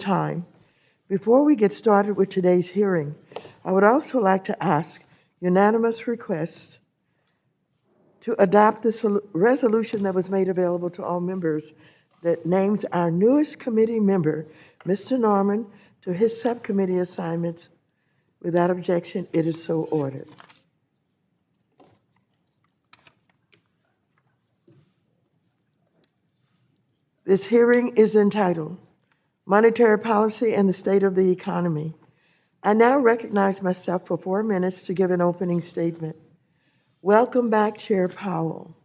time. Before we get started with today's hearing, I would also like to ask unanimous request to adopt this resolution that was made available to all members that names our newest committee member, Mr. Norman, to his subcommittee assignments. Without objection, it is so ordered. This hearing is entitled Monetary Policy and the State of the Economy. I now recognize myself for 4 minutes to give an opening statement. Welcome back, Chair Powell,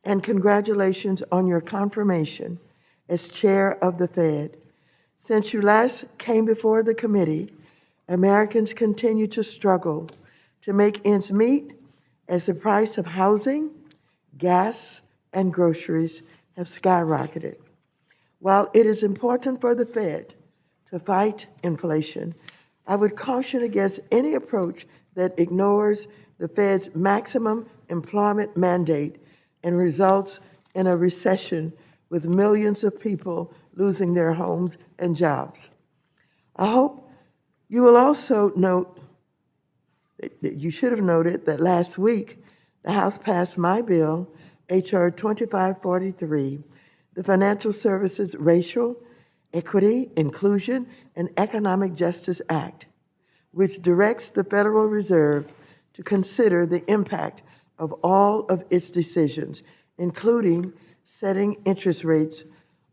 and congratulations on your confirmation as Chair of the Fed. Since you last came before the committee, Americans continue to struggle to make ends meet as the price of housing, gas, and groceries have skyrocketed. While it is important for the Fed to fight inflation, I would caution against any approach that ignores the Fed's maximum employment mandate and results in a recession with millions of people losing their homes and jobs. I hope you will also note that you should have noted that last week the House passed my bill, H.R. 2543, the Financial Services Racial Equity, Inclusion, and Economic Justice Act, which directs the Federal Reserve to consider the impact of all of its decisions, including setting interest rates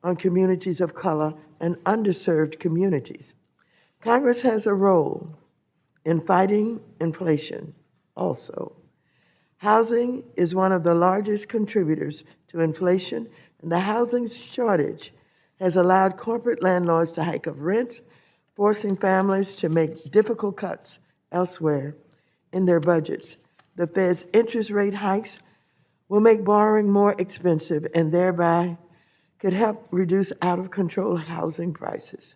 on communities of color and underserved communities. Congress has a role in fighting inflation also. Housing is one of the largest contributors to inflation, and the housing shortage has allowed corporate landlords to hike up rents, forcing families to make difficult cuts elsewhere in their budgets. The Fed's interest rate hikes will make borrowing more expensive and thereby could help reduce out-of-control housing prices.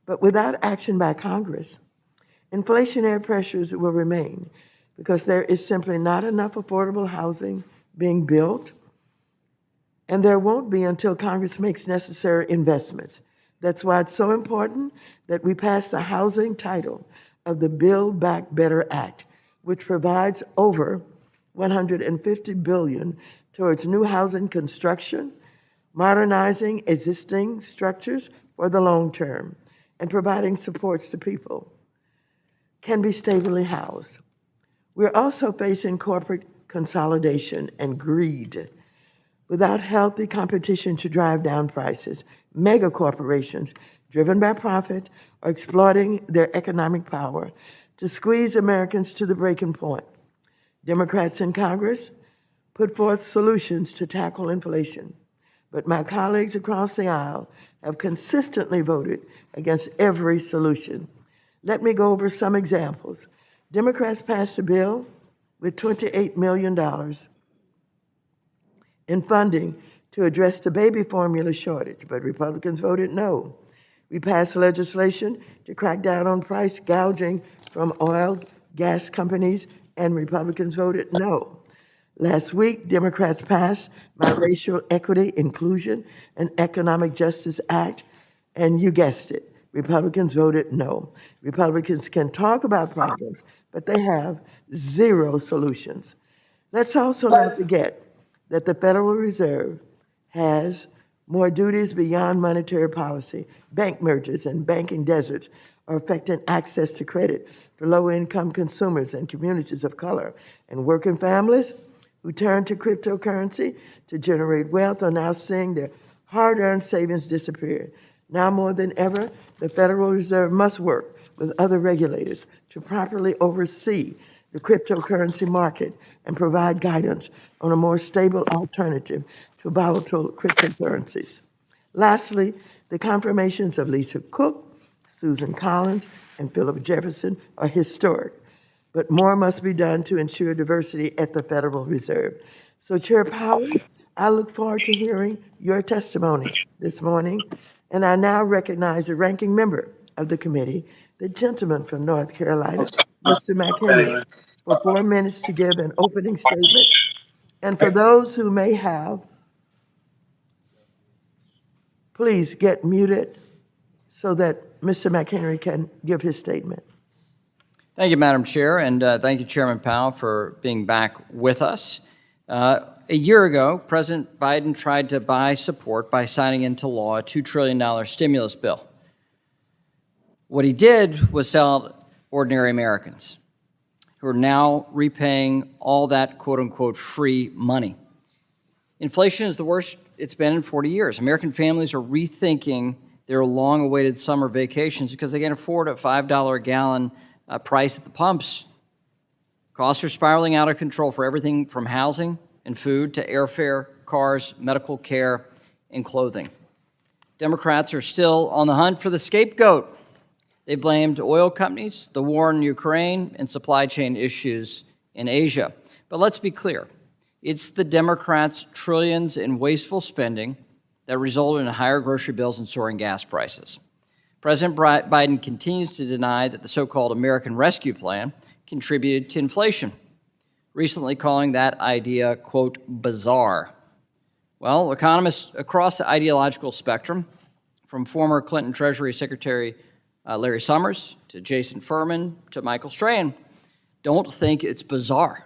But without action by Congress, inflationary pressures will remain because there is simply not enough affordable housing being built, and there won't be until Congress makes necessary investments. That's why it's so important that we pass the housing title of the Build Back Better Act, which provides over $150 billion towards new housing construction, modernizing existing structures for the long term, and providing supports to people can be stably housed. We're also facing corporate consolidation and greed. Without healthy competition to drive down prices, mega corporations driven by profit are exploiting their economic power to squeeze Americans to the breaking point. Democrats in Congress put forth solutions to tackle inflation, but my colleagues across the aisle have consistently voted against every solution. Let me go over some examples. Democrats passed a bill with $28 million in funding to address the baby formula shortage, but Republicans voted no. We passed legislation to crack down on price gouging from oil, gas companies, and Republicans voted no. Last week, Democrats passed my Racial Equity, Inclusion, and Economic Justice Act, and you guessed it, Republicans voted no. Republicans can talk about problems, but they have zero solutions. Let's also not forget that the Federal Reserve has more duties beyond monetary policy. Bank mergers and banking deserts are affecting access to credit for low-income consumers and communities of color. And working families who turn to cryptocurrency to generate wealth are now seeing their hard-earned savings disappear. Now more than ever, the Federal Reserve must work with other regulators to properly oversee the cryptocurrency market and provide guidance on a more stable alternative to volatile cryptocurrencies. Lastly, the confirmations of Lisa Cook, Susan Collins, and Philip Jefferson are historic, but more must be done to ensure diversity at the Federal Reserve. So, Chair Powell, I look forward to hearing your testimony this morning, and I now recognize the ranking member of the committee, the gentleman from North Carolina, Mr. McHenry, for 4 minutes to give an opening statement. And for those who may have, please get muted so that Mr. McHenry can give his statement. Thank you, Madam Chair, and thank you, Chairman Powell, for being back with us. A year ago, President Biden tried to buy support by signing into law a $2 trillion stimulus bill. What he did was sell out ordinary Americans who are now repaying all that quote-unquote free money. Inflation is the worst it's been in 40 years. American families are rethinking their long-awaited summer vacations because they can't afford a $5 a gallon price at the pumps. Costs are spiraling out of control for everything from housing and food to airfare, cars, medical care, and clothing. Democrats are still on the hunt for the scapegoat. They blamed oil companies, the war in Ukraine, and supply chain issues in Asia. But let's be clear. It's the Democrats' trillions in wasteful spending that resulted in higher grocery bills and soaring gas prices. President Biden continues to deny that the so-called American Rescue Plan contributed to inflation, recently calling that idea, quote, bizarre. Well, economists across the ideological spectrum, from former Clinton Treasury Secretary Larry Summers to Jason Furman to Michael Strahan, don't think it's bizarre.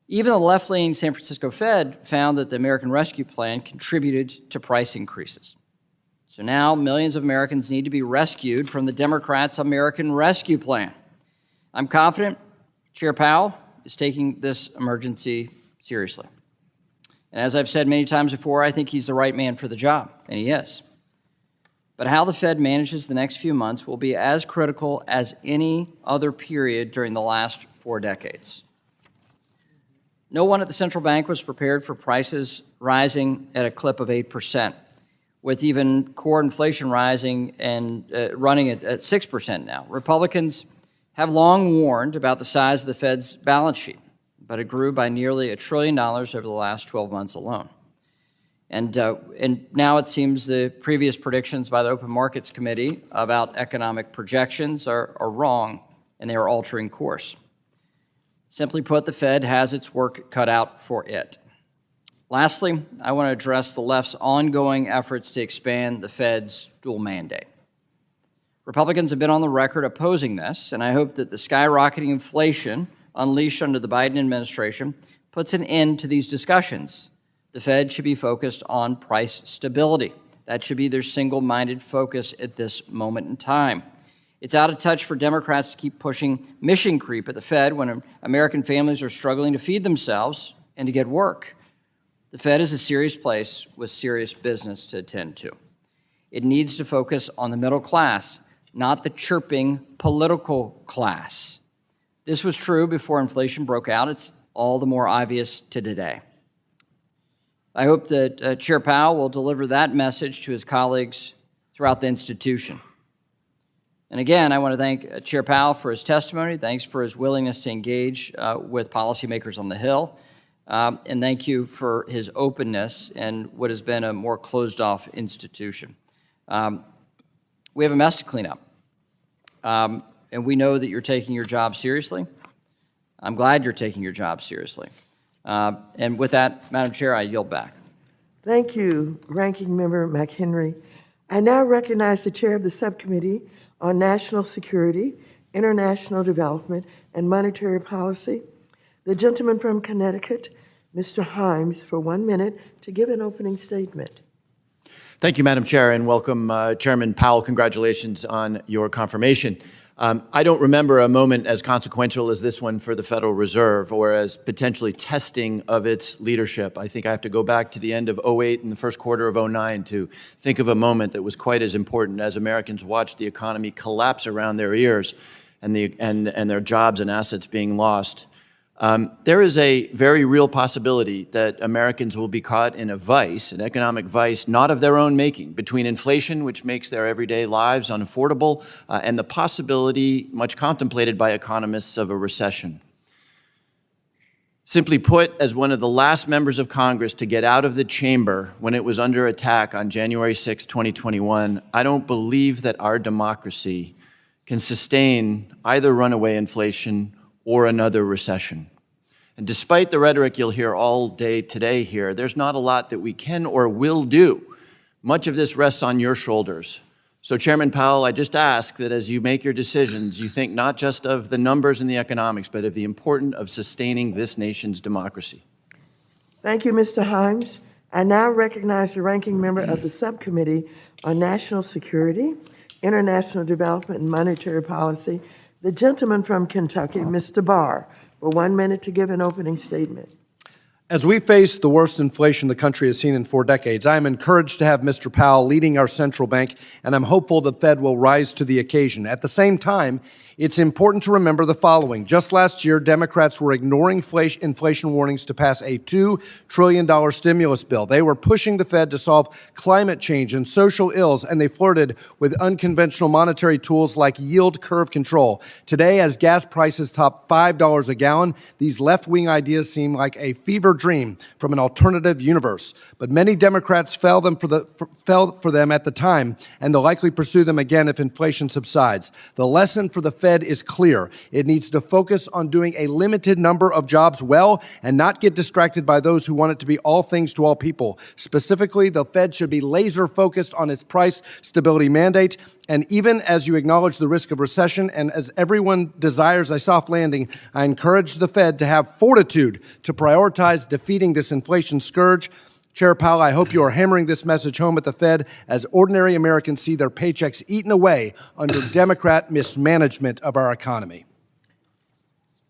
Even the left-leaning San Francisco Fed found that the American Rescue Plan contributed to price increases. So now millions of Americans need to be rescued from the Democrats' American Rescue Plan. I'm confident Chair Powell is taking this emergency seriously. And as I've said many times before, I think he's the right man for the job, and he is. But how the Fed manages the next few months will be as critical as any other period during the last 4 decades. No one at the central bank was prepared for prices rising at a clip of 8%, with even core inflation rising and running at 6% now. Republicans have long warned about the size of the Fed's balance sheet, but it grew by nearly $1 trillion over the last 12 months alone. And now it seems the previous predictions by the Open Markets Committee about economic projections are wrong, and they are altering course. Simply put, the Fed has its work cut out for it. Lastly, I want to address the left's ongoing efforts to expand the Fed's dual mandate. Republicans have been on the record opposing this, and I hope that the skyrocketing inflation unleashed under the Biden administration puts an end to these discussions. The Fed should be focused on price stability. That should be their single-minded focus at this moment in time. It's out of touch for Democrats to keep pushing mission creep at the Fed when American families are struggling to feed themselves and to get work. The Fed is a serious place with serious business to attend to. It needs to focus on the middle class, not the chirping political class. This was true before inflation broke out. It's all the more obvious to today. I hope that Chair Powell will deliver that message to his colleagues throughout the institution. And again, I want to thank Chair Powell for his testimony. Thanks for his willingness to engage with policymakers on the Hill. And thank you for his openness in what has been a more closed-off institution. We have a mess to clean up. And we know that you're taking your job seriously. I'm glad you're taking your job seriously. And with that, Madam Chair, I yield back. Thank you, Ranking Member McHenry. I now recognize the Chair of the Subcommittee on National Security, International Development, and Monetary Policy, the gentleman from Connecticut, Mr. Himes, for 1 minute to give an opening statement. Thank you, Madam Chair, and welcome, Chairman Powell. Congratulations on your confirmation. I don't remember a moment as consequential as this one for the Federal Reserve or as potentially testing of its leadership. I think I have to go back to the end of 2008 and the first quarter of 2009 to think of a moment that was quite as important as Americans watched the economy collapse around their ears and their jobs and assets being lost. There is a very real possibility that Americans will be caught in a vice, an economic vice, not of their own making, between inflation, which makes their everyday lives unaffordable, and the possibility, much contemplated by economists, of a recession. Simply put, as one of the last members of Congress to get out of the chamber when it was under attack on January 6, 2021, I don't believe that our democracy can sustain either runaway inflation or another recession. And despite the rhetoric you'll hear all day today here, there's not a lot that we can or will do. Much of this rests on your shoulders. So Chairman Powell, I just ask that as you make your decisions, you think not just of the numbers and the economics, but of the importance of sustaining this nation's democracy. Thank you, Mr. Himes. I now recognize the ranking member of the Subcommittee on National Security, International Development, and Monetary Policy, the gentleman from Kentucky, Mr. Barr, for 1 minute to give an opening statement. As we face the worst inflation the country has seen in 4 decades, I am encouraged to have Mr. Powell leading our central bank, and I'm hopeful the Fed will rise to the occasion. At the same time, it's important to remember the following. Just last year, Democrats were ignoring inflation warnings to pass a $2 trillion stimulus bill. They were pushing the Fed to solve climate change and social ills, and they flirted with unconventional monetary tools like yield curve control. Today, as gas prices top $5 a gallon, these left-wing ideas seem like a fever dream from an alternative universe. But many Democrats fell for them at the time, and they'll likely pursue them again if inflation subsides. The lesson for the Fed is clear. It needs to focus on doing a limited number of jobs well and not get distracted by those who want it to be all things to all people. Specifically, the Fed should be laser focused on its price stability mandate. And even as you acknowledge the risk of recession and as everyone desires a soft landing, I encourage the Fed to have fortitude to prioritize defeating this inflation scourge. Chair Powell, I hope you are hammering this message home at the Fed as ordinary Americans see their paychecks eaten away under Democrat mismanagement of our economy.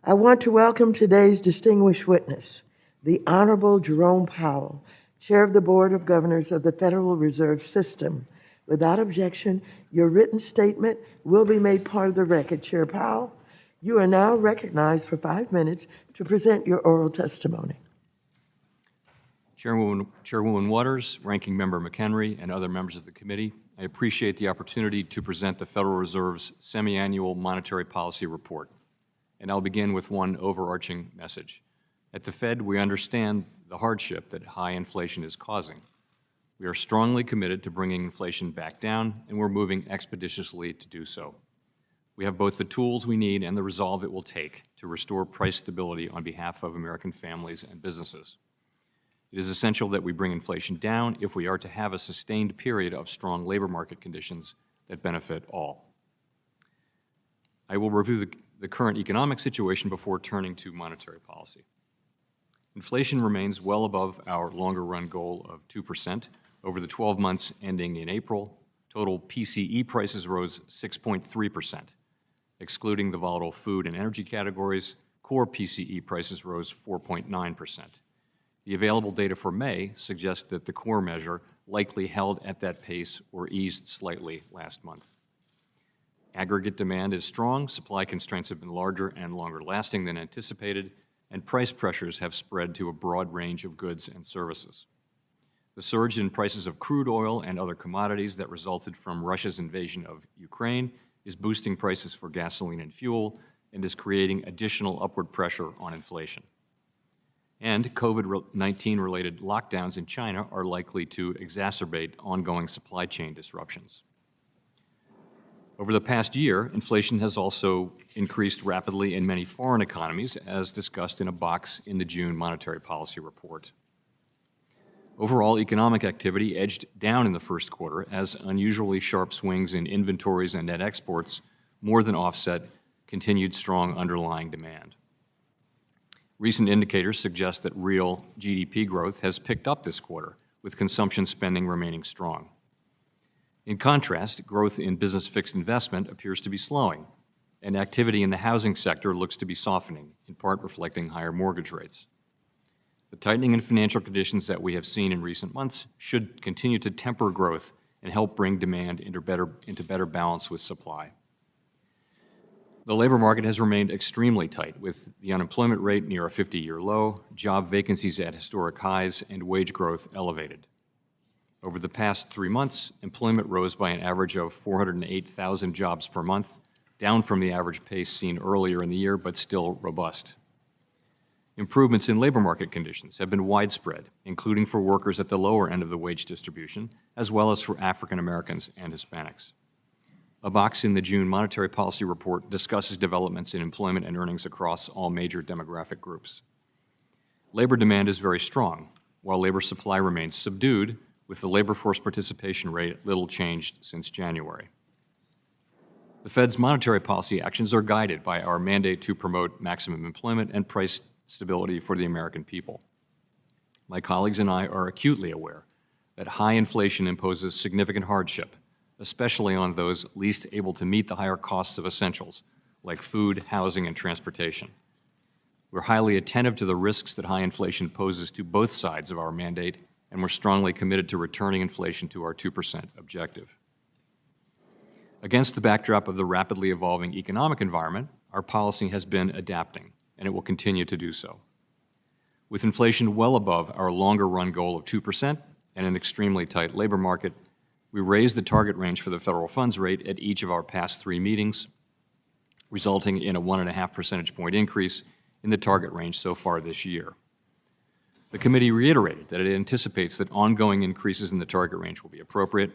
I want to welcome today's distinguished witness, the Honorable Jerome Powell, Chair of the Board of Governors of the Federal Reserve System. Without objection, your written statement will be made part of the record. Chair Powell, you are now recognized for 5 minutes to present your oral testimony. Chairwoman Waters, Ranking Member McHenry, and other members of the committee, I appreciate the opportunity to present the Federal Reserve's semi-annual monetary policy report. And I'll begin with one overarching message. At the Fed, we understand the hardship that high inflation is causing. We are strongly committed to bringing inflation back down, and we're moving expeditiously to do so. We have both the tools we need and the resolve it will take to restore price stability on behalf of American families and businesses. It is essential that we bring inflation down if we are to have a sustained period of strong labor market conditions that benefit all. I will review the current economic situation before turning to monetary policy. Inflation remains well above our longer-run goal of 2%. Over the 12 months ending in April, total PCE prices rose 6.3%. Excluding the volatile food and energy categories, core PCE prices rose 4.9%. The available data for May suggests that the core measure likely held at that pace or eased slightly last month. Aggregate demand is strong, supply constraints have been larger and longer lasting than anticipated, and price pressures have spread to a broad range of goods and services. The surge in prices of crude oil and other commodities that resulted from Russia's invasion of Ukraine is boosting prices for gasoline and fuel and is creating additional upward pressure on inflation. And COVID-19 related lockdowns in China are likely to exacerbate ongoing supply chain disruptions. Over the past year, inflation has also increased rapidly in many foreign economies, as discussed in a box in the June Monetary Policy Report. Overall economic activity edged down in the first quarter as unusually sharp swings in inventories and net exports more than offset continued strong underlying demand. Recent indicators suggest that real GDP growth has picked up this quarter, with consumption spending remaining strong. In contrast, growth in business fixed investment appears to be slowing, and activity in the housing sector looks to be softening, in part reflecting higher mortgage rates. The tightening in financial conditions that we have seen in recent months should continue to temper growth and help bring demand into better balance with supply. The labor market has remained extremely tight, with the unemployment rate near a 50-year low, job vacancies at historic highs, and wage growth elevated. Over the past 3 months, employment rose by an average of 408,000 jobs per month, down from the average pace seen earlier in the year, but still robust. Improvements in labor market conditions have been widespread, including for workers at the lower end of the wage distribution, as well as for African Americans and Hispanics. A box in the June Monetary Policy Report discusses developments in employment and earnings across all major demographic groups. Labor demand is very strong. While labor supply remains subdued, with the labor force participation rate little changed since January. The Fed's monetary policy actions are guided by our mandate to promote maximum employment and price stability for the American people. My colleagues and I are acutely aware that high inflation imposes significant hardship, especially on those least able to meet the higher costs of essentials, like food, housing, and transportation. We're highly attentive to the risks that high inflation poses to both sides of our mandate, and we're strongly committed to returning inflation to our 2% objective. Against the backdrop of the rapidly evolving economic environment, our policy has been adapting, and it will continue to do so. With inflation well above our longer-run goal of 2% and an extremely tight labor market, we raised the target range for the federal funds rate at each of our past 3 meetings, resulting in a 1.5 percentage point increase in the target range so far this year. The committee reiterated that it anticipates that ongoing increases in the target range will be appropriate.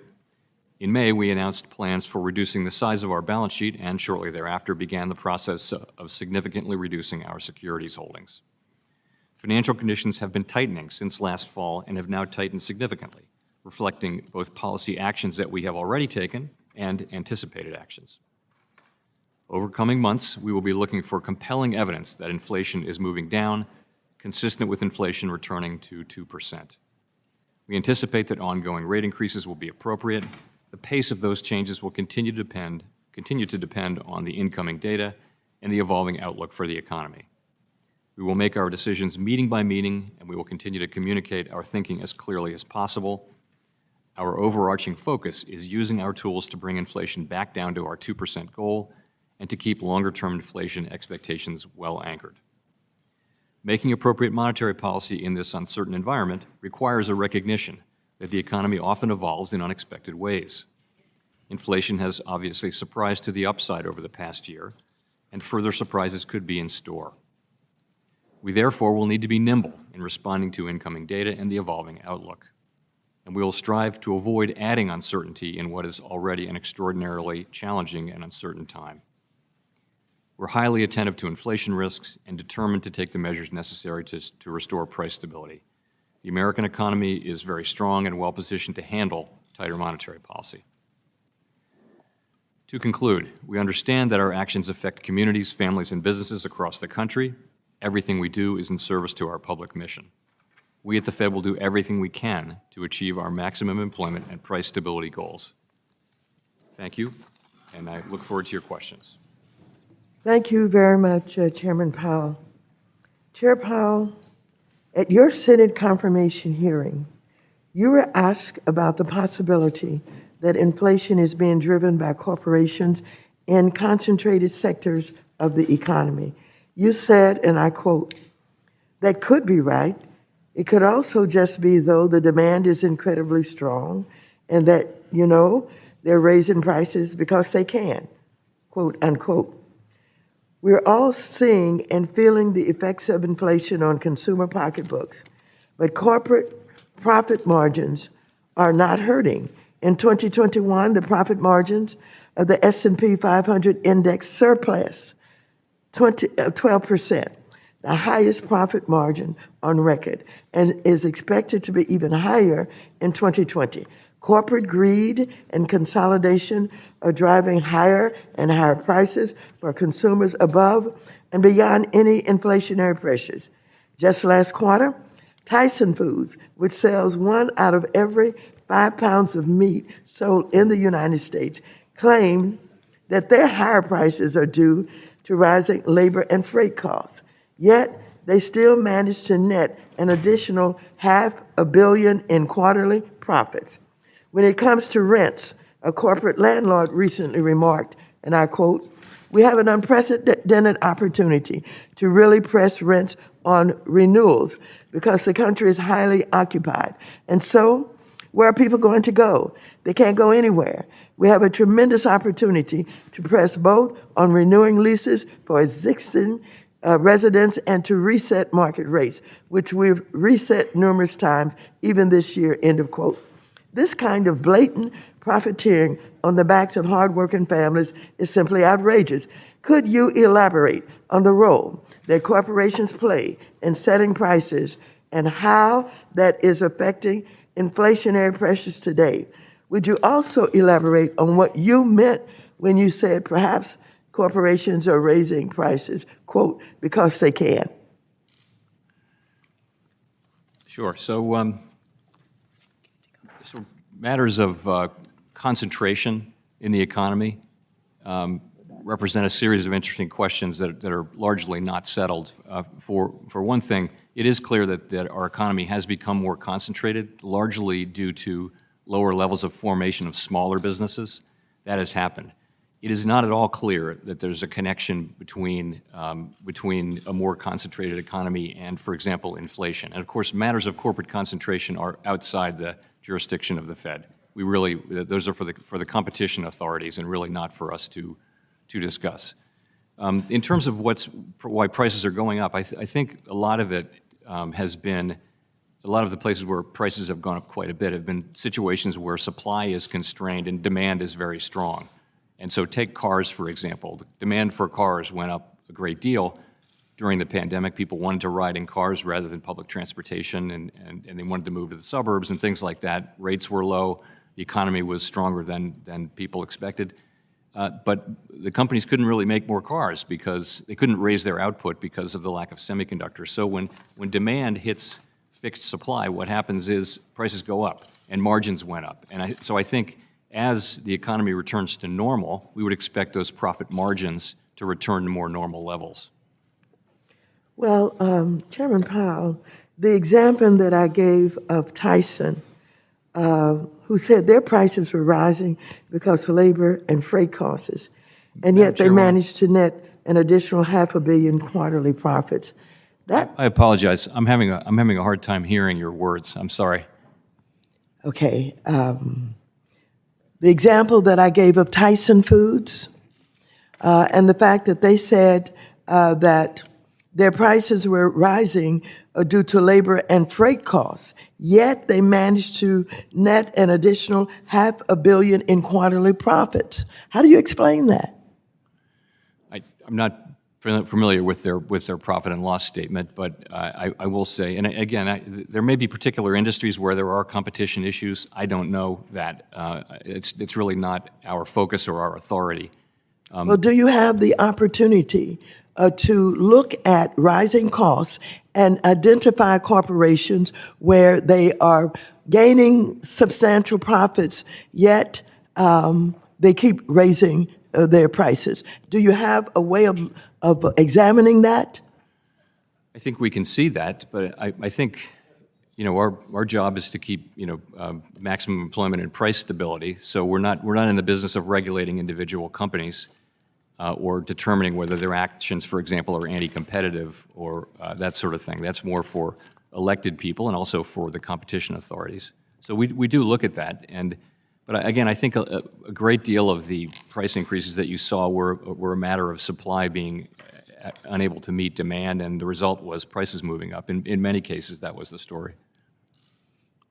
In May, we announced plans for reducing the size of our balance sheet and shortly thereafter began the process of significantly reducing our securities holdings. Financial conditions have been tightening since last fall and have now tightened significantly, reflecting both policy actions that we have already taken and anticipated actions. Over coming months, we will be looking for compelling evidence that inflation is moving down, consistent with inflation returning to 2%. We anticipate that ongoing rate increases will be appropriate. The pace of those changes will continue to depend on the incoming data and the evolving outlook for the economy. We will make our decisions meeting by meeting, and we will continue to communicate our thinking as clearly as possible. Our overarching focus is using our tools to bring inflation back down to our 2% goal and to keep longer-term inflation expectations well anchored. Making appropriate monetary policy in this uncertain environment requires a recognition that the economy often evolves in unexpected ways. Inflation has obviously surprised to the upside over the past year, and further surprises could be in store. We therefore will need to be nimble in responding to incoming data and the evolving outlook, and we will strive to avoid adding uncertainty in what is already an extraordinarily challenging and uncertain time. We're highly attentive to inflation risks and determined to take the measures necessary to restore price stability. The American economy is very strong and well-positioned to handle tighter monetary policy. To conclude, we understand that our actions affect communities, families, and businesses across the country. Everything we do is in service to our public mission. We at the Fed will do everything we can to achieve our maximum employment and price stability goals. Thank you, and I look forward to your questions. Thank you very much, Chairman Powell. Chair Powell, at your Senate confirmation hearing, you were asked about the possibility that inflation is being driven by corporations in concentrated sectors of the economy. You said, and I quote, "That could be right. It could also just be, though, the demand is incredibly strong and that, they're raising prices because they can," quote, unquote. We're all seeing and feeling the effects of inflation on consumer pocketbooks, but corporate profit margins are not hurting. In 2021, the profit margins of the S&P 500 index surpassed 12%, the highest profit margin on record, and is expected to be even higher in 2020. Corporate greed and consolidation are driving higher and higher prices for consumers above and beyond any inflationary pressures. Just last quarter, Tyson Foods, which sells 1 out of every 5 pounds of meat sold in the United States, claimed that their higher prices are due to rising labor and freight costs. Yet, they still managed to net an additional $500 million in quarterly profits. When it comes to rents, a corporate landlord recently remarked, and I quote, "We have an unprecedented opportunity to really press rents on renewals because the country is highly occupied. And so, where are people going to go? They can't go anywhere. We have a tremendous opportunity to press both on renewing leases for existing residents and to reset market rates, which we've reset numerous times, even this year," end of quote. This kind of blatant profiteering on the backs of hardworking families is simply outrageous. Could you elaborate on the role that corporations play in setting prices and how that is affecting inflationary pressures today. Would you also elaborate on what you meant when you said perhaps corporations are raising prices, quote, because they can? Sure. So matters of concentration in the economy represent a series of interesting questions that are largely not settled. For one thing, it is clear that our economy has become more concentrated, largely due to lower levels of formation of smaller businesses. That has happened. It is not at all clear that there's a connection between a more concentrated economy and, for example, inflation. And of course, matters of corporate concentration are outside the jurisdiction of the Fed. Those are for the competition authorities and really not for us to discuss. In terms of why prices are going up, I think a lot of it has been, a lot of the places where prices have gone up quite a bit have been situations where supply is constrained and demand is very strong. And so take cars, for example. The demand for cars went up a great deal during the pandemic. People wanted to ride in cars rather than public transportation, and they wanted to move to the suburbs and things like that. Rates were low. The economy was stronger than people expected. But the companies couldn't really make more cars because they couldn't raise their output because of the lack of semiconductors. So when demand hits fixed supply, what happens is prices go up and margins went up. And so I think as the economy returns to normal, we would expect those profit margins to return to more normal levels. Well, Chairman Powell, the example that I gave of Tyson, who said their prices were rising because of labor and freight costs, and yet they managed to net an additional $500 million quarterly profits. I apologize. I'm having a hard time hearing your words. I'm sorry. Okay. The example that I gave of Tyson Foods and the fact that they said that their prices were rising due to labor and freight costs, yet they managed to net an additional $500 million in quarterly profits. How do you explain that? I'm not familiar with their profit and loss statement, but I will say, and again, there may be particular industries where there are competition issues. I don't know that. It's really not our focus or our authority. Well, do you have the opportunity to look at rising costs and identify corporations where they are gaining substantial profits, yet they keep raising their prices? Do you have a way of examining that? I think we can see that, but I think, our job is to keep, maximum employment and price stability. So we're not in the business of regulating individual companies or determining whether their actions, for example, are anti-competitive or that sort of thing. That's more for elected people and also for the competition authorities. So we do look at that, but again, I think a great deal of the price increases that you saw were a matter of supply being unable to meet demand, and the result was prices moving up. In many cases, that was the story.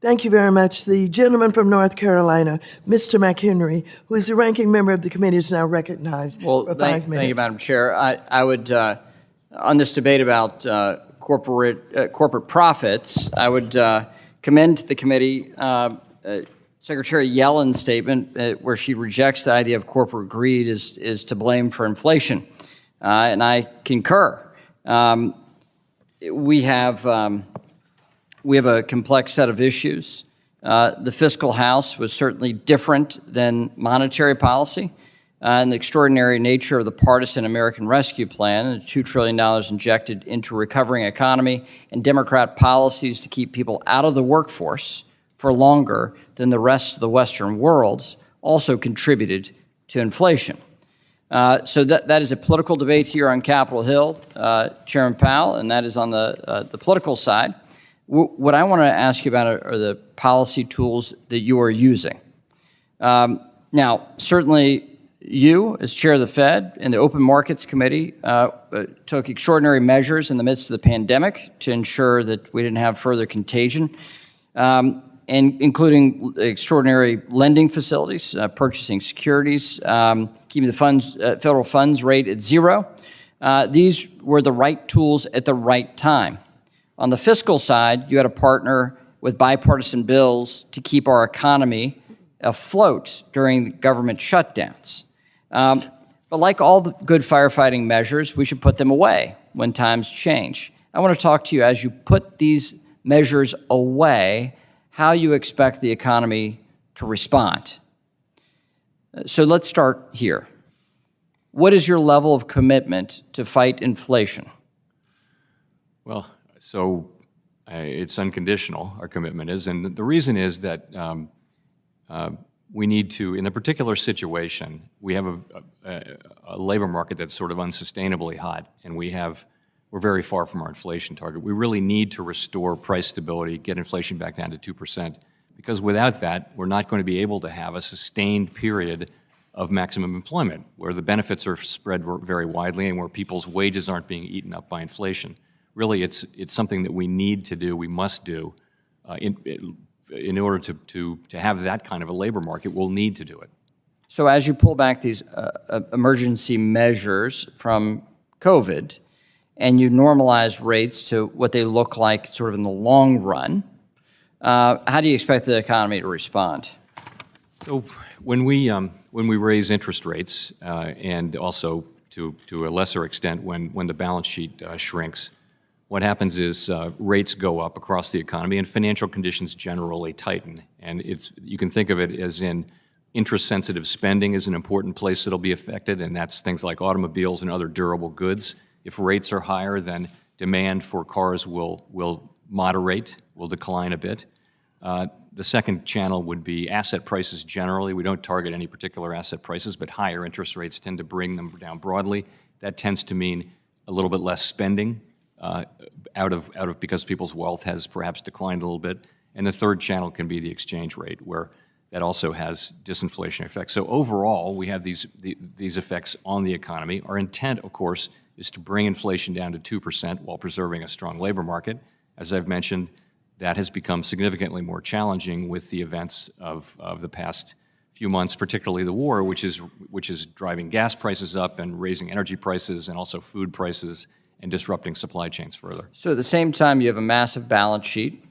Thank you very much. The gentleman from North Carolina, Mr. McHenry, who is the ranking member of the committee, is now recognized for 5 minutes. Thank you, Madam Chair. I would, on this debate about corporate profits, I would commend to the committee Secretary Yellen's statement where she rejects the idea of corporate greed is to blame for inflation, and I concur. We have a complex set of issues. The fiscal house was certainly different than monetary policy, and the extraordinary nature of the partisan American Rescue Plan and the $2 trillion injected into a recovering economy and Democrat policies to keep people out of the workforce for longer than the rest of the Western world also contributed to inflation. So that is a political debate here on Capitol Hill, Chairman Powell, and that is on the political side. What I want to ask you about are the policy tools that you are using. Now, certainly you, as chair of the Fed and the Open Markets Committee, took extraordinary measures in the midst of the pandemic to ensure that we didn't have further contagion, and including extraordinary lending facilities, purchasing securities, keeping the federal funds rate at zero. These were the right tools at the right time. On the fiscal side, you had a partner with bipartisan bills to keep our economy afloat during government shutdowns. But like all the good firefighting measures, we should put them away when times change. I want to talk to you as you put these measures away, how you expect the economy to respond. So let's start here. What is your level of commitment to fight inflation? Well, so it's unconditional, our commitment is, and the reason is that we need to, in a particular situation, we have a labor market that's sort of unsustainably hot, and we're very far from our inflation target. We really need to restore price stability, get inflation back down to 2%, because without that, we're not going to be able to have a sustained period of maximum employment, where the benefits are spread very widely and where people's wages aren't being eaten up by inflation. Really, it's something that we need to do, we must do, in order to have that kind of a labor market. We'll need to do it. So as you pull back these emergency measures from COVID, and you normalize rates to what they look like sort of in the long run, how do you expect the economy to respond? So when we raise interest rates, and also to a lesser extent when the balance sheet shrinks, what happens is rates go up across the economy and financial conditions generally tighten. And you can think of it as in interest-sensitive spending is an important place that'll be affected, and that's things like automobiles and other durable goods. If rates are higher, then demand for cars will moderate, will decline a bit. The second channel would be asset prices generally. We don't target any particular asset prices, but higher interest rates tend to bring them down broadly. That tends to mean a little bit less spending because people's wealth has perhaps declined a little bit. And the third channel can be the exchange rate, where that also has disinflation effects. So overall, we have these effects on the economy. Our intent, of course, is to bring inflation down to 2% while preserving a strong labor market. As I've mentioned, that has become significantly more challenging with the events of the past few months, particularly the war, which is driving gas prices up and raising energy prices and also food prices and disrupting supply chains further. So at the same time, you have a massive balance sheet.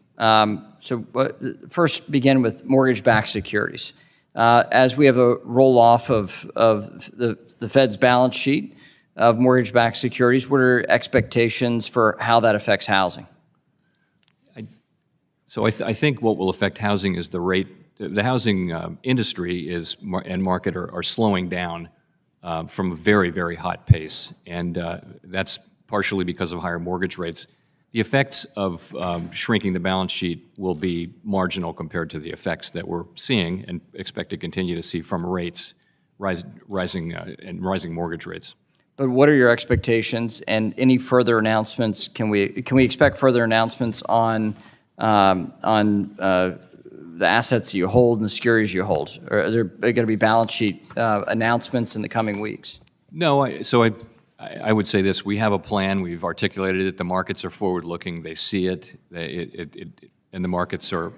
First begin with mortgage-backed securities. As we have a roll-off of the Fed's balance sheet of mortgage-backed securities, what are expectations for how that affects housing? So I think what will affect housing is the rate. The housing industry and market are slowing down from a very, very hot pace, and that's partially because of higher mortgage rates. The effects of shrinking the balance sheet will be marginal compared to the effects that we're seeing and expect to continue to see from rates rising mortgage rates. But what are your expectations and any further announcements? Can we expect further announcements on the assets you hold and the securities you hold? Or are there going to be balance sheet announcements in the coming weeks? No, I would say this. We have a plan. We've articulated it. The markets are forward-looking. They see it. And the markets are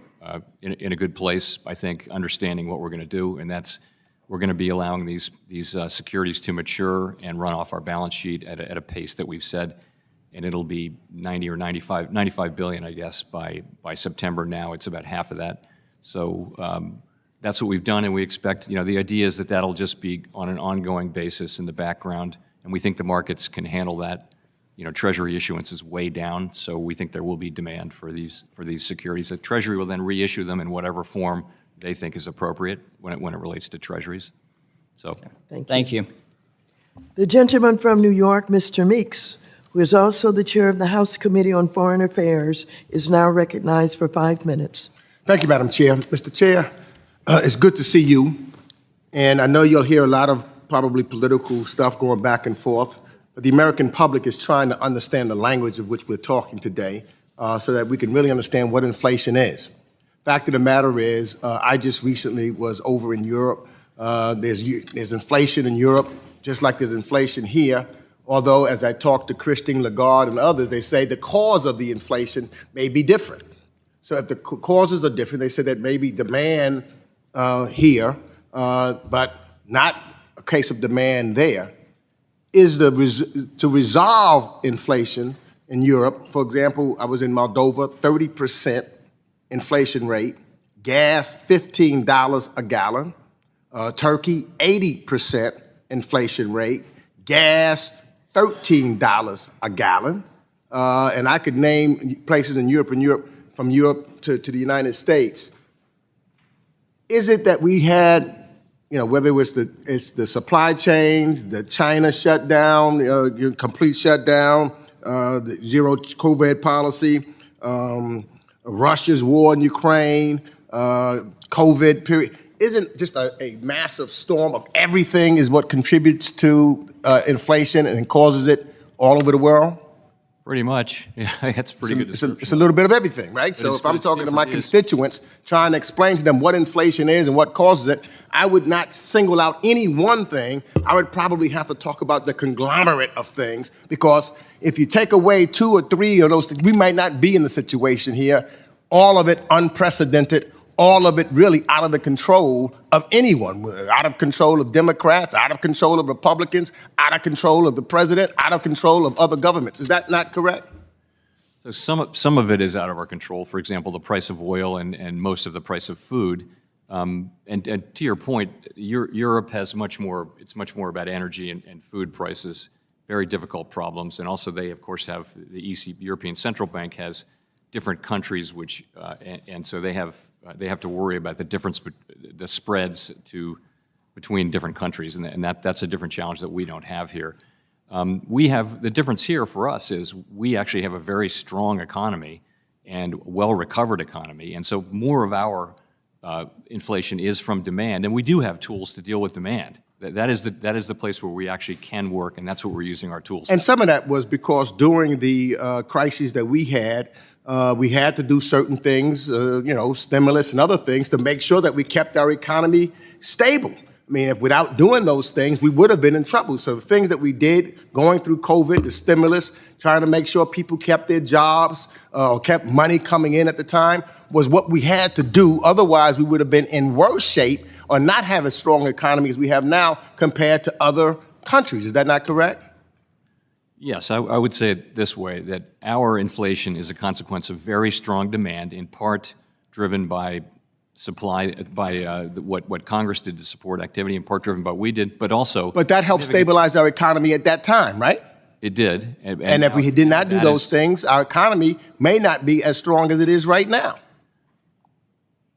in a good place, I think, understanding what we're going to do. And that's we're going to be allowing these securities to mature and run off our balance sheet at a pace that we've said. And it'll be 90 or 95 billion, I guess, by September. Now it's about half of that. So that's what we've done, and we expect, the idea is that that'll just be on an ongoing basis in the background, and we think the markets can handle that. Treasury issuance is way down, so we think there will be demand for these securities. The Treasury will then reissue them in whatever form they think is appropriate when it relates to Treasuries. So, Thank you. The gentleman from New York, Mr. Meeks, who is also the chair of the House Committee on Foreign Affairs, is now recognized for 5 minutes. Thank you, Madam Chair. Mr. Chair, it's good to see you, and I know you'll hear a lot of probably political stuff going back and forth, but the American public is trying to understand the language of which we're talking today so that we can really understand what inflation is. Fact of the matter is, I just recently was over in Europe. There's inflation in Europe, just like there's inflation here, although as I talked to Christine Lagarde and others, they say the cause of the inflation may be different. So if the causes are different, they said that maybe demand here, but not a case of demand there, is to resolve inflation in Europe. For example, I was in Moldova, 30% inflation rate, gas $15 a gallon, turkey 80% inflation rate, gas $13 a gallon, and I could name places in Europe from Europe to the United States. Is it that we had, whether it's the supply chains, the China shutdown, complete shutdown, the zero COVID policy, Russia's war in Ukraine, COVID period, isn't just a massive storm of everything is what contributes to inflation and causes it all over the world? Pretty much. Yeah, that's pretty good description. It's a little bit of everything, right? So if I'm talking to my constituents, trying to explain to them what inflation is and what causes it, I would not single out any one thing. I would probably have to talk about the conglomerate of things, because if you take away 2 or 3 of those things, we might not be in the situation here. All of it unprecedented, all of it really out of the control of anyone. We're out of control of Democrats, out of control of Republicans, out of control of the president, out of control of other governments. Is that not correct? So some of it is out of our control. For example, the price of oil and most of the price of food. And to your point, Europe has it's much more about energy and food prices, very difficult problems. And also they, of course, have the European Central Bank has different countries, which and so they have to worry about the spreads between different countries, and that's a different challenge that we don't have here. The difference here for us is we actually have a very strong economy and well-recovered economy, and so more of our inflation is from demand, and we do have tools to deal with demand. That is the place where we actually can work, and that's what we're using our tools. And some of that was because during the crises that we had to do certain things, stimulus and other things to make sure that we kept our economy stable. I mean, if without doing those things, we would have been in trouble. So the things that we did going through COVID, the stimulus, trying to make sure people kept their jobs or kept money coming in at the time was what we had to do. Otherwise, we would have been in worse shape or not have as strong economy as we have now compared to other countries. Is that not correct? Yes, I would say it this way, that our inflation is a consequence of very strong demand, in part driven by what Congress did to support activity, in part driven by what we did, but also... But that helped stabilize our economy at that time, right? It did. And if we did not do those things, our economy may not be as strong as it is right now.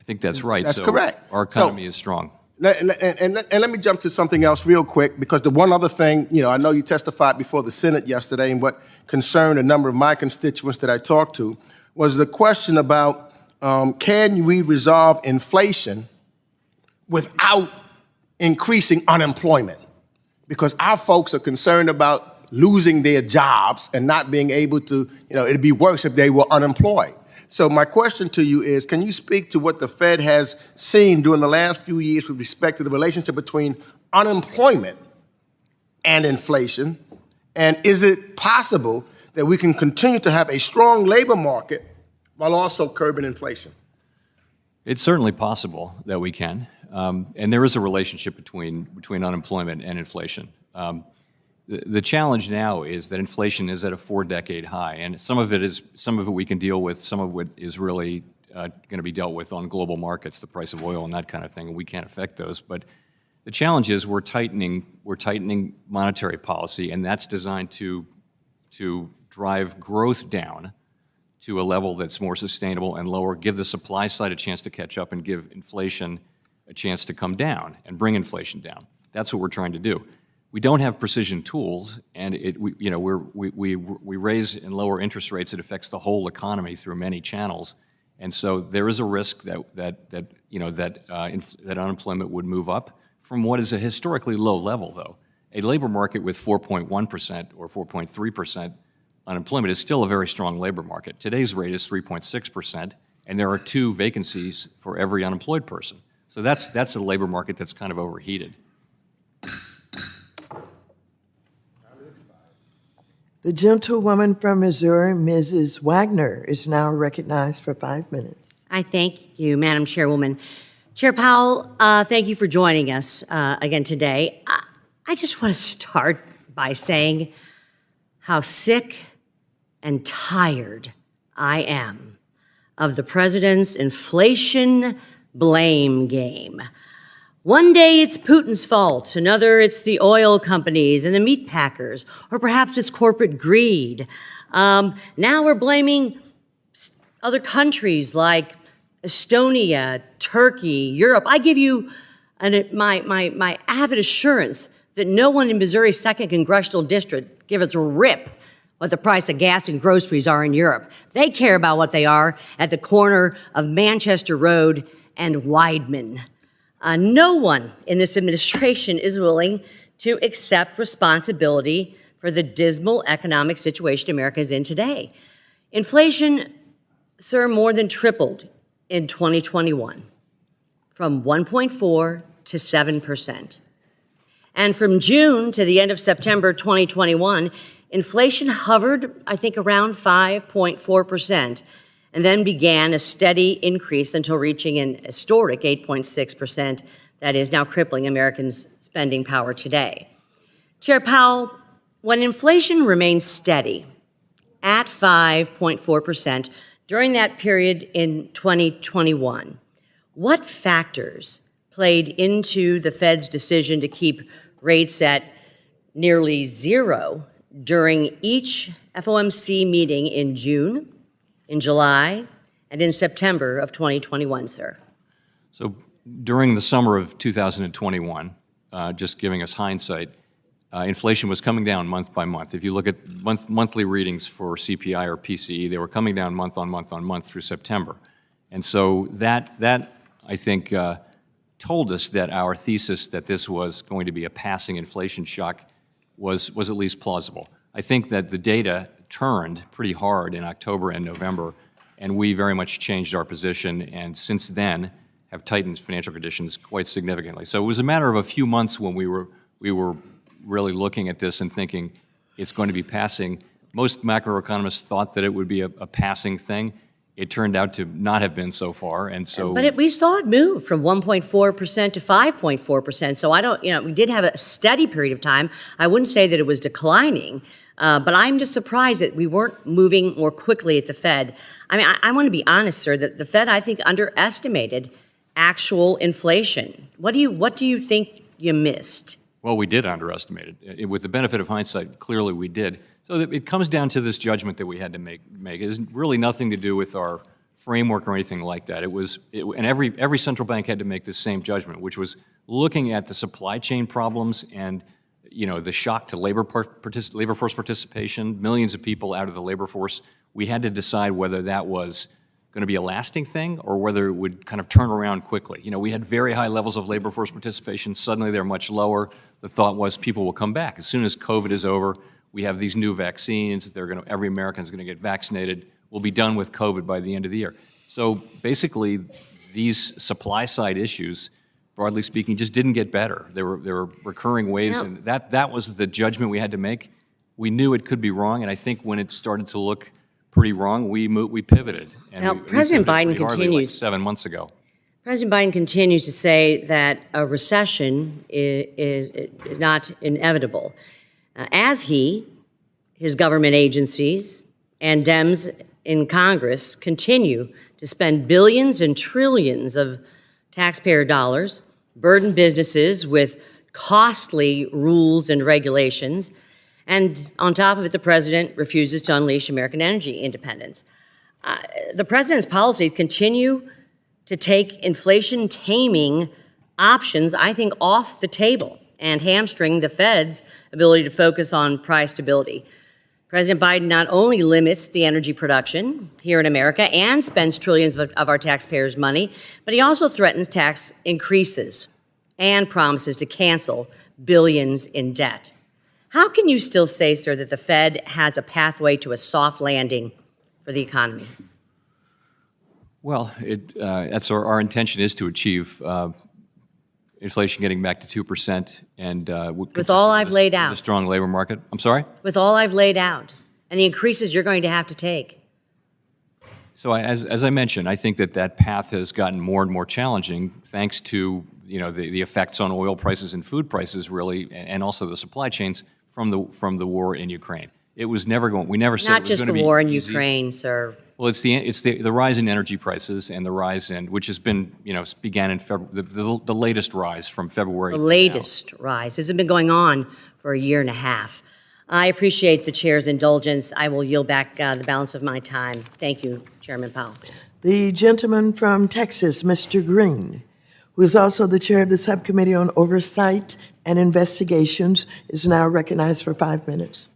I think that's right. That's correct. Our economy is strong. And let me jump to something else real quick, because the one other thing, I know you testified before the Senate yesterday, and what concerned a number of my constituents that I talked to was the question about can we resolve inflation without increasing unemployment? Because our folks are concerned about losing their jobs and not being able to, it'd be worse if they were unemployed. So my question to you is, can you speak to what the Fed has seen during the last few years with respect to the relationship between unemployment and inflation? And is it possible that we can continue to have a strong labor market while also curbing inflation? It's certainly possible that we can. And there is a relationship between unemployment and inflation. The challenge now is that inflation is at a 4-decade high, and some of it we can deal with, some of it is really going to be dealt with on global markets, the price of oil and that kind of thing, and we can't affect those. But the challenge is we're tightening monetary policy, and that's designed to drive growth down to a level that's more sustainable and lower, give the supply side a chance to catch up, and give inflation a chance to come down and bring inflation down. That's what we're trying to do. We don't have precision tools, and we raise and lower interest rates. It affects the whole economy through many channels, and so there is a risk that unemployment would move up from what is a historically low level. Though a labor market with 4.1% or 4.3% unemployment is still a very strong labor market. Today's rate is 3.6%, and there are 2 vacancies for every unemployed person. So that's a labor market that's kind of overheated. The gentlewoman from Missouri, Mrs. Wagner, is now recognized for 5 minutes. I thank you, Madam Chairwoman. Chair Powell, thank you for joining us again today. I just want to start by saying how sick and tired I am of the president's inflation blame game. One day it's Putin's fault, another it's the oil companies and the meat packers, or perhaps it's corporate greed. Now we're blaming other countries like Estonia, Turkey, Europe. I give you my avid assurance that no one in Missouri's 2nd Congressional District gives a rip what the price of gas and groceries are in Europe. They care about what they are at the corner of Manchester Road and Weidman. No one in this administration is willing to accept responsibility for the dismal economic situation America is in today. Inflation, sir, more than tripled in 2021, from 1.4 to 7%. And from June to the end of September 2021, inflation hovered, I think, around 5.4%, and then began a steady increase until reaching an historic 8.6% that is now crippling Americans' spending power today. Chair Powell, when inflation remained steady at 5.4% during that period in 2021, what factors played into the Fed's decision to keep rates at nearly zero during each FOMC meeting in June, in July, and in September of 2021, sir? So during the summer of 2021, just giving us hindsight, inflation was coming down month by month. If you look at monthly readings for CPI or PCE, they were coming down month on month on month through September. And so that I think, told us that our thesis that this was going to be a passing inflation shock was at least plausible. I think that the data turned pretty hard in October and November, and we very much changed our position, and since then have tightened financial conditions quite significantly. So it was a matter of a few months when we were really looking at this and thinking it's going to be passing. Most macroeconomists thought that it would be a passing thing. It turned out to not have been so far, and so. But we saw it move from 1.4% to 5.4%. So we did have a steady period of time. I wouldn't say that it was declining, but I'm just surprised that we weren't moving more quickly at the Fed. I mean, I want to be honest, sir, that the Fed, I think, underestimated actual inflation. What do you think you missed? Well, we did underestimate it. With the benefit of hindsight, clearly we did. So it comes down to this judgment that we had to make. It has really nothing to do with our framework or anything like that. And every central bank had to make this same judgment, which was looking at the supply chain problems and the shock to labor force participation, millions of people out of the labor force. We had to decide whether that was going to be a lasting thing or whether it would kind of turn around quickly. We had very high levels of labor force participation. Suddenly they're much lower. The thought was people will come back. As soon as COVID is over, we have these new vaccines. Every American is going to get vaccinated. We'll be done with COVID by the end of the year. So basically, these supply side issues, broadly speaking, just didn't get better. There were recurring waves, and that was the judgment we had to make. We knew it could be wrong, and I think when it started to look pretty wrong, we pivoted. And now, President Biden continues. 7 months ago. President Biden continues to say that a recession is not inevitable. As his government agencies, and Dems in Congress continue to spend billions and trillions of taxpayer dollars, burden businesses with costly rules and regulations, and on top of it, the president refuses to unleash American energy independence. The president's policies continue to take inflation-taming options, I think, off the table and hamstring the Fed's ability to focus on price stability. President Biden not only limits the energy production here in America and spends trillions of our taxpayers' money, but he also threatens tax increases and promises to cancel billions in debt. How can you still say, sir, that the Fed has a pathway to a soft landing for the economy? Well, that's our intention is to achieve inflation getting back to 2%, and with all I've laid out, a strong labor market. I'm sorry? With all I've laid out, and the increases you're going to have to take. So as I mentioned, I think that path has gotten more and more challenging, thanks to the effects on oil prices and food prices, really, and also the supply chains from the war in Ukraine. It was never going. We never said Not it was just going to the be war in easy. Ukraine, sir. Well, it's the rise in energy prices and the rise in, which has been, began in the latest rise from February. The latest rise. This has been going on for a year and a half. I appreciate the chair's indulgence. I will yield back the balance of my time. Thank you, Chairman Powell. The gentleman from Texas, Mr. Green, who is also the chair of the Subcommittee on Oversight and Investigations, is now recognized for 5 minutes.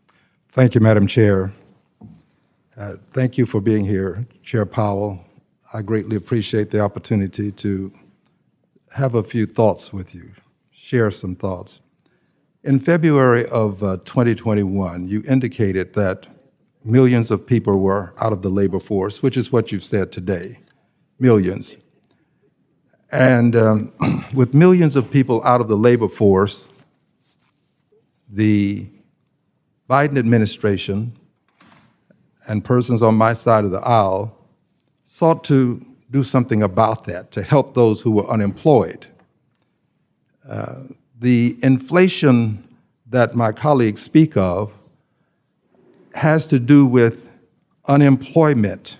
Thank you, Madam Chair. Thank you for being here, Chair Powell. I greatly appreciate the opportunity to have a few thoughts with you, share some thoughts. In February of 2021, you indicated that millions of people were out of the labor force, which is what you've said today, millions. And with millions of people out of the labor force, the Biden administration and persons on my side of the aisle sought to do something about that, to help those who were unemployed. The inflation that my colleagues speak of has to do with unemployment,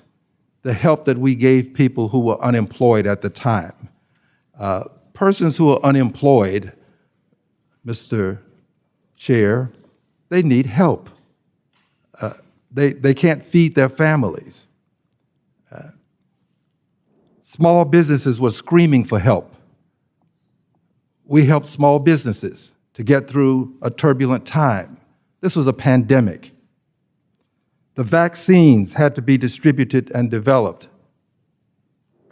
the help that we gave people who were unemployed at the time. Persons who are unemployed, Mr. Chair, they need help. They can't feed their families. Small businesses were screaming for help. We helped small businesses to get through a turbulent time. This was a pandemic. The vaccines had to be distributed and developed.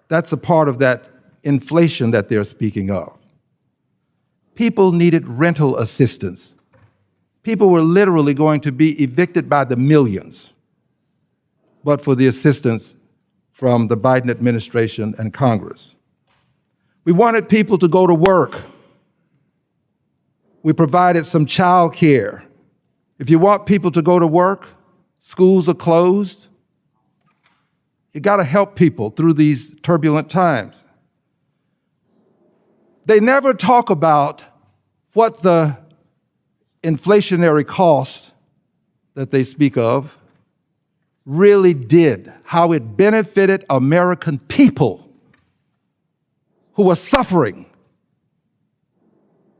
That's a part of that inflation that they're speaking of. People needed rental assistance. People were literally going to be evicted by the millions, but for the assistance from the Biden administration and Congress. We wanted people to go to work. We provided some child care. If you want people to go to work, schools are closed. You got to help people through these turbulent times. They never talk about what the inflationary costs that they speak of really did, how it benefited American people who were suffering.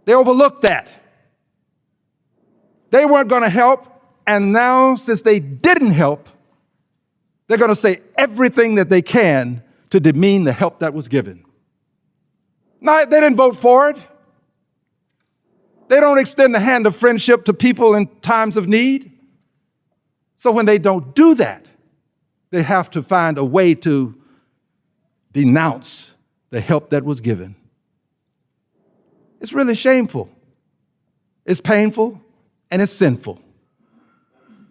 They overlooked that. They weren't going to help, and now, since they didn't help, they're going to say everything that they can to demean the help that was given. No, they didn't vote for it. They don't extend the hand of friendship to people in times of need. So when they don't do that, they have to find a way to denounce the help that was given. It's really shameful. It's painful, and it's sinful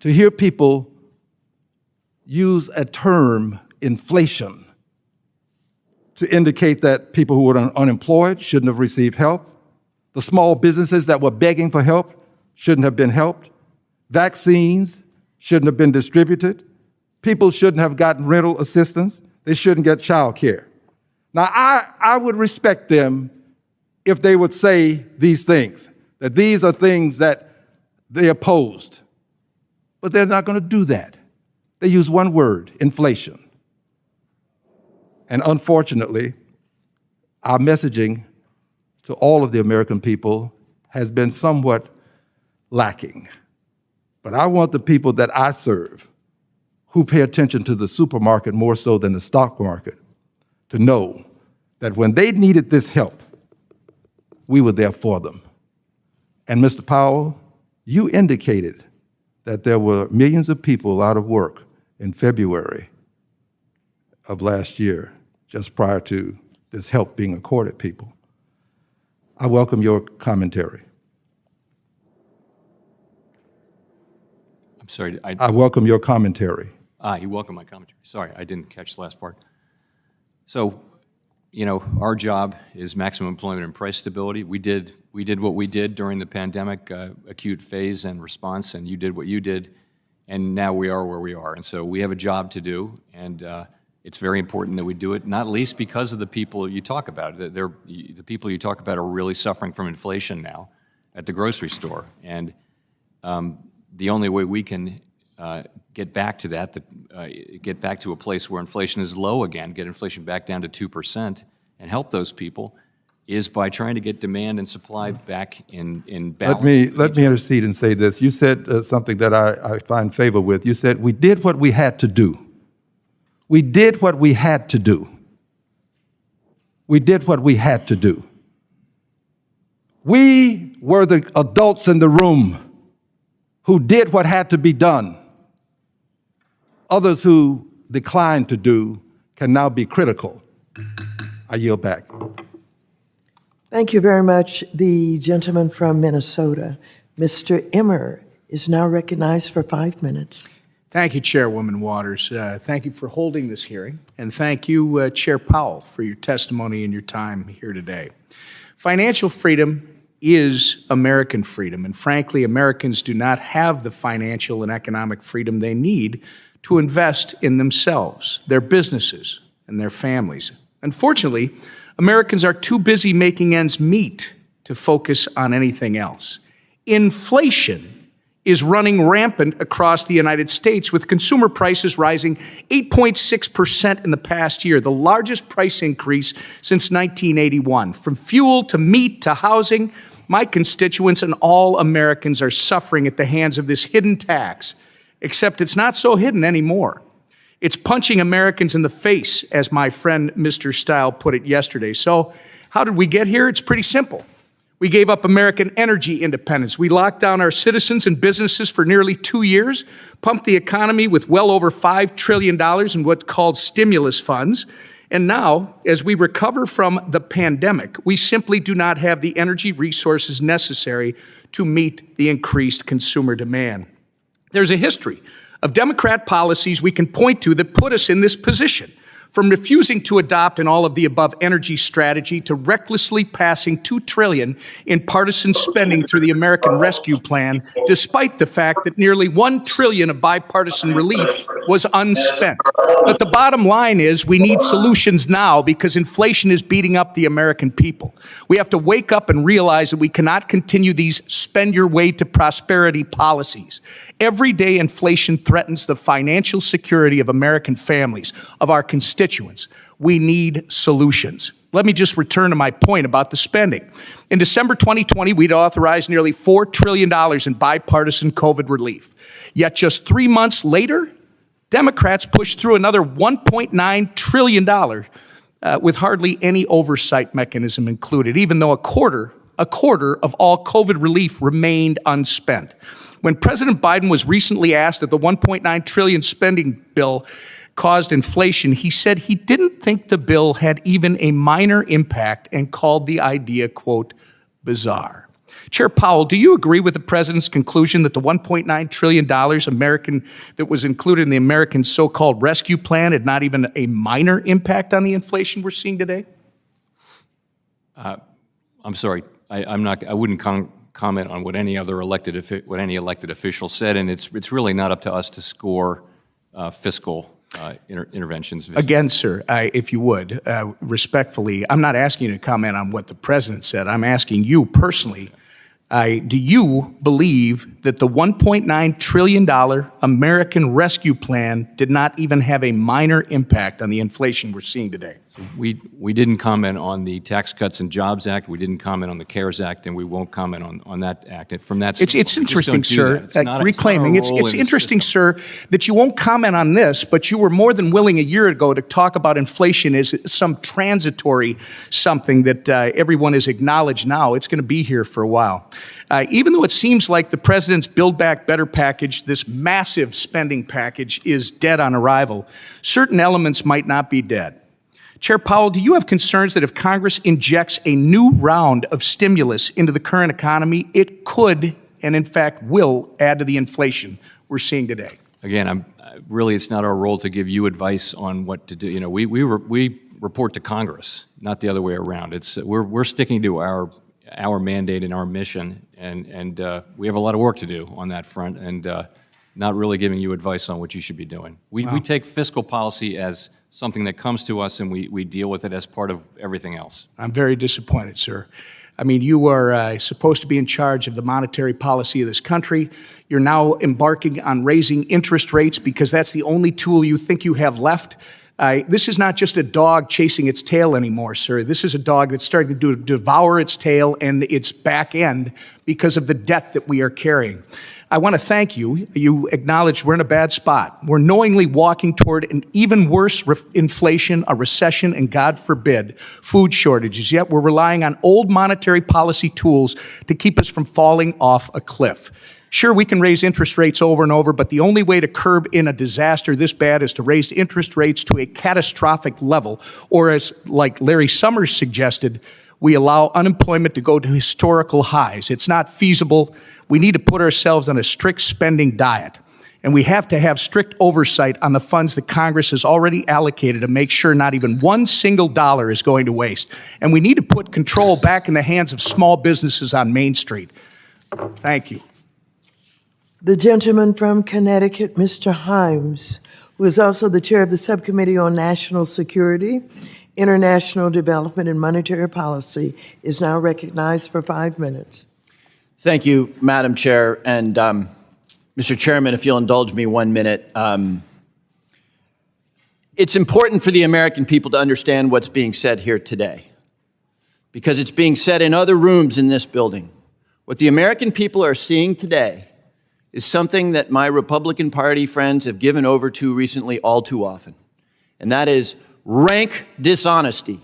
to hear people use a term, inflation, to indicate that people who were unemployed shouldn't have received help. The small businesses that were begging for help shouldn't have been helped. Vaccines shouldn't have been distributed. People shouldn't have gotten rental assistance. They shouldn't get child care. Now, I would respect them if they would say these things, that these are things that they opposed. But they're not going to do that. They use one word, inflation. And unfortunately, our messaging to all of the American people has been somewhat lacking. But I want the people that I serve, who pay attention to the supermarket more so than the stock market, to know that when they needed this help, we were there for them. And Mr. Powell, you indicated that there were millions of people out of work in February of last year, just prior to this help being accorded people. I welcome your commentary. I'm sorry. I welcome your commentary. You welcome my commentary. Sorry, I didn't catch the last part. So, our job is maximum employment and price stability. We did what we did during the pandemic, acute phase and response, and you did what you did, and now we are where we are. And so we have a job to do, and it's very important that we do it, not least because of the people you talk about. The people you talk about are really suffering from inflation now at the grocery store. And the only way we can get back to that, get back to a place where inflation is low again, get inflation back down to 2%, and help those people, is by trying to get demand and supply back in balance. Let me intercede and say this. You said something that I find favor with. You said, we did what we had to do. We did what we had to do. We did what we had to do. We were the adults in the room who did what had to be done. Others who declined to do can now be critical. I yield back. Thank you very much. The gentleman from Minnesota, Mr. Emmer, is now recognized for 5 minutes. Thank you, Chairwoman Waters. Thank you for holding this hearing, and thank you, Chair Powell, for your testimony and your time here today. Financial freedom is American freedom, and frankly, Americans do not have the financial and economic freedom they need to invest in themselves, their businesses, and their families. Unfortunately, Americans are too busy making ends meet to focus on anything else. Inflation is running rampant across the United States, with consumer prices rising 8.6% in the past year, the largest price increase since 1981. From fuel to meat to housing, my constituents and all Americans are suffering at the hands of this hidden tax, except it's not so hidden anymore. It's punching Americans in the face, as my friend Mr. Stile put it yesterday. So how did we get here? It's pretty simple. We gave up American energy independence. We locked down our citizens and businesses for nearly 2 years, pumped the economy with well over $5 trillion in what's called stimulus funds. And now, as we recover from the pandemic, we simply do not have the energy resources necessary to meet the increased consumer demand. There's a history of Democrat policies we can point to that put us in this position. From refusing to adopt an all-of-the-above energy strategy to recklessly passing $2 trillion in partisan spending through the American Rescue Plan, despite the fact that nearly $1 trillion of bipartisan relief was unspent. But the bottom line is we need solutions now because inflation is beating up the American people. We have to wake up and realize that we cannot continue these spend-your-way-to-prosperity policies. Every day, inflation threatens the financial security of American families, of our constituents. We need solutions. Let me just return to my point about the spending. In December 2020, we'd authorized nearly $4 trillion in bipartisan COVID relief. Yet just 3 months later, Democrats pushed through another $1.9 trillion with hardly any oversight mechanism included, even though a quarter of all COVID relief remained unspent. When President Biden was recently asked if the $1.9 trillion spending bill caused inflation, he said he didn't think the bill had even a minor impact and called the idea, quote, bizarre. Chair Powell, do you agree with the president's conclusion that the $1.9 trillion that was included in the American so-called rescue plan had not even a minor impact on the inflation we're seeing today? I'm sorry, I wouldn't comment on what any elected official said, and it's really not up to us to score fiscal interventions. Again, sir, if you would, respectfully, I'm not asking you to comment on what the president said. I'm asking you personally, do you believe that the $1.9 trillion American Rescue Plan did not even have a minor impact on the inflation we're seeing today? We didn't comment on the Tax Cuts and Jobs Act. We didn't comment on the CARES Act, and we won't comment on that act. And from that, it's interesting, sir. Reclaiming. It's interesting, sir, that you won't comment on this, but you were more than willing a year ago to talk about inflation as some transitory something that everyone has acknowledged now. It's going to be here for a while. Even though it seems like the president's Build Back Better package, this massive spending package, is dead on arrival, certain elements might not be dead. Chair Powell, do you have concerns that if Congress injects a new round of stimulus into the current economy, it could, and in fact will, add to the inflation we're seeing today? Again, really, it's not our role to give you advice on what to do. You know, we report to Congress, not the other way around. We're sticking to our mandate and our mission, and we have a lot of work to do on that front, and not really giving you advice on what you should be doing. We take fiscal policy as something that comes to us, and we deal with it as part of everything else. I'm very disappointed, sir. I mean, you are supposed to be in charge of the monetary policy of this country. You're now embarking on raising interest rates because that's the only tool you think you have left. This is not just a dog chasing its tail anymore, sir. This is a dog that's starting to devour its tail and its back end because of the debt that we are carrying. I want to thank you. You acknowledged we're in a bad spot. We're knowingly walking toward an even worse inflation, a recession, and God forbid, food shortages. Yet we're relying on old monetary policy tools to keep us from falling off a cliff. Sure, we can raise interest rates over and over, but the only way to curb in a disaster this bad is to raise interest rates to a catastrophic level, or as like Larry Summers suggested, we allow unemployment to go to historical highs. It's not feasible. We need to put ourselves on a strict spending diet. And we have to have strict oversight on the funds that Congress has already allocated to make sure not even one single dollar is going to waste. And we need to put control back in the hands of small businesses on Main Street. Thank you. The gentleman from Connecticut, Mr. Himes, who is also the chair of the Subcommittee on National Security, International Development, and Monetary Policy, is now recognized for 5 minutes. Thank you, Madam Chair. And Mr. Chairman, if you'll indulge me 1 minute. It's important for the American people to understand what's being said here today, because it's being said in other rooms in this building. What the American people are seeing today is something that my Republican Party friends have given over to recently all too often, and that is rank dishonesty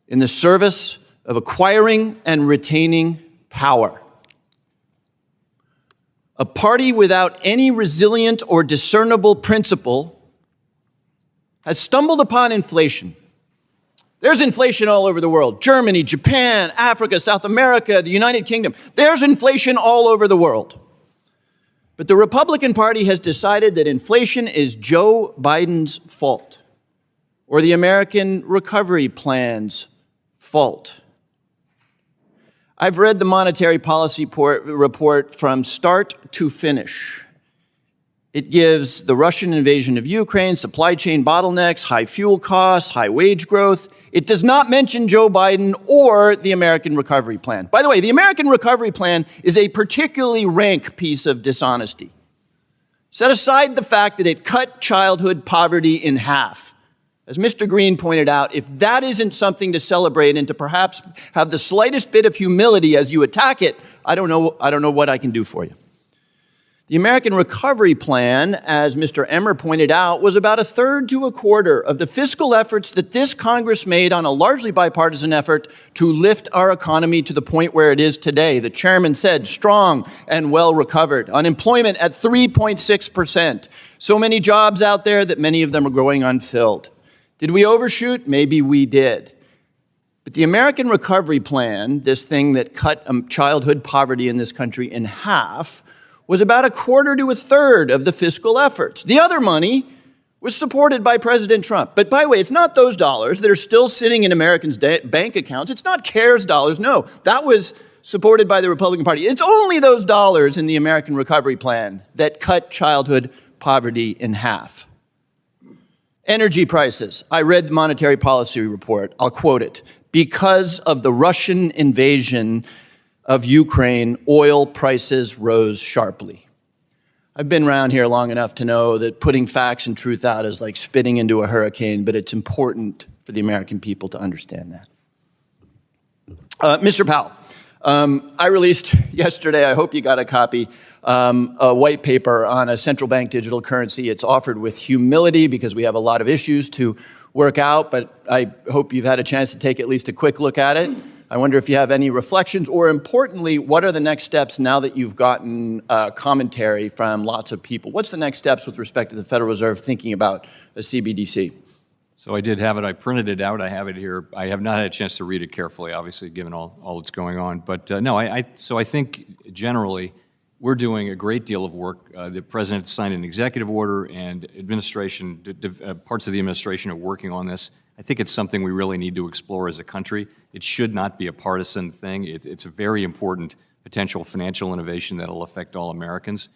in the service of acquiring and retaining power. A party without any resilient or discernible principle has stumbled upon inflation. There's inflation all over the world. Germany, Japan, Africa, South America, the United Kingdom. There's inflation all over the world. But the Republican Party has decided that inflation is Joe Biden's fault, or the American Recovery Plan's fault. I've read the monetary policy report from start to finish. It gives the Russian invasion of Ukraine, supply chain bottlenecks, high fuel costs, high wage growth. It does not mention Joe Biden or the American Recovery Plan. By the way, the American Recovery Plan is a particularly rank piece of dishonesty. Set aside the fact that it cut childhood poverty in half. As Mr. Green pointed out, if that isn't something to celebrate and to perhaps have the slightest bit of humility as you attack it, I don't know what I can do for you. The American Recovery Plan, as Mr. Emmer pointed out, was about 1/3 to 1/4 of the fiscal efforts that this Congress made on a largely bipartisan effort to lift our economy to the point where it is today. The chairman said strong and well recovered. Unemployment at 3.6%. So many jobs out there that many of them are going unfilled. Did we overshoot? Maybe we did. But the American Recovery Plan, this thing that cut childhood poverty in this country in half, was about 1/4 to 1/3 of the fiscal efforts. The other money was supported by President Trump. But by the way, it's not those dollars that are still sitting in Americans' bank accounts. It's not CARES dollars. No, that was supported by the Republican Party. It's only those dollars in the American Recovery Plan that cut childhood poverty in half. Energy prices. I read the monetary policy report. I'll quote it. Because of the Russian invasion of Ukraine, oil prices rose sharply. I've been around here long enough to know that putting facts and truth out is like spitting into a hurricane, but it's important for the American people to understand that. Mr. Powell, I released yesterday, I hope you got a copy, a white paper on a central bank digital currency. It's offered with humility because we have a lot of issues to work out, but I hope you've had a chance to take at least a quick look at it. I wonder if you have any reflections, or importantly, what are the next steps now that you've gotten commentary from lots of people? What's the next steps with respect to the Federal Reserve thinking about a CBDC? So I did have it. I printed it out. I have it here. I have not had a chance to read it carefully, obviously, given all that's going on. But no, so I think generally we're doing a great deal of work. The President signed an executive order, and administration, parts of the administration are working on this. I think it's something we really need to explore as a country. It should not be a partisan thing. It's a very important potential financial innovation that will affect all Americans.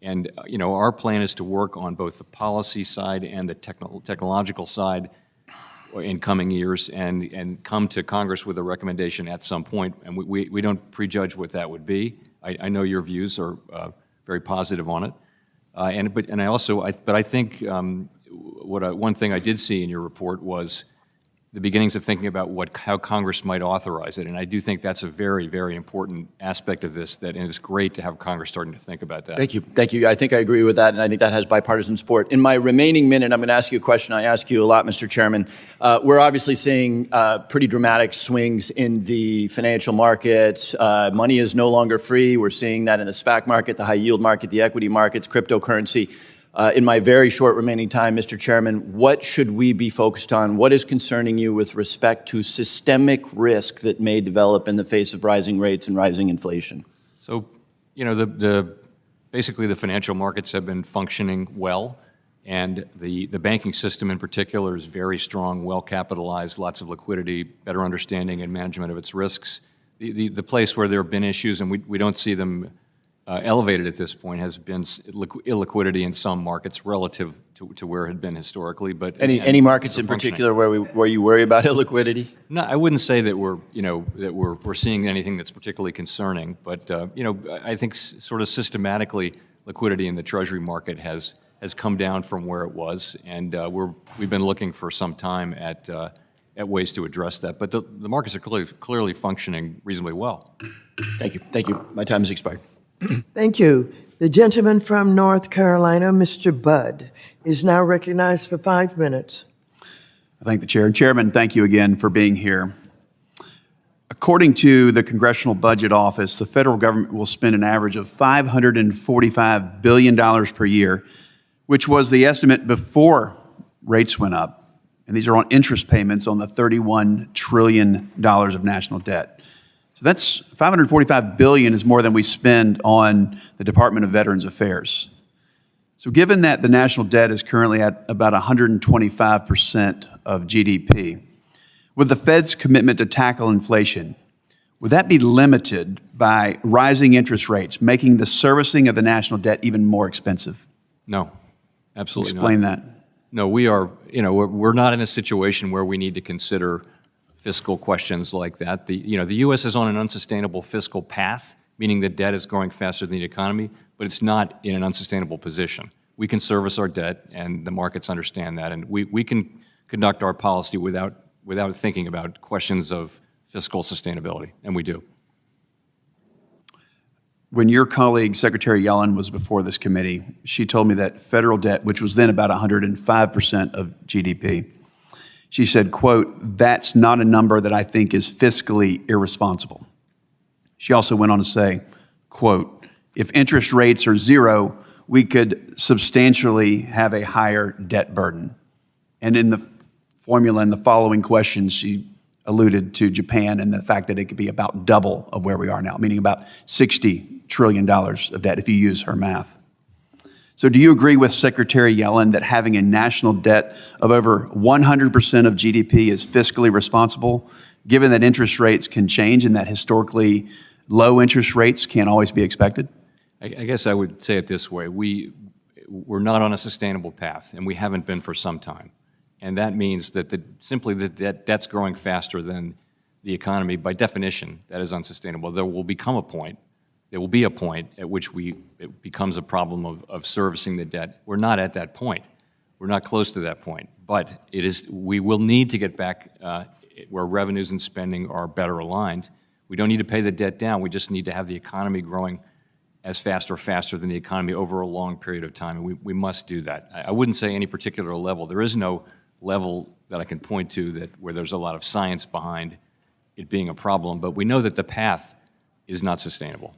And our plan is to work on both the policy side and the technological side in coming years and come to Congress with a recommendation at some point, and we don't prejudge what that would be. I know your views are very positive on it, but I think one thing I did see in your report was the beginnings of thinking about how Congress might authorize it, and I do think that's a very, very important aspect of this. And it's great to have Congress starting to think about that. Thank you. I think I agree with that, and I think that has bipartisan support. In my remaining minute, I'm going to ask you a question I ask you a lot, Mr. Chairman. We're obviously seeing pretty dramatic swings in the financial markets. Money is no longer free. We're seeing that in the SPAC market, the high yield market, the equity markets, cryptocurrency. In my very short remaining time, Mr. Chairman, what should we be focused on? What is concerning you with respect to systemic risk that may develop in the face of rising rates and rising inflation? So, basically the financial markets have been functioning well, and the banking system in particular is very strong, well capitalized, lots of liquidity, better understanding and management of its risks. The place where there have been issues, and we don't see them elevated at this point, has been illiquidity in some markets relative to where it had been historically. But any markets in particular where you worry about illiquidity? No, I wouldn't say that we're seeing anything that's particularly concerning. But I think sort of systematically, liquidity in the Treasury market has come down from where it was, and we've been looking for some time at ways to address that. But the markets are clearly functioning reasonably well. Thank you. Thank you. My time has expired. Thank you. The gentleman from North Carolina, Mr. Budd, is now recognized for 5 minutes. I thank the chair. Chairman, thank you again for being here. According to the Congressional Budget Office, the federal government will spend an average of $545 billion per year, which was the estimate before rates went up. And these are on interest payments on the $31 trillion of national debt. So that's $545 billion is more than we spend on the Department of Veterans Affairs. So given that the national debt is currently at about 125% of GDP, with the Fed's commitment to tackle inflation, would that be limited by rising interest rates, making the servicing of the national debt even more expensive? No, absolutely not. Explain that. No, we are, we're not in a situation where we need to consider fiscal questions like that. The U.S. is on an unsustainable fiscal path, meaning the debt is growing faster than the economy, but it's not in an unsustainable position. We can service our debt, and the markets understand that, and we can conduct our policy without thinking about questions of fiscal sustainability, and we do. When your colleague, Secretary Yellen, was before this committee, she told me that federal debt, which was then about 105% of GDP, she said, quote, "That's not a number that I think is fiscally irresponsible." She also went on to say, quote, "If interest rates are zero, we could substantially have a higher debt burden." And in the formula in the following questions, she alluded to Japan and the fact that it could be about double of where we are now, meaning about $60 trillion of debt if you use her math. So do you agree with Secretary Yellen that having a national debt of over 100% of GDP is fiscally responsible, given that interest rates can change and that historically low interest rates can't always be expected? I guess I would say it this way. We're not on a sustainable path, and we haven't been for some time. And that means that simply that debt's growing faster than the economy. By definition, that is unsustainable. There will be a point at which it becomes a problem of servicing the debt. We're not at that point. We're not close to that point. But we will need to get back where revenues and spending are better aligned. We don't need to pay the debt down. We just need to have the economy growing as fast or faster than the economy over a long period of time, and we must do that. I wouldn't say any particular level. There is no level that I can point to where there's a lot of science behind it being a problem, but we know that the path is not sustainable.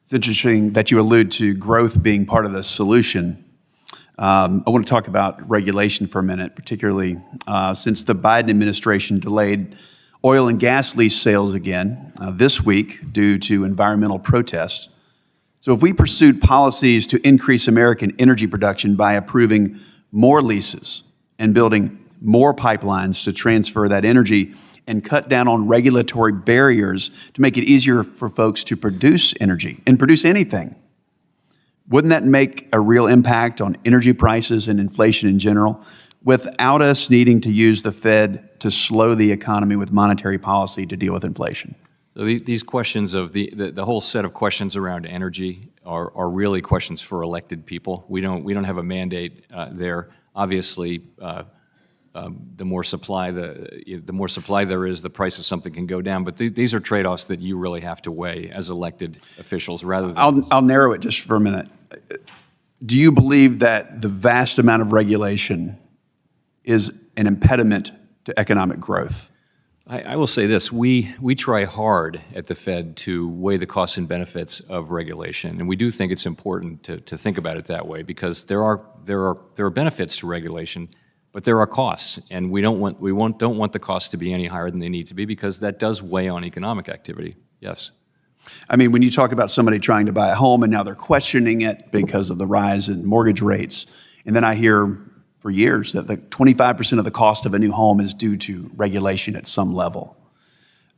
It's interesting that you allude to growth being part of the solution. I want to talk about regulation for a minute, particularly since the Biden administration delayed oil and gas lease sales again this week due to environmental protests. So if we pursued policies to increase American energy production by approving more leases and building more pipelines to transfer that energy and cut down on regulatory barriers to make it easier for folks to produce energy and produce anything, wouldn't that make a real impact on energy prices and inflation in general? without us needing to use the Fed to slow the economy with monetary policy to deal with inflation? So these questions of the whole set of questions around energy are really questions for elected people. We don't have a mandate there. Obviously, the more supply there is, the price of something can go down. But these are trade-offs that you really have to weigh as elected officials, rather than. I'll narrow it just for a minute. Do you believe that the vast amount of regulation is an impediment to economic growth? I will say this, we try hard at the Fed to weigh the costs and benefits of regulation, and we do think it's important to think about it that way, because there are benefits to regulation, but there are costs, and we don't want the costs to be any higher than they need to be, because that does weigh on economic activity. Yes. I mean, when you talk about somebody trying to buy a home and now they're questioning it because of the rise in mortgage rates, and then I hear for years that 25% of the cost of a new home is due to regulation at some level.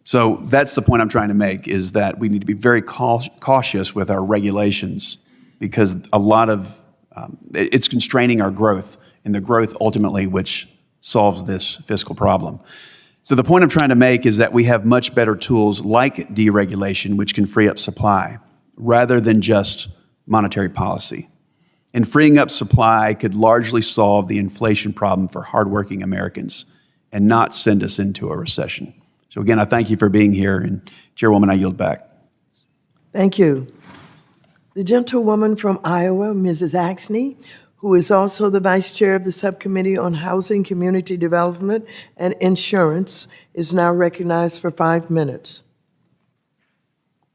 So that's the point I'm trying to make, is that we need to be very cautious with our regulations, because a lot of it's constraining our growth, and the growth ultimately which solves this fiscal problem. So the point I'm trying to make is that we have much better tools like deregulation, which can free up supply, rather than just monetary policy. And freeing up supply could largely solve the inflation problem for hardworking Americans and not send us into a recession. So again, I thank you for being here, and Chairwoman, I yield back. Thank you. The gentlewoman from Iowa, Mrs. Axney, who is also the Vice Chair of the Subcommittee on Housing, Community Development, and Insurance, is now recognized for 5 minutes.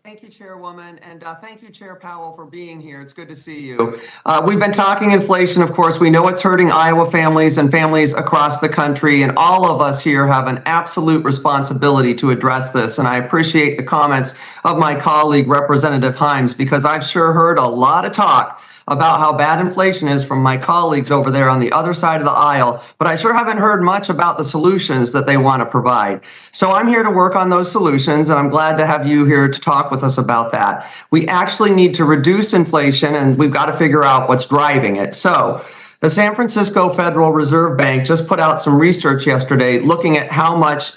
Thank you, Chairwoman, and thank you, Chair Powell, for being here. It's good to see you. We've been talking inflation, of course. We know it's hurting Iowa families and families across the country, and all of us here have an absolute responsibility to address this. And I appreciate the comments of my colleague, Representative Himes, because I've sure heard a lot of talk about how bad inflation is from my colleagues over there on the other side of the aisle, but I sure haven't heard much about the solutions that they want to provide. So I'm here to work on those solutions, and I'm glad to have you here to talk with us about that. We actually need to reduce inflation, and we've got to figure out what's driving it. So the San Francisco Federal Reserve Bank just put out some research yesterday looking at how much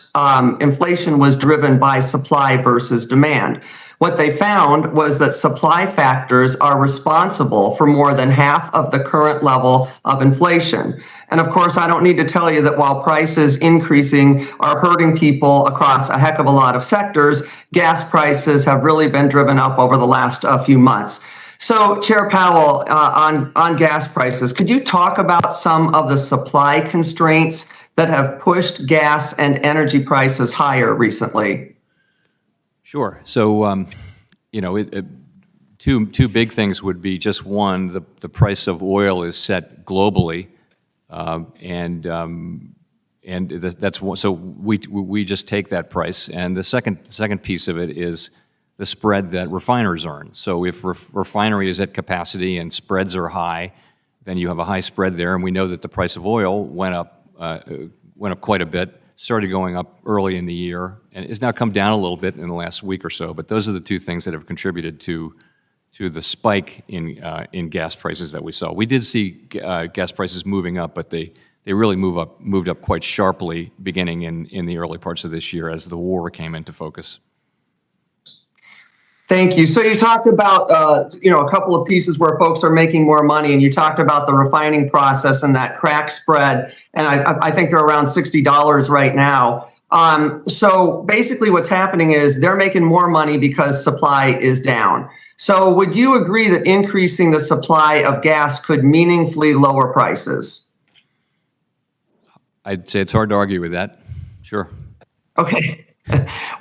inflation was driven by supply versus demand. What they found was that supply factors are responsible for more than half of the current level of inflation. And of course, I don't need to tell you that while prices increasing are hurting people across a heck of a lot of sectors, gas prices have really been driven up over the last few months. So, Chair Powell, on gas prices, could you talk about some of the supply constraints that have pushed gas and energy prices higher recently? Sure. So, two big things would be, just one, the price of oil is set globally, and that's one, so we just take that price. And the second piece of it is the spread that refiners earn. So if refinery is at capacity and spreads are high, then you have a high spread there. And we know that the price of oil went up quite a bit. Started going up early in the year, and it's now come down a little bit in the last week or so. But those are the two things that have contributed to the spike in gas prices that we saw. We did see gas prices moving up, but they really moved up quite sharply beginning in the early parts of this year as the war came into focus. Thank you. So you talked about, a couple of pieces where folks are making more money, and you talked about the refining process and that crack spread, and I think they're around $60 right now. So basically what's happening is they're making more money because supply is down. So would you agree that increasing the supply of gas could meaningfully lower prices? I'd say it's hard to argue with that. Sure. Okay.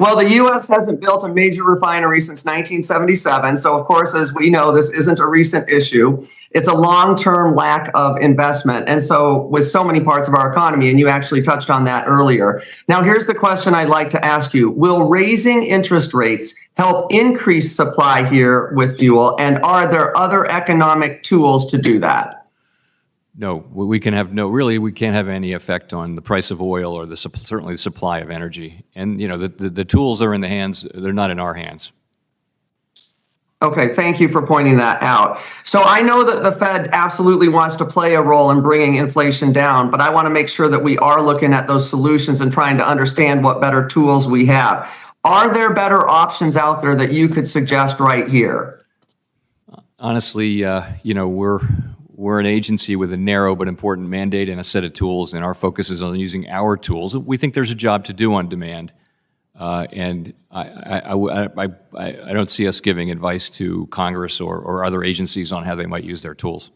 Well, the U.S. hasn't built a major refinery since 1977. So, of course, as we know, this isn't a recent issue. It's a long-term lack of investment. And so with so many parts of our economy, and you actually touched on that earlier. Now, here's the question I'd like to ask you. Will raising interest rates help increase supply here with fuel? And are there other economic tools to do that? No, we can't have any effect on the price of oil or certainly the supply of energy. And the tools are in the hands; they're not in our hands. Okay, thank you for pointing that out. So I know that the Fed absolutely wants to play a role in bringing inflation down, but I want to make sure that we are looking at those solutions and trying to understand what better tools we have. Are there better options out there that you could suggest right here? Honestly, we're an agency with a narrow but important mandate and a set of tools, and our focus is on using our tools. We think there's a job to do on demand, and I don't see us giving advice to Congress or other agencies on how they might use their tools.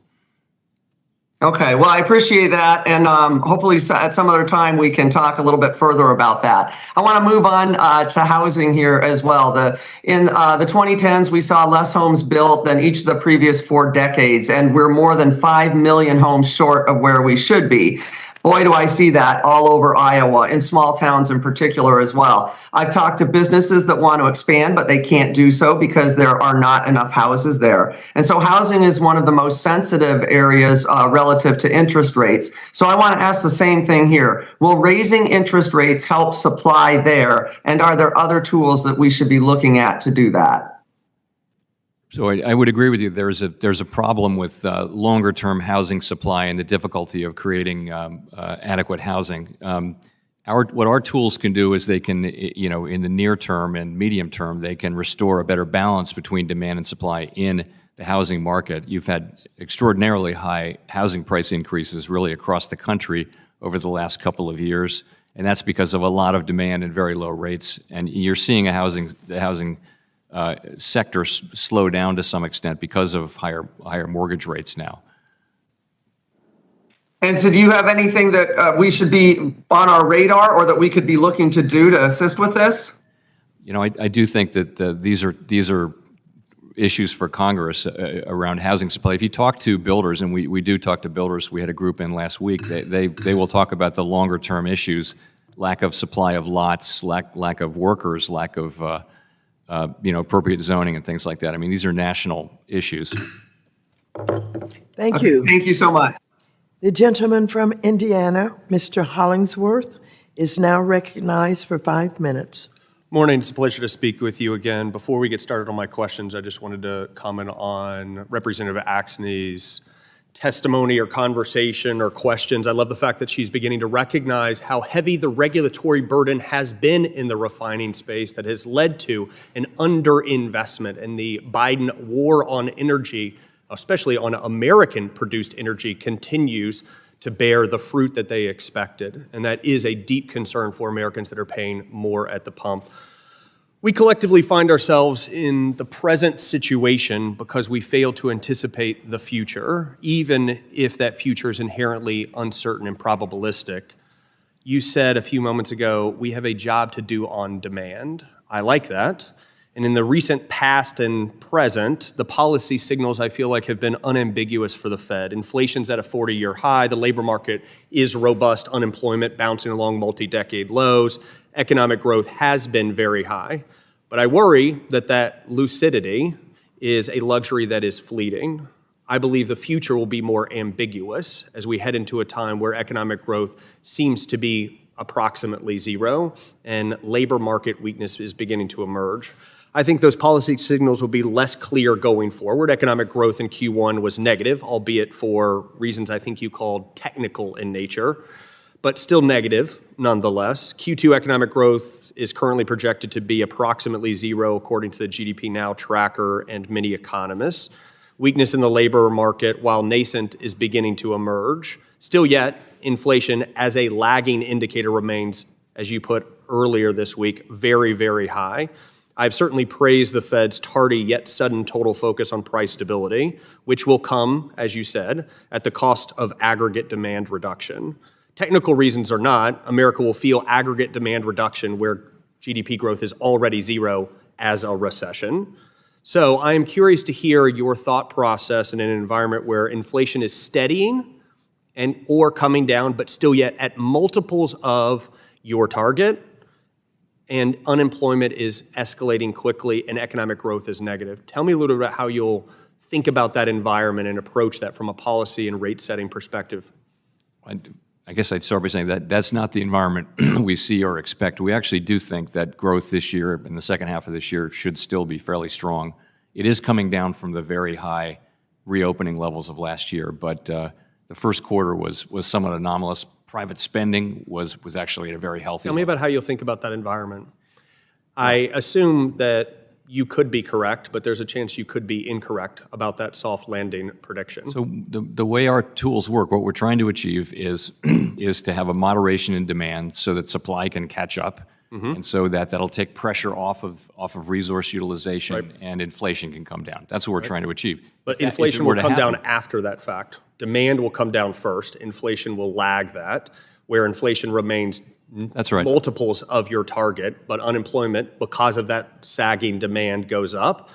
Okay, well, I appreciate that, and hopefully at some other time we can talk a little bit further about that. I want to move on to housing here as well. In the 2010s, we saw less homes built than each of the previous 4 decades, and we're more than 5 million homes short of where we should be. Boy, do I see that all over Iowa, in small towns in particular as well. I've talked to businesses that want to expand, but they can't do so because there are not enough houses there. And so housing is one of the most sensitive areas relative to interest rates. So I want to ask the same thing here. Will raising interest rates help supply there? And are there other tools that we should be looking at to do that? So I would agree with you. There's a problem with longer-term housing supply and the difficulty of creating adequate housing. What our tools can do is they can, in the near term and medium term, they can restore a better balance between demand and supply in the housing market. You've had extraordinarily high housing price increases really across the country over the last couple of years, and that's because of a lot of demand and very low rates. And you're seeing the housing sector slow down to some extent because of higher mortgage rates now. And so do you have anything that we should be on our radar or that we could be looking to do to assist with this? I do think that these are issues for Congress around housing supply. If you talk to builders, and we do talk to builders, we had a group in last week, they will talk about the longer term issues, lack of supply of lots, lack of workers, lack of appropriate zoning and things like that. I mean, these are national issues. Thank you. Thank you so much. The gentleman from Indiana, Mr. Hollingsworth, is now recognized for 5 minutes. Morning. It's a pleasure to speak with you again. Before we get started on my questions, I just wanted to comment on Representative Axney's testimony or conversation or questions. I love the fact that she's beginning to recognize how heavy the regulatory burden has been in the refining space that has led to an underinvestment, and the Biden war on energy, especially on American-produced energy, continues to bear the fruit that they expected. And that is a deep concern for Americans that are paying more at the pump. We collectively find ourselves in the present situation because we fail to anticipate the future, even if that future is inherently uncertain and probabilistic. You said a few moments ago, we have a job to do on demand. I like that. And in the recent past and present, the policy signals, I feel like, have been unambiguous for the Fed. Inflation's at a 40-year high. The labor market is robust. Unemployment bouncing along multi-decade lows. Economic growth has been very high. But I worry that lucidity is a luxury that is fleeting. I believe the future will be more ambiguous as we head into a time where economic growth seems to be approximately zero and labor market weakness is beginning to emerge. I think those policy signals will be less clear going forward. Economic growth in Q1 was negative, albeit for reasons I think you called technical in nature, but still negative nonetheless. Q2 economic growth is currently projected to be approximately zero according to the GDP Now tracker and many economists. Weakness in the labor market, while nascent, is beginning to emerge. Still yet, inflation as a lagging indicator remains, as you put earlier this week, very, very high. I've certainly praised the Fed's tardy yet sudden total focus on price stability, which will come, as you said, at the cost of aggregate demand reduction. Technical reasons or not, America will feel aggregate demand reduction where GDP growth is already zero as a recession. So I am curious to hear your thought process in an environment where inflation is steadying or coming down, but still yet at multiples of your target, and unemployment is escalating quickly and economic growth is negative. Tell me a little bit about how you'll think about that environment and approach that from a policy and rate setting perspective. I guess I'd start by saying that that's not the environment we see or expect. We actually do think that growth this year, in the second half of this year, should still be fairly strong It is coming down from the very high reopening levels of last year, but the first quarter was somewhat anomalous. Private spending was actually at a very healthy Tell me level. about how you'll think about that environment. I assume that you could be correct, but there's a chance you could be incorrect about that soft landing prediction. So the way our tools work, what we're trying to achieve is is to have a moderation in demand so that supply can catch up, and so that'll take pressure off of resource utilization, and inflation can come down. That's what we're trying to achieve. But If inflation it were will to come down happen- after that fact. Demand will come down first. Inflation will lag that, where inflation remains That's right. multiples of your target, but unemployment, because of that sagging demand, goes up.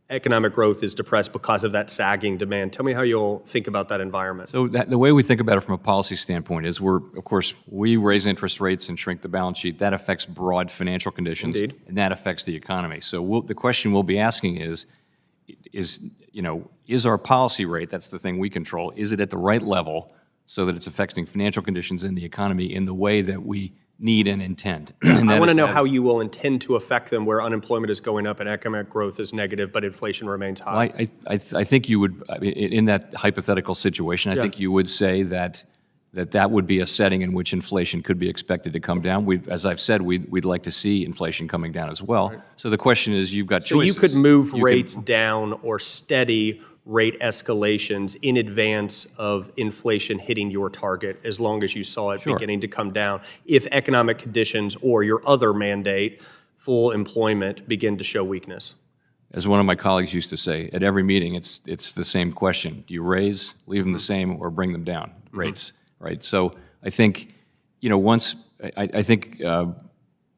Economic growth is depressed because of that sagging demand. Tell me how you'll think about that environment. So the way we think about it from a policy standpoint is we raise interest rates and shrink the balance sheet. That affects broad financial conditions, Indeed. and that affects the economy. So the question we'll be asking is our policy rate, that's the thing we control, is it at the right level so that it's affecting financial conditions in the economy in the way that we need and intend? And I that want to is know that- how you will intend to affect them where unemployment is going up and economic growth is negative, but inflation remains high. Well, I think you would, in that hypothetical situation, I think you would say that would be a setting in which inflation could be expected to come down. As I've said, we'd like to see inflation coming down as well. Right. So the question is, you've got So choices. you could move rates down or steady rate escalations in advance of inflation hitting your target as long as you saw it beginning to come down. If economic conditions or your other mandate, full employment, begin to show weakness. As one of my colleagues used to say, at every meeting, it's the same question. Do you raise, leave them the same, or bring them down, rates, right? So I think,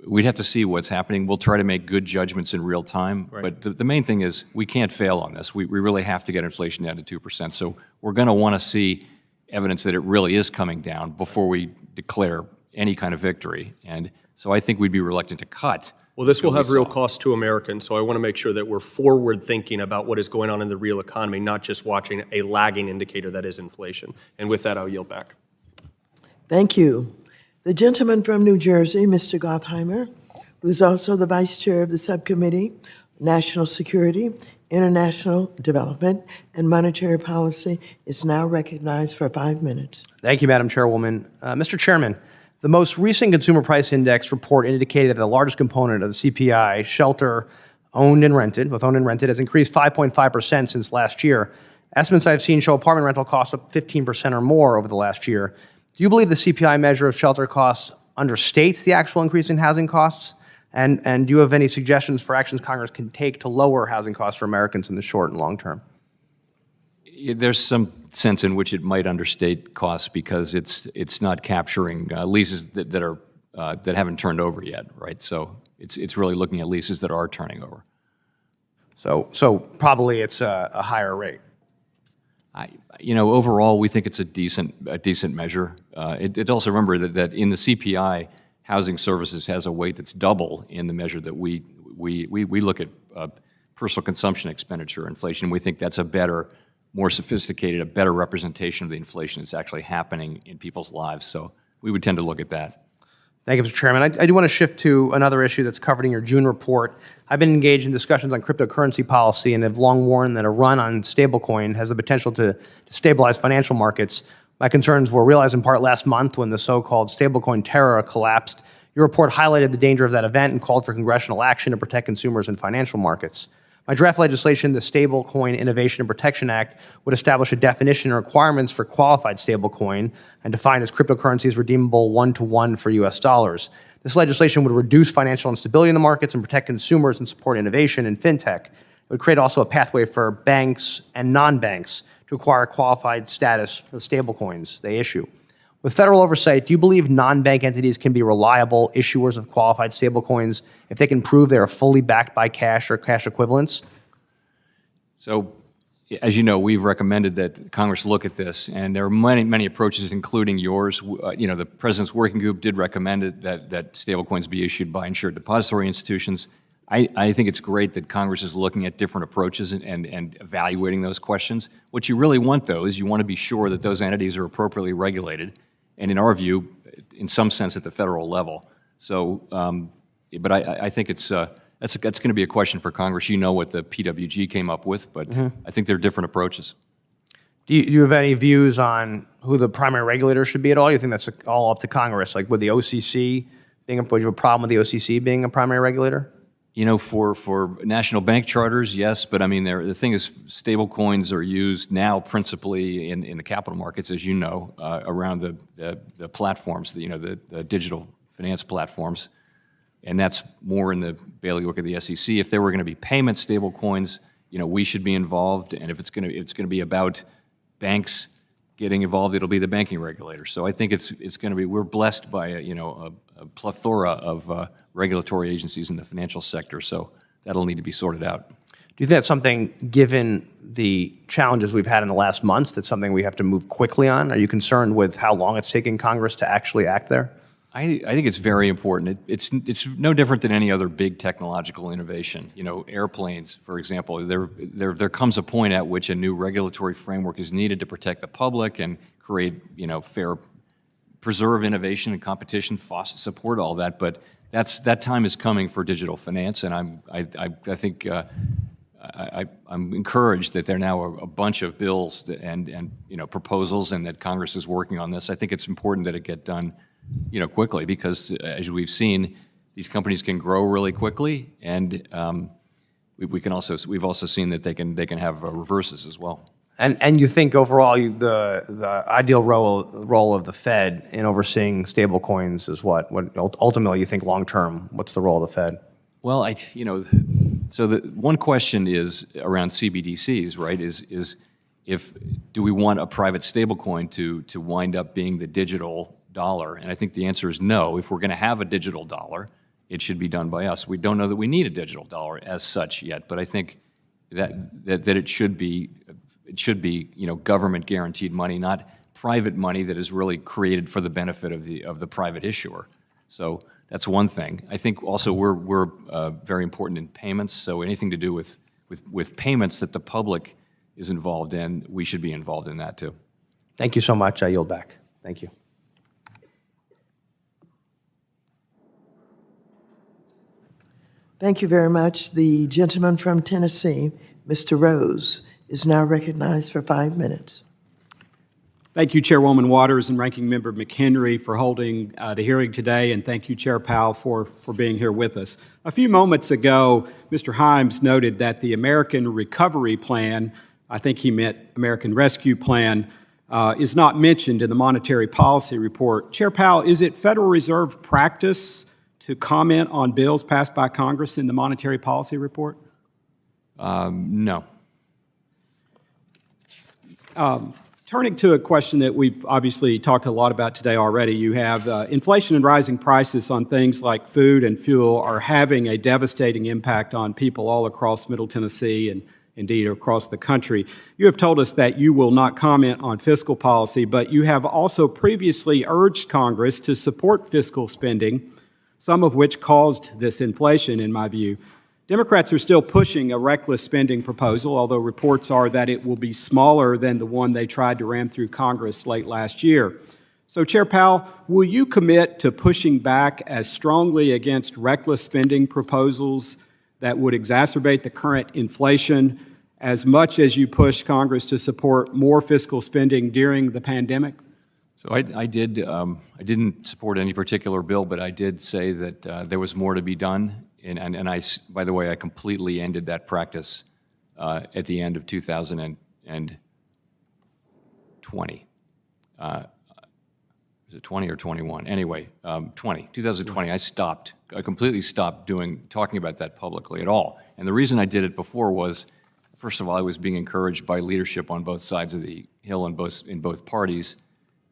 we'd have to see what's happening. We'll try to make good judgments in real time. Right. But the main thing is we can't fail on this. We really have to get inflation down to 2%. So we're going to want to see evidence that it really is coming down before we declare any kind of victory. And so I think we'd be reluctant to cut. Well, this will have real cost to Americans, so I want to make sure that we're forward thinking about what is going on in the real economy, not just watching a lagging indicator that is inflation. And with that, I'll yield back. Thank you. The gentleman from New Jersey, Mr. Gottheimer, who is also the Vice Chair of the Subcommittee, National Security, International Development, and Monetary Policy, is now recognized for 5 minutes. Thank you, Madam Chairwoman. Mr. Chairman, the most recent Consumer Price Index report indicated that the largest component of the CPI, shelter owned and rented, has increased 5.5% since last year. Estimates I've seen show apartment rental costs up 15% or more over the last year. Do you believe the CPI measure of shelter costs understates the actual increase in housing costs? And do you have any suggestions for actions Congress can take to lower housing costs for Americans in the short and long term? There's some sense in which it might understate costs because it's not capturing leases that haven't turned over yet, right? So it's really looking at leases that are turning over. So probably it's a higher rate. Overall, we think it's a decent measure. It also remember that in the CPI, housing services has a weight that's double in the measure that we look at personal consumption expenditure inflation. We think that's a better, more sophisticated, a better representation of the inflation that's actually happening in people's lives. So we would tend to look at that. Thank you, Mr. Chairman. I do want to shift to another issue that's covered in your June report. I've been engaged in discussions on cryptocurrency policy and have long warned that a run on stablecoin has the potential to stabilize financial markets. My concerns were realized in part last month when the so-called stablecoin terror collapsed. Your report highlighted the danger of that event and called for congressional action to protect consumers and financial markets. My draft legislation, the Stablecoin Innovation and Protection Act, would establish a definition and requirements for qualified stablecoin and define as cryptocurrencies redeemable one-to-one for U.S. dollars. This legislation would reduce financial instability in the markets and protect consumers and support innovation in fintech. It would create also a pathway for banks and non-banks to acquire qualified status for the stablecoins they issue. With federal oversight, do you believe non-bank entities can be reliable issuers of qualified stablecoins if they can prove they are fully backed by cash or cash equivalents? So, as you know, we've recommended that Congress look at this, and there are many approaches, including yours. The President's Working Group did recommend that stablecoins be issued by insured depository institutions. I think it's great that Congress is looking at different approaches and evaluating those questions. What you really want, though, is you want to be sure that those entities are appropriately regulated, and in our view, in some sense, at the federal level. So, but I think it's That's going to be a question for Congress. You know what the PWG came up with, but I think they're different approaches. Do you have any views on who the primary regulator should be at all? You think that's all up to Congress? Like, would the OCC would you have a problem with the OCC being a primary regulator? You know, for national bank charters, yes, but I mean, the thing is, stable coins are used now principally in the capital markets, as you know, around the platforms, the digital finance platforms, and that's more in the bailiwick of the SEC. If there were going to be payment stable coins, we should be involved, and if it's going to be about banks getting involved, it'll be the banking regulator. So I think it's going to be, we're blessed by a plethora of regulatory agencies in the financial sector, so that'll need to be sorted out. Do you think that's something, given the challenges we've had in the last months, that's something we have to move quickly on? Are you concerned with how long it's taking Congress to actually act there? I think it's very important. It's no different than any other big technological innovation. Airplanes, for example, there comes a point at which a new regulatory framework is needed to protect the public and create, preserve innovation and competition, foster, support all that. But that time is coming for digital finance, and I think I'm encouraged that there are now a bunch of bills and proposals, and that Congress is working on this. I think it's important that it get done quickly, because as we've seen, these companies can grow really quickly, and we've also seen that they can have reverses as well. And you think overall the ideal role of the Fed in overseeing stable coins is what? What ultimately you think long term? What's the role of the Fed? Well, so the one question is around CBDCs, right? Is do we want a private stablecoin to wind up being the digital dollar? And I think the answer is no. If we're going to have a digital dollar, it should be done by us. We don't know that we need a digital dollar as such yet, but I think that it should be government guaranteed money, not private money that is really created for the benefit of the private issuer. So that's one thing. I think also we're very important in payments. So anything to do with payments that the public is involved in, we should be involved in that too. Thank you so much. I yield back. Thank you. Thank you very much. The gentleman from Tennessee, Mr. Rose, is now recognized for 5 minutes. Thank you, Chairwoman Waters and Ranking Member McHenry, for holding the hearing today, and thank you, Chair Powell, for being here with us. A few moments ago, Mr. Himes noted that the American Recovery Plan, I think he meant American Rescue Plan, is not mentioned in the Monetary Policy Report. Chair Powell, is it Federal Reserve practice to comment on bills passed by Congress in the Monetary Policy Report? No. Turning to a question that we've obviously talked a lot about today already, you have inflation and rising prices on things like food and fuel are having a devastating impact on people all across Middle Tennessee and indeed across the country. You have told us that you will not comment on fiscal policy, but you have also previously urged Congress to support fiscal spending, some of which caused this inflation, in my view. Democrats are still pushing a reckless spending proposal, although reports are that it will be smaller than the one they tried to ram through Congress late last year. So, Chair Powell, will you commit to pushing back as strongly against reckless spending proposals that would exacerbate the current inflation as much as you push Congress to support more fiscal spending during the pandemic? So I didn't support any particular bill, but I did say that there was more to be done. And I, by the way, I completely ended that practice at the end of 2020. Was it 20 or 21? Anyway, 2020. I completely stopped talking about that publicly at all. And the reason I did it before was, first of all, I was being encouraged by leadership on both sides of the hill in both parties.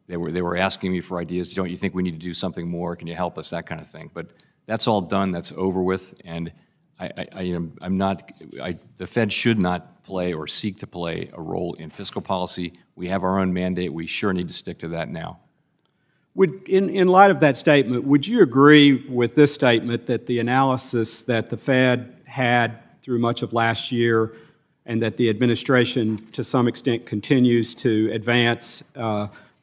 They were asking me for ideas. Don't you think we need to do something more? Can you help us? That kind of thing. But that's all done. That's over with. And the Fed should not play or seek to play a role in fiscal policy. We have our own mandate. We sure need to stick to that now. In light of that statement, would you agree with this statement that the analysis that the Fed had through much of last year and that the administration to some extent continues to advance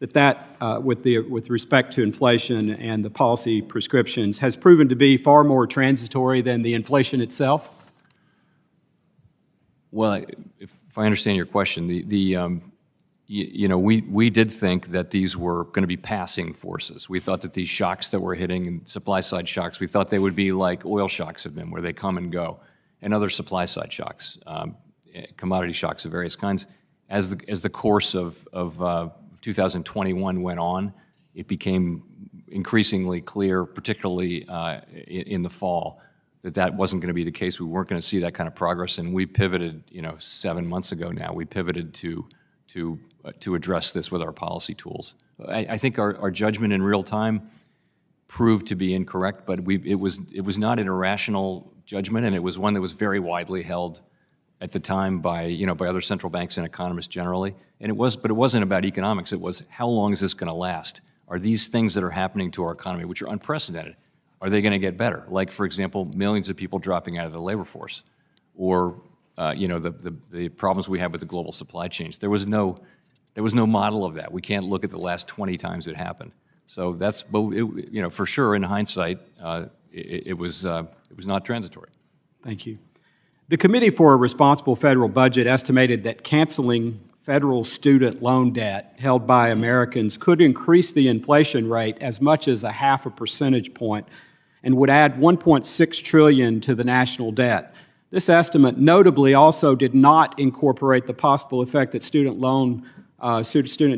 with respect to inflation and the policy prescriptions, has proven to be far more transitory than the inflation itself? Well, if I understand your question, we did think that these were going to be passing forces. We thought that these shocks that we're hitting, and supply-side shocks, we thought they would be like oil shocks have been, where they come and go, and other supply-side shocks, commodity shocks of various kinds. As the course of 2021 went on, it became increasingly clear, particularly in the fall, that wasn't going to be the case. We weren't going to see that kind of progress, and we pivoted. 7 months ago now, we pivoted to address this with our policy tools. I think our judgment in real time proved to be incorrect, but it was not an irrational judgment, and it was one that was very widely held at the time by other central banks and economists generally. But it wasn't about economics. It was, how long is this going to last? Are these things that are happening to our economy, which are unprecedented, are they going to get better? Like, for example, millions of people dropping out of the labor force, or the problems we have with the global supply chains. There was no model of that. We can't look at the last 20 times it happened. So that's, for sure, in hindsight, it was not transitory. Thank you. The Committee for a Responsible Federal Budget estimated that canceling federal student loan debt held by Americans could increase the inflation rate as much as 0.5 percentage point and would add $1.6 trillion to the national debt. This estimate notably also did not incorporate the possible effect that student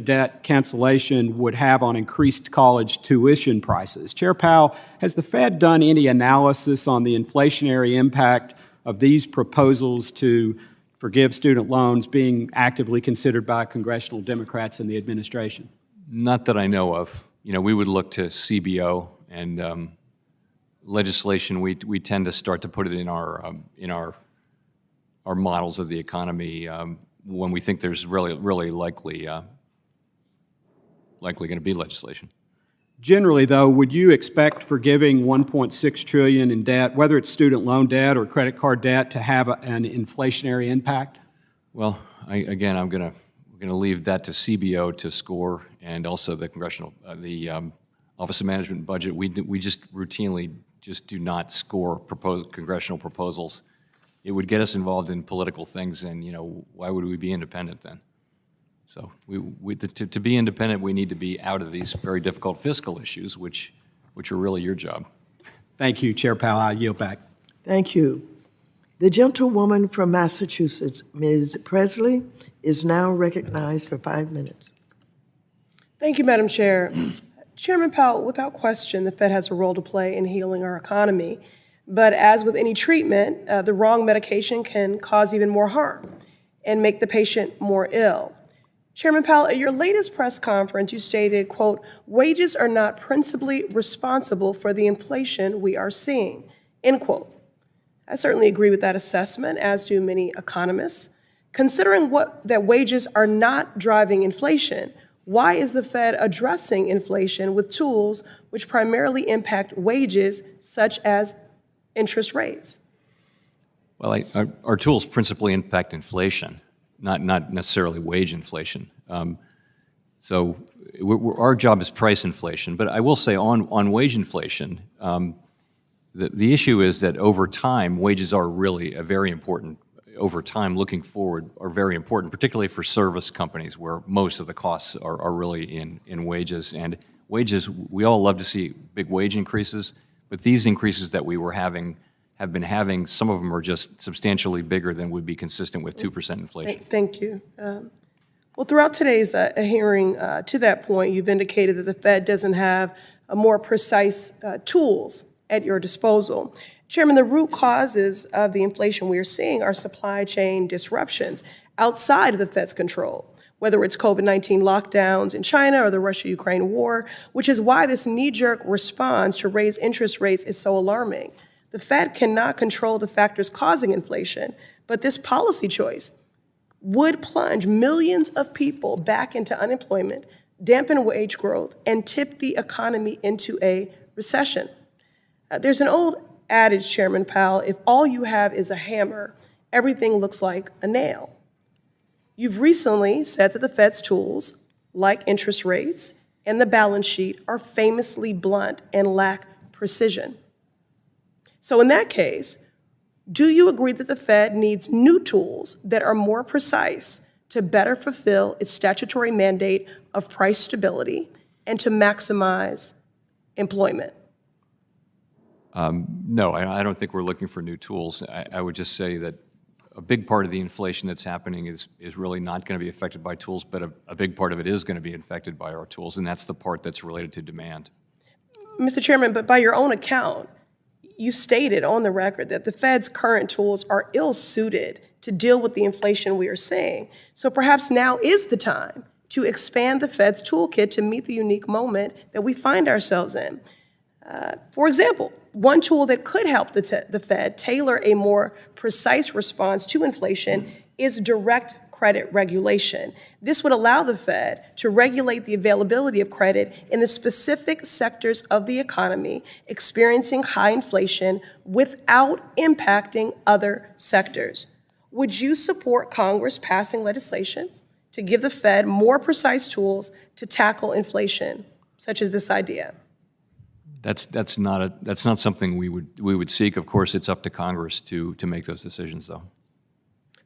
debt cancellation would have on increased college tuition prices. Chair Powell, has the Fed done any analysis on the inflationary impact of these proposals to forgive student loans being actively considered by congressional Democrats in the administration? Not that I know of. We would look to CBO and legislation. We tend to start to put it in our models of the economy when we think there's really likely going to be legislation. Generally, though, would you expect forgiving $1.6 trillion in debt, whether it's student loan debt or credit card debt, to have an inflationary impact? Well, again, I'm going to leave that to CBO to score, and also the Office of Management and Budget. We just routinely do not score congressional proposals. It would get us involved in political things, and why would we be independent then? So to be independent, we need to be out of these very difficult fiscal issues, which are really your job. Thank you, Chair Powell. I yield back. Thank you. The gentlewoman from Massachusetts, Ms. Presley, is now recognized for 5 minutes. Thank you, Madam Chair. Chairman Powell, without question, the Fed has a role to play in healing our economy. But as with any treatment, the wrong medication can cause even more harm and make the patient more ill. Chairman Powell, at your latest press conference, you stated, quote, "Wages are not principally responsible for the inflation we are seeing," end quote. I certainly agree with that assessment, as do many economists. Considering that wages are not driving inflation, why is the Fed addressing inflation with tools which primarily impact wages, such as interest rates? Well, our tools principally impact inflation, not necessarily wage inflation. So our job is price inflation. But I will say on wage inflation, the issue is that over time, wages are really very important. Over time, looking forward, are very important, particularly for service companies where most of the costs are really in wages. And wages, we all love to see big wage increases, but these increases that have been having, some of them are just substantially bigger than would be consistent with 2% inflation. Thank you. Well, throughout today's hearing, to that point, you've indicated that the Fed doesn't have more precise tools at your disposal. Chairman, the root causes of the inflation we are seeing are supply chain disruptions outside of the Fed's control, whether it's COVID-19 lockdowns in China or the Russia-Ukraine war, which is why this knee-jerk response to raise interest rates is so alarming. The Fed cannot control the factors causing inflation, but this policy choice would plunge millions of people back into unemployment, dampen wage growth, and tip the economy into a recession. There's an old adage, Chairman Powell, if all you have is a hammer, everything looks like a nail. You've recently said that the Fed's tools like interest rates and the balance sheet, are famously blunt and lack precision. So in that case, do you agree that the Fed needs new tools that are more precise to better fulfill its statutory mandate of price stability and to maximize employment? No, I don't think we're looking for new tools. I would just say that a big part of the inflation that's happening is really not going to be affected by tools, but a big part of it is going to be affected by our tools, and that's the part that's related to demand. Mr. Chairman, but by your own account, you stated on the record that the Fed's current tools are ill-suited to deal with the inflation we are seeing. So perhaps now is the time to expand the Fed's toolkit to meet the unique moment that we find ourselves in. For example, one tool that could help the Fed tailor a more precise response to inflation is direct credit regulation. This would allow the Fed to regulate the availability of credit in the specific sectors of the economy experiencing high inflation without impacting other sectors. Would you support Congress passing legislation to give the Fed more precise tools to tackle inflation, such as this idea? That's not something we would seek. Of course, it's up to Congress to make those decisions, though.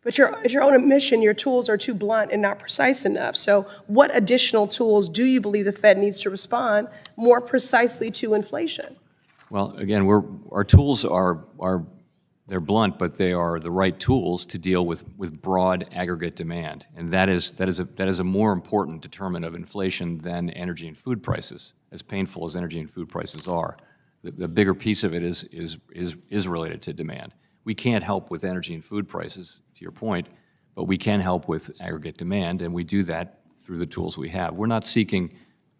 But at your own admission, your tools are too blunt and not precise enough. So what additional tools do you believe the Fed needs to respond more precisely to inflation? Well, again, our tools they're blunt, but they are the right tools to deal with broad aggregate demand, and that is a more important determinant of inflation than energy and food prices. As painful as energy and food prices are, the bigger piece of it is related to demand. We can't help with energy and food prices, to your point, but we can help with aggregate demand, and we do that through the tools we have. We're not seeking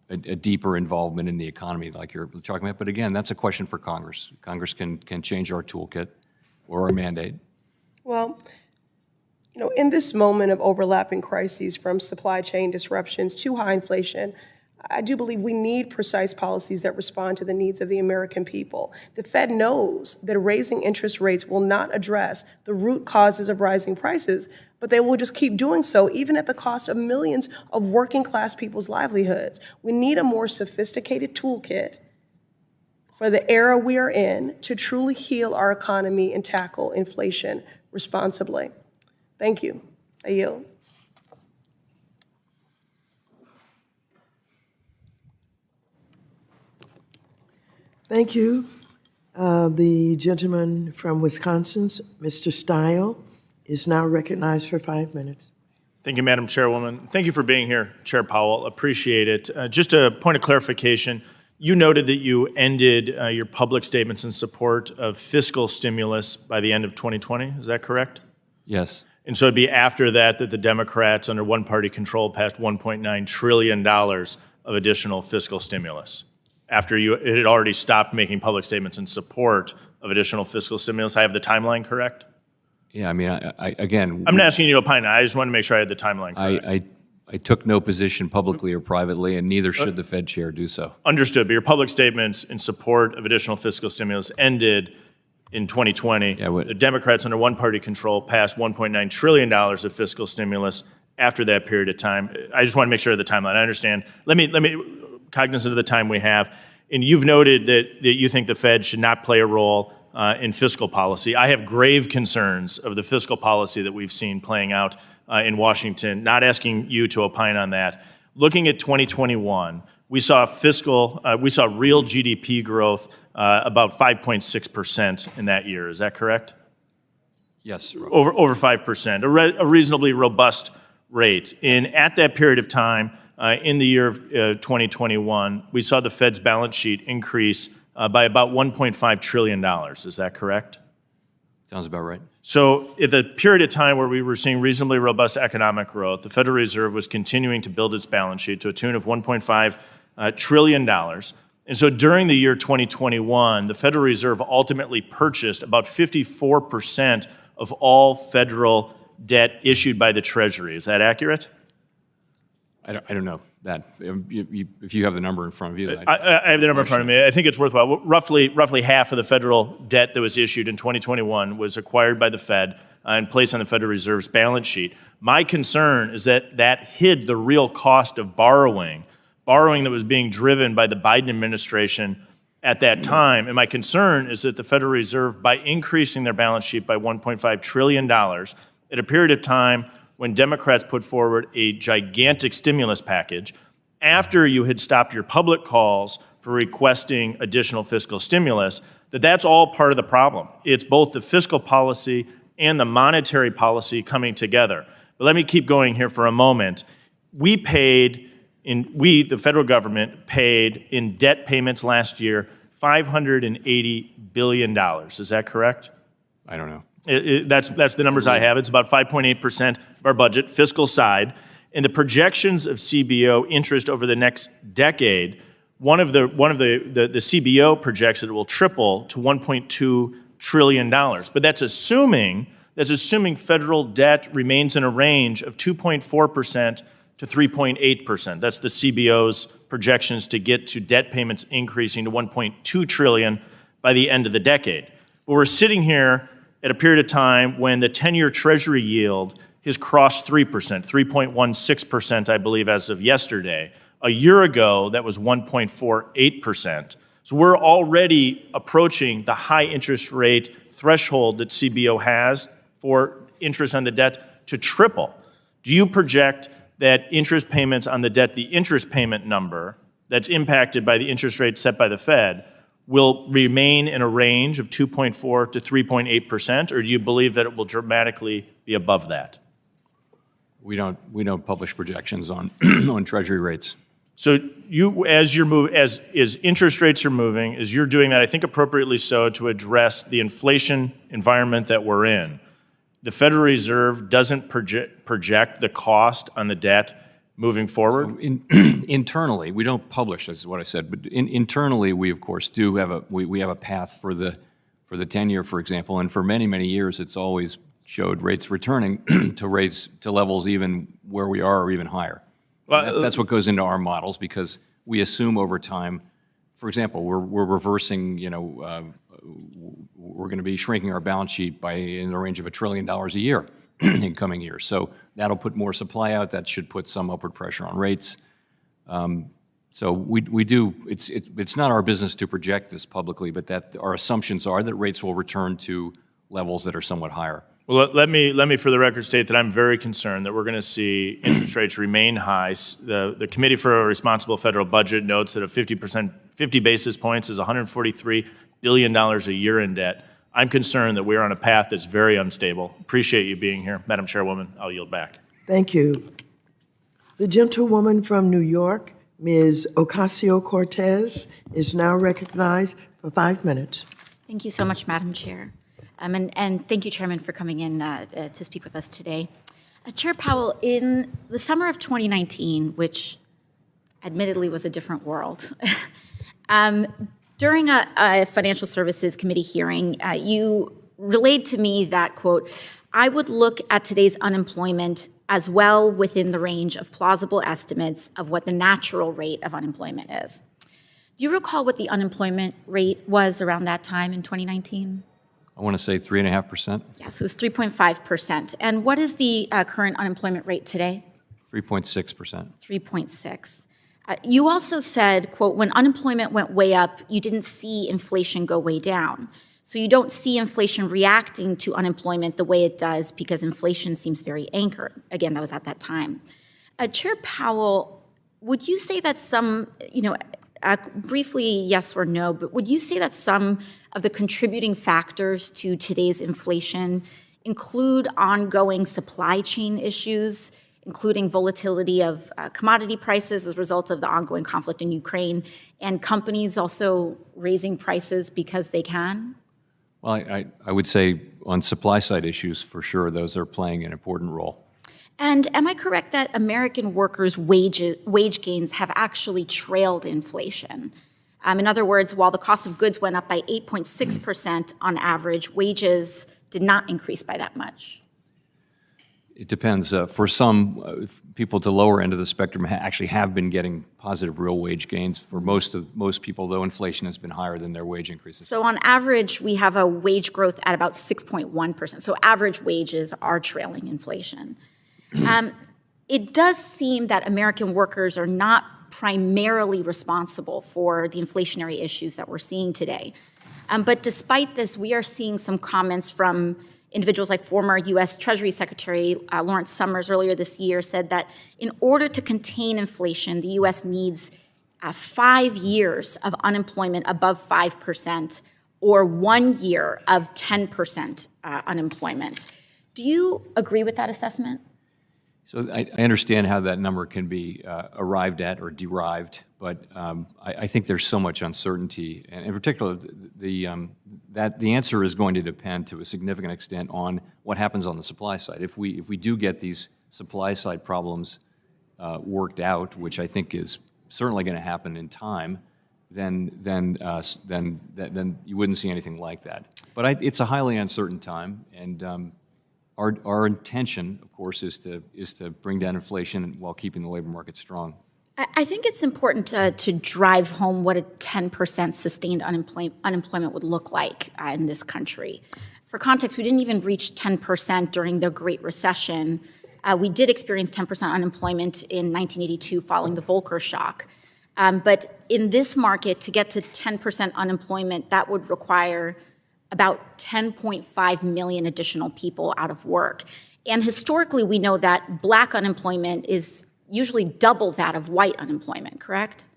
a deeper involvement in the economy like you're talking about, but again, that's a question for Congress. Congress can change our toolkit or our mandate. Well, in this moment of overlapping crises, from supply chain disruptions to high inflation, I do believe we need precise policies that respond to the needs of the American people. The Fed knows that raising interest rates will not address the root causes of rising prices, but they will just keep doing so, even at the cost of millions of working class people's livelihoods. We need a more sophisticated toolkit for the era we are in to truly heal our economy and tackle inflation responsibly. Thank you. I yield. Thank you. The gentleman from Wisconsin, Mr. Stile, is now recognized for 5 minutes. Thank you, Madam Chairwoman. Thank you for being here, Chair Powell. Appreciate it. Just a point of clarification. You noted that you ended your public statements in support of fiscal stimulus by the end of 2020. Is that correct? Yes. And so it'd be after that the Democrats, under one-party control, passed $1.9 trillion of additional fiscal stimulus. After it had already stopped making public statements in support of additional fiscal stimulus. I have the timeline correct? Yeah, I mean, again... I'm not asking you to opine. I just want to make sure I had the timeline correct. I took no position publicly or privately, and neither should the Fed chair do so. Understood, but your public statements in support of additional fiscal stimulus ended in 2020. Yeah, the Democrats, under one-party control, passed $1.9 trillion of fiscal stimulus after that period of time. I just want to make sure of the timeline. I understand. Let me cognizant of the time we have, and you've noted that you think the Fed should not play a role in fiscal policy. I have grave concerns of the fiscal policy that we've seen playing out in Washington, not asking you to opine on that. Looking at 2021, we saw real GDP growth about 5.6% in that year. Is that correct? Yes. Over 5%, a reasonably robust rate. At that period of time, in the year of 2021, we saw the Fed's balance sheet increase by about $1.5 trillion. Is that correct? Sounds about right. So at the period of time where we were seeing reasonably robust economic growth, the Federal Reserve was continuing to build its balance sheet to a tune of $1.5 trillion. And so during the year 2021, the Federal Reserve ultimately purchased about 54% of all federal debt issued by the Treasury. Is that accurate? I don't know that. If you have the number in front of you. I have the number in front of me. I think it's worthwhile. Roughly half of the federal debt that was issued in 2021 was acquired by the Fed and placed on the Federal Reserve's balance sheet. My concern is that hid the real cost of borrowing that was being driven by the Biden administration at that time. And my concern is that the Federal Reserve, by increasing their balance sheet by $1.5 trillion at a period of time when Democrats put forward a gigantic stimulus package, after you had stopped your public calls for requesting additional fiscal stimulus, that's all part of the problem. It's both the fiscal policy and the monetary policy coming together. But let me keep going here for a moment. The federal government paid in debt payments last year $580 billion. Is that correct? I don't know. That's the numbers I have. It's about 5.8% of our budget, fiscal side. And the projections of CBO interest over the next decade, one of the CBO projects that it will triple to $1.2 trillion. But that's assuming federal debt remains in a range of 2.4% to 3.8%. That's the CBO's projections to get to debt payments increasing to $1.2 trillion by the end of the decade. But we're sitting here at a period of time when the 10-year Treasury yield has crossed 3%, 3.16%, I believe, as of yesterday. A year ago, that was 1.48%. So we're already approaching the high interest rate threshold that CBO has for interest on the debt to triple. Do you project that interest payments on the debt, the interest payment number that's impacted by the interest rate set by the Fed, will remain in a range of 2.4 to 3.8%, or do you believe that it will dramatically be above that? We don't publish projections on on Treasury rates. So as interest rates are moving, as you're doing that, I think appropriately so, to address the inflation environment that we're in, the Federal Reserve doesn't project the cost on the debt moving forward? So internally, we don't publish, as what I said, but internally, we of course do have a path for the 10-year, for example, and for many, many years, it's always showed rates returning to levels even where we are or even higher. Well, that's what goes into our models, because we assume over time, for example, we're reversing, we're going to be shrinking our balance sheet by in the range of $1 trillion a year in coming years. So that'll put more supply out. That should put some upward pressure on rates. So we do. It's not our business to project this publicly, but that our assumptions are that rates will return to levels that are somewhat higher. Well, let me for the record state that I'm very concerned that we're going to see interest rates remain high. The Committee for a Responsible Federal Budget notes that 50 basis points is $143 billion a year in debt. I'm concerned that we're on a path that's very unstable. Appreciate you being here. Madam Chairwoman, I'll yield back. Thank you. The gentlewoman from New York, Ms. Ocasio-Cortez, is now recognized for 5 minutes. Thank you so much, Madam Chair. And thank you, Chairman, for coming in to speak with us today. Chair Powell, in the summer of 2019, which admittedly was a different world, during a Financial Services Committee hearing, you relayed to me that, quote, I would look at today's unemployment as well within the range of plausible estimates of what the natural rate of unemployment is. Do you recall what the unemployment rate was around that time in 2019? I want to say 3.5%. Yes, it was 3.5%. And what is the current unemployment rate today? 3.6%. 3.6. You also said, quote, when unemployment went way up, you didn't see inflation go way down. So you don't see inflation reacting to unemployment the way it does because inflation seems very anchored. Again, that was at that time. Chair Powell, would you say that some, briefly yes or no, but would you say that some of the contributing factors to today's inflation include ongoing supply chain issues, including volatility of commodity prices as a result of the ongoing conflict in Ukraine, and companies also raising prices because they can? Well, I would say on supply side issues, for sure, those are playing an important role. And am I correct that American workers' wage gains have actually trailed inflation? In other words, while the cost of goods went up by 8.6% on average, wages did not increase by that much. It depends. For some people at the lower end of the spectrum actually have been getting positive real wage gains. For most people, though, inflation has been higher than their wage increases. So on average, we have a wage growth at about 6.1%. So average wages are trailing inflation. It does seem that American workers are not primarily responsible for the inflationary issues that we're seeing today. But despite this, we are seeing some comments from individuals like former U.S. Treasury Secretary Lawrence Summers earlier this year said that in order to contain inflation, the U.S. needs 5 years of unemployment above 5% or 1 year of 10% unemployment. Do you agree with that assessment? So I understand how that number can be arrived at or derived, but I think there's so much uncertainty, and in particular, the answer is going to depend to a significant extent on what happens on the supply side. If we do get these supply side problems worked out, which I think is certainly going to happen in time, then you wouldn't see anything like that. But it's a highly uncertain time, and our intention, of course, is to bring down inflation while keeping the labor market strong. I think it's important to drive home what a 10% sustained unemployment would look like in this country. For context, we didn't even reach 10% during the Great Recession. We did experience 10% unemployment in 1982 following the Volcker shock. But in this market, to get to 10% unemployment, that would require about 10.5 million additional people out of work. And historically, we know that black unemployment is usually double that of white unemployment, correct?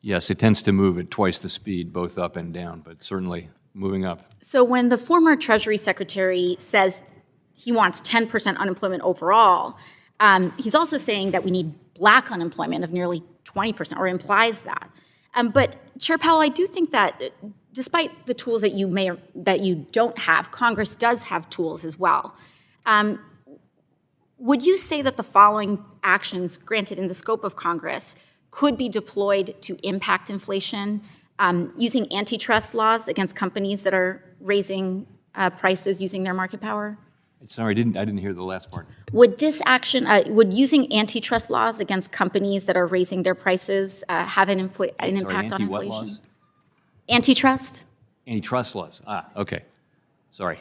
Yes, it tends to move at twice the speed, both up and down, but certainly moving up. So when the former Treasury Secretary says he wants 10% unemployment overall, he's also saying that we need black unemployment of nearly 20%, or implies that. But Chair Powell, I do think that despite the tools that you don't have, Congress does have tools as well. Would you say that the following actions granted in the scope of Congress could be deployed to impact inflation, using antitrust laws against companies that are raising prices using their market power? Sorry, I didn't hear the last part. Would this action, would using antitrust laws against companies that are raising their prices have an impact on inflation? Laws? Antitrust? Antitrust laws. Okay. Sorry.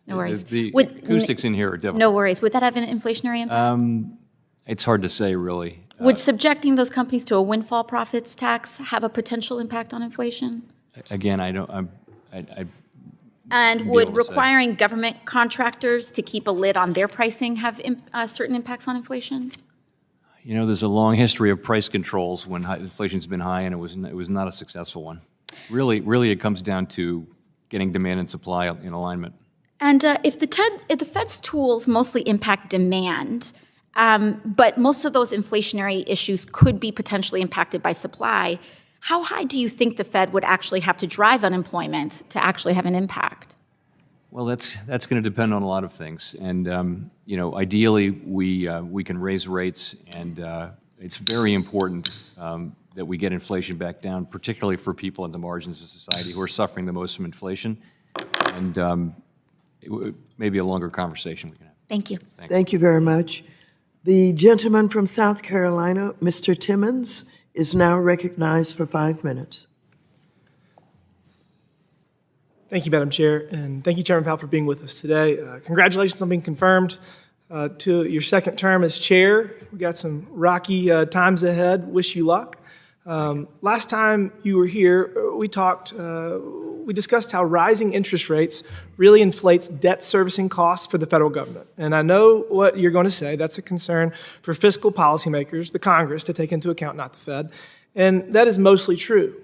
No worries. The acoustics in here are difficult. No worries. Would that have an inflationary impact? It's hard to say, really. Would subjecting those companies to a windfall profits tax have a potential impact on inflation? Again, I don't. And would requiring government contractors to keep a lid on their pricing have certain impacts on inflation? You know, there's a long history of price controls when inflation's been high, and it was not a successful one. Really, it comes down to getting demand and supply in alignment. And if the Fed's tools mostly impact demand, but most of those inflationary issues could be potentially impacted by supply, how high do you think the Fed would actually have to drive unemployment to actually have an impact? Well, that's going to depend on a lot of things, and ideally we can raise rates, and it's very important that we get inflation back down, particularly for people at the margins of society who are suffering the most from inflation, and it may be a longer conversation we can have. Thank you. Thanks. Thank you very much. The gentleman from South Carolina, Mr. Timmons, is now recognized for 5 minutes. Thank you, Madam Chair, and thank you, Chairman Powell, for being with us today. Congratulations on being confirmed to your second term as chair. We got some rocky times ahead. Wish you luck. Last time you were here, we discussed how rising interest rates really inflates debt servicing costs for the federal government. And I know what you're going to say. That's a concern for fiscal policymakers, the Congress, to take into account, not the Fed. And that is mostly true.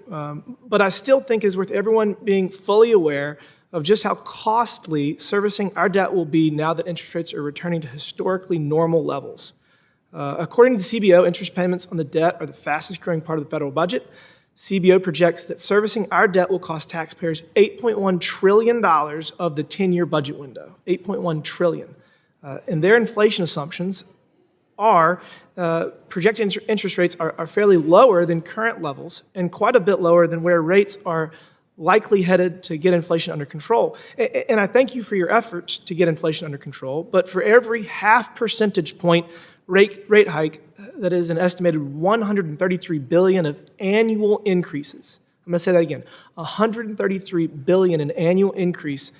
But I still think it's worth everyone being fully aware of just how costly servicing our debt will be now that interest rates are returning to historically normal levels. According to the CBO, interest payments on the debt are the fastest growing part of the federal budget. CBO projects that servicing our debt will cost taxpayers $8.1 trillion of the 10-year budget window, $8.1 trillion. And their inflation assumptions are projected interest rates are fairly lower than current levels and quite a bit lower than where rates are likely headed to get inflation under control. And I thank you for your efforts to get inflation under control, but for every half percentage point rate hike, that is an estimated $133 billion of annual increases. I'm going to say that again, $133 billion in annual increase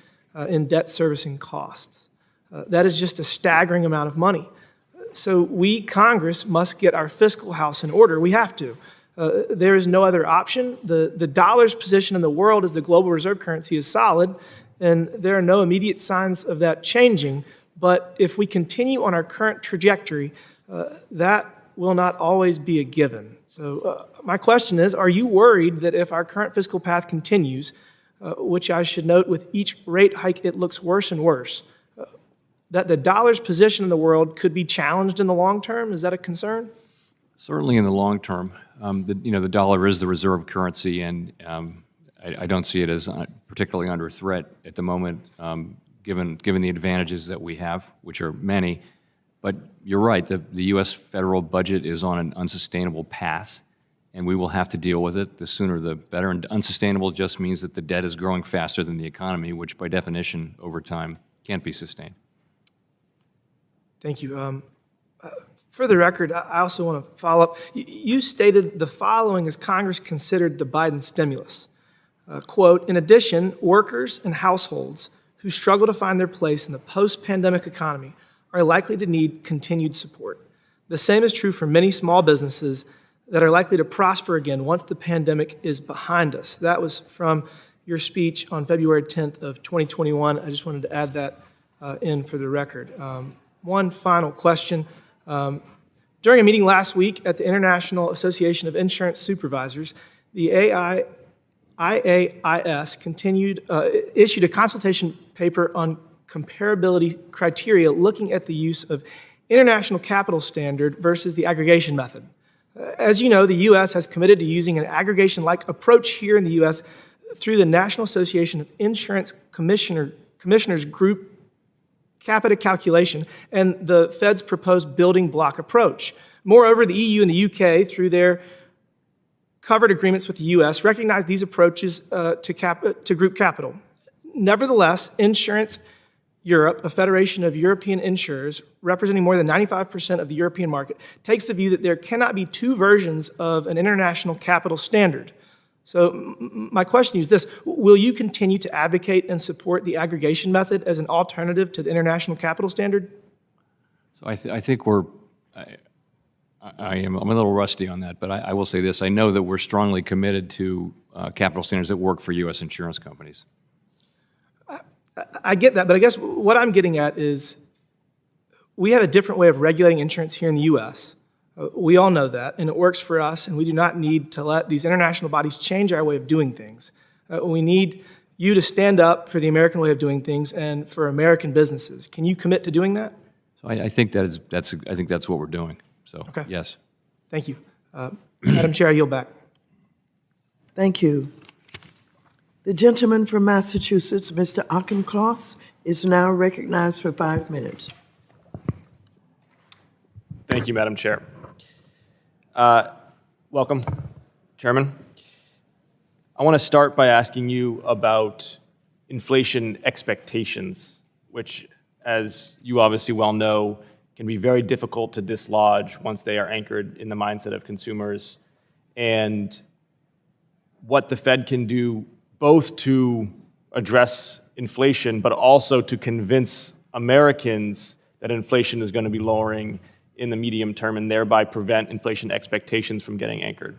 in debt servicing costs. That is just a staggering amount of money. So we, Congress, must get our fiscal house in order. We have to. There is no other option. The dollar's position in the world as the global reserve currency is solid, and there are no immediate signs of that changing. But if we continue on our current trajectory, that will not always be a given. So my question is, are you worried that if our current fiscal path continues, which I should note with each rate hike it looks worse and worse, that the dollar's position in the world could be challenged in the long term? Is that a concern? Certainly in the long term. The dollar is the reserve currency, and I don't see it as particularly under threat at the moment, given the advantages that we have, which are many. But you're right, the U.S. federal budget is on an unsustainable path, and we will have to deal with it. The sooner the better. And unsustainable just means that the debt is growing faster than the economy, which by definition, over time, can't be sustained. Thank you. For the record, I also want to follow up. You stated the following as Congress considered the Biden stimulus. Quote, in addition, workers and households who struggle to find their place in the post-pandemic economy are likely to need continued support. The same is true for many small businesses that are likely to prosper again once the pandemic is behind us. That was from your speech on February 10th of 2021. I just wanted to add that in for the record. One final question. During a meeting last week at the International Association of Insurance Supervisors, the IAIS issued a consultation paper on comparability criteria looking at the use of international capital standard versus the aggregation method. As you know, the U.S. has committed to using an aggregation-like approach here in the U.S. through the National Association of Insurance Commissioners Group capita calculation and the Fed's proposed building block approach. Moreover, the EU and the UK, through their covered agreements with the US, recognize these approaches to group capital. Nevertheless, Insurance Europe, a federation of European insurers representing more than 95% of the European market, takes the view that there cannot be two versions of an international capital standard. So my question to you is this: will you continue to advocate and support the aggregation method as an alternative to the international capital standard? So I think I'm a little rusty on that, but I will say this. I know that we're strongly committed to capital standards that work for U.S. insurance companies. I get that, but I guess what I'm getting at is we have a different way of regulating insurance here in the U.S. We all know that, and it works for us, and we do not need to let these international bodies change our way of doing things. We need you to stand up for the American way of doing things and for American businesses. Can you commit to doing that? So I think that's what we're doing. So, okay. Yes. Thank you. Madam Chair, I yield back. Thank you. The gentleman from Massachusetts, Mr. Auchincloss, is now recognized for 5 minutes. Thank you, Madam Chair. Welcome, Chairman. I want to start by asking you about inflation expectations, which, as you obviously well know, can be very difficult to dislodge once they are anchored in the mindset of consumers, and what the Fed can do both to address inflation, but also to convince Americans that inflation is going to be lowering in the medium term and thereby prevent inflation expectations from getting anchored.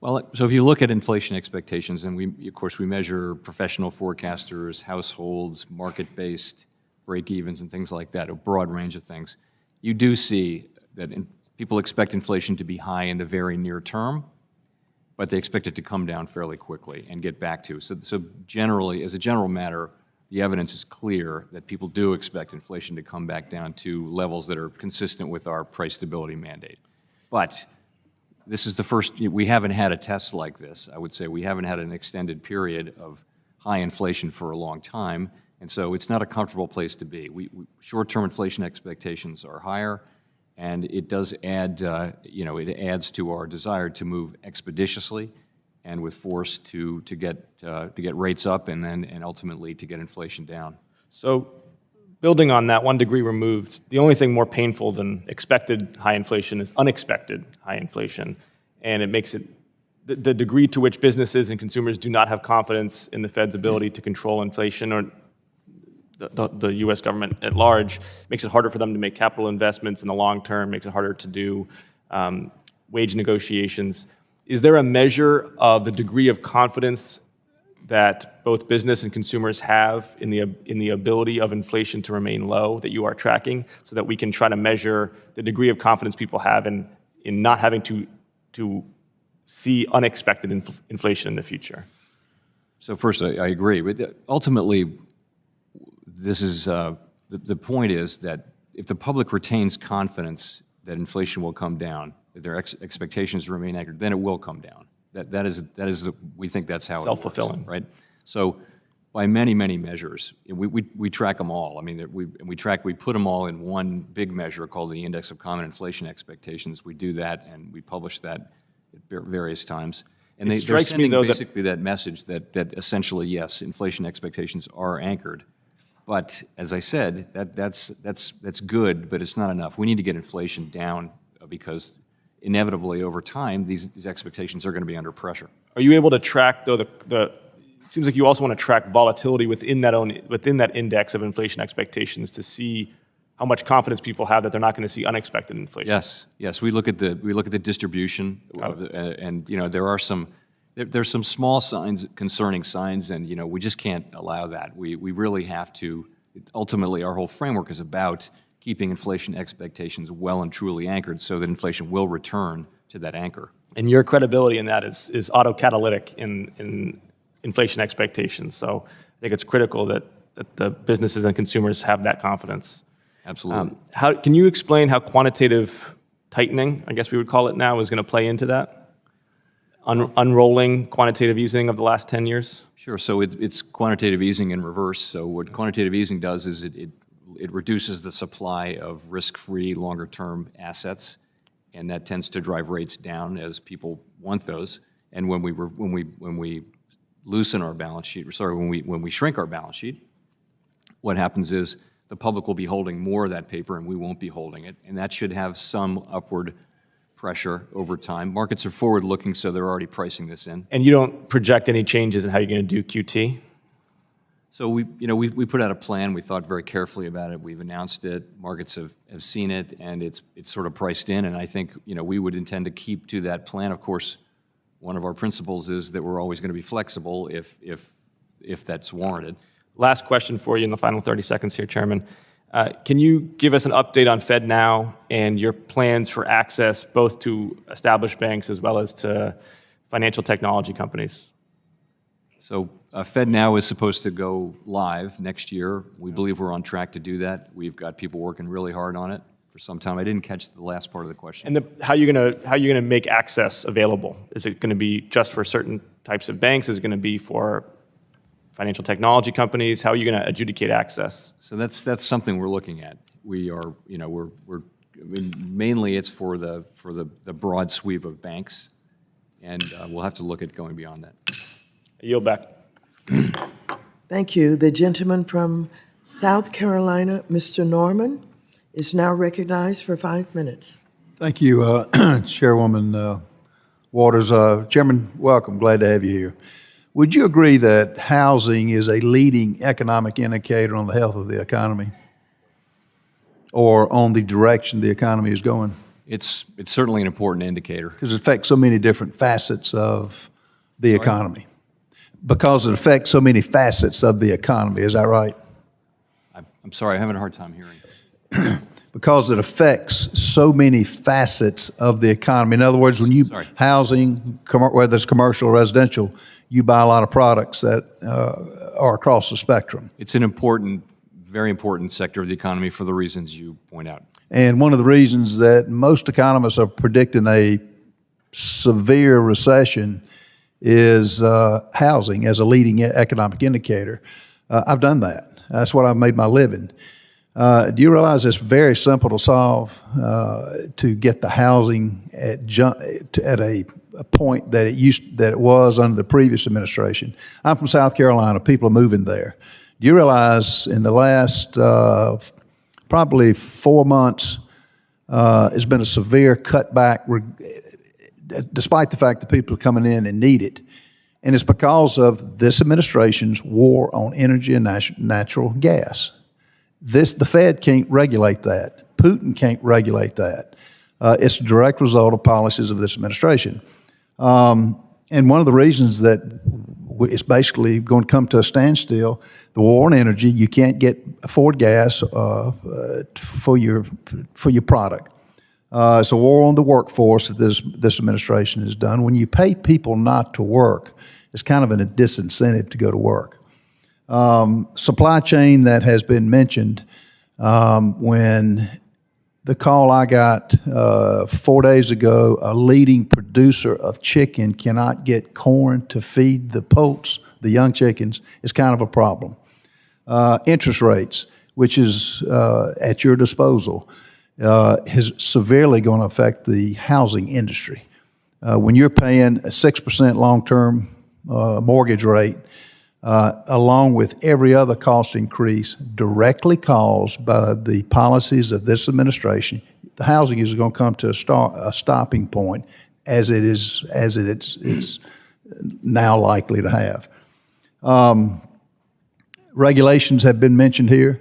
Well, so if you look at inflation expectations, and of course we measure professional forecasters, households, market-based break-evens and things like that, a broad range of things, you do see that people expect inflation to be high in the very near term, but they expect it to come down fairly quickly and get back to. So generally, as a general matter, the evidence is clear that people do expect inflation to come back down to levels that are consistent with our price stability mandate. But this is the first, we haven't had a test like this. I would say we haven't had an extended period of high inflation for a long time, and so it's not a comfortable place to be. Short-term inflation expectations are higher, and it does add, it adds to our desire to move expeditiously and with force to get rates up and ultimately to get inflation down. So, building on that, 1 degree removed, the only thing more painful than expected high inflation is unexpected high inflation, and it makes it the degree to which businesses and consumers do not have confidence in the Fed's ability to control inflation, or the U.S. government at large, makes it harder for them to make capital investments in the long term, makes it harder to do wage negotiations. Is there a measure of the degree of confidence that both business and consumers have in the ability of inflation to remain low that you are tracking, so that we can try to measure the degree of confidence people have in not having to see unexpected inflation in the future? So first, I agree. But ultimately, this is the point is that if the public retains confidence that inflation will come down, if their expectations remain accurate, then it will come down. That is we think that's how self-fulfilling, right? So by many measures, we track them all. I mean, we put them all in one big measure called the Index of Common Inflation Expectations. We do that and we publish that at various times. And they're sending basically that message that essentially, yes, inflation expectations are anchored. But as I said, that's good, but it's not enough. We need to get inflation down because inevitably over time, these expectations are going to be under pressure. Are you able to track, though, it seems like you also want to track volatility within that index of inflation expectations to see how much confidence people have that they're not going to see unexpected inflation? Yes. We look at the distribution, and there's some small signs, concerning signs, and we just can't allow that. We really have to. Ultimately, our whole framework is about keeping inflation expectations well and truly anchored, so that inflation will return to that anchor. And your credibility in that is autocatalytic in inflation expectations. So I think it's critical that the businesses and consumers have that confidence. Absolutely. Can you explain how quantitative tightening, I guess we would call it now, is going to play into that? Unrolling quantitative easing of the last 10 years? Sure. So it's quantitative easing in reverse. So what quantitative easing does is it reduces the supply of risk-free, longer-term assets, and that tends to drive rates down as people want those. And when we loosen our balance sheet, when we shrink our balance sheet, what happens is the public will be holding more of that paper and we won't be holding it, and that should have some upward pressure over time. Markets are forward-looking, so they're already pricing this in. And you don't project any changes in how you're going to do QT? So we put out a plan. We thought very carefully about it. We've announced it. Markets have seen it, and it's sort of priced in. And I think we would intend to keep to that plan. Of course, one of our principles is that we're always going to be flexible if that's warranted. Last question for you in the final 30 seconds here, Chairman. Can you give us an update on FedNow and your plans for access both to established banks as well as to financial technology companies? So FedNow is supposed to go live next year. We believe we're on track to do that. We've got people working really hard on it for some time. I didn't catch the last part of the question. And how are you gonna make access available? Is it going to be just for certain types of banks? Is it going to be for financial technology companies? How are you going to adjudicate access? So that's something we're looking at. We are, mainly it's for the broad sweep of banks, and we'll have to look at going beyond that. I yield back. Thank you. The gentleman from South Carolina, Mr. Norman, is now recognized for 5 minutes. Thank you, Chairwoman Waters. Chairman, welcome. Glad to have you here. Would you agree that housing is a leading economic indicator on the health of the economy or on the direction the economy is going? It's certainly an important indicator. Because it affects so many different facets of the economy. Because it affects so many facets of the economy, is that right? I'm sorry, I'm having a hard time hearing. Because it affects so many facets of the economy. In other words, when housing, whether it's commercial or residential, you buy a lot of products that are across the spectrum. It's an important, very important sector of the economy for the reasons you point out. And one of the reasons that most economists are predicting a severe recession is housing as a leading economic indicator. I've done that. That's what I've made my living. Do you realize it's very simple to solve to get the housing at a point that it was under the previous administration. I'm from South Carolina. People are moving there. Do you realize in the last probably 4 months, there's been a severe cutback, despite the fact that people are coming in and need it. And it's because of this administration's war on energy and natural gas. The Fed can't regulate that. Putin can't regulate that. It's a direct result of policies of this administration. And one of the reasons that it's basically going to come to a standstill, the war on energy, you can't afford gas for your product. It's a war on the workforce that this administration has done. When you pay people not to work, it's kind of a disincentive to go to work. Supply chain that has been mentioned, when the call I got 4 days ago, a leading producer of chicken cannot get corn to feed the poults, the young chickens, is kind of a problem. Interest rates, which is at your disposal, is severely going to affect the housing industry. When you're paying a 6% long-term mortgage rate, along with every other cost increase directly caused by the policies of this administration, the housing is going to come to a stopping point, as it is now likely to have. Regulations have been mentioned here.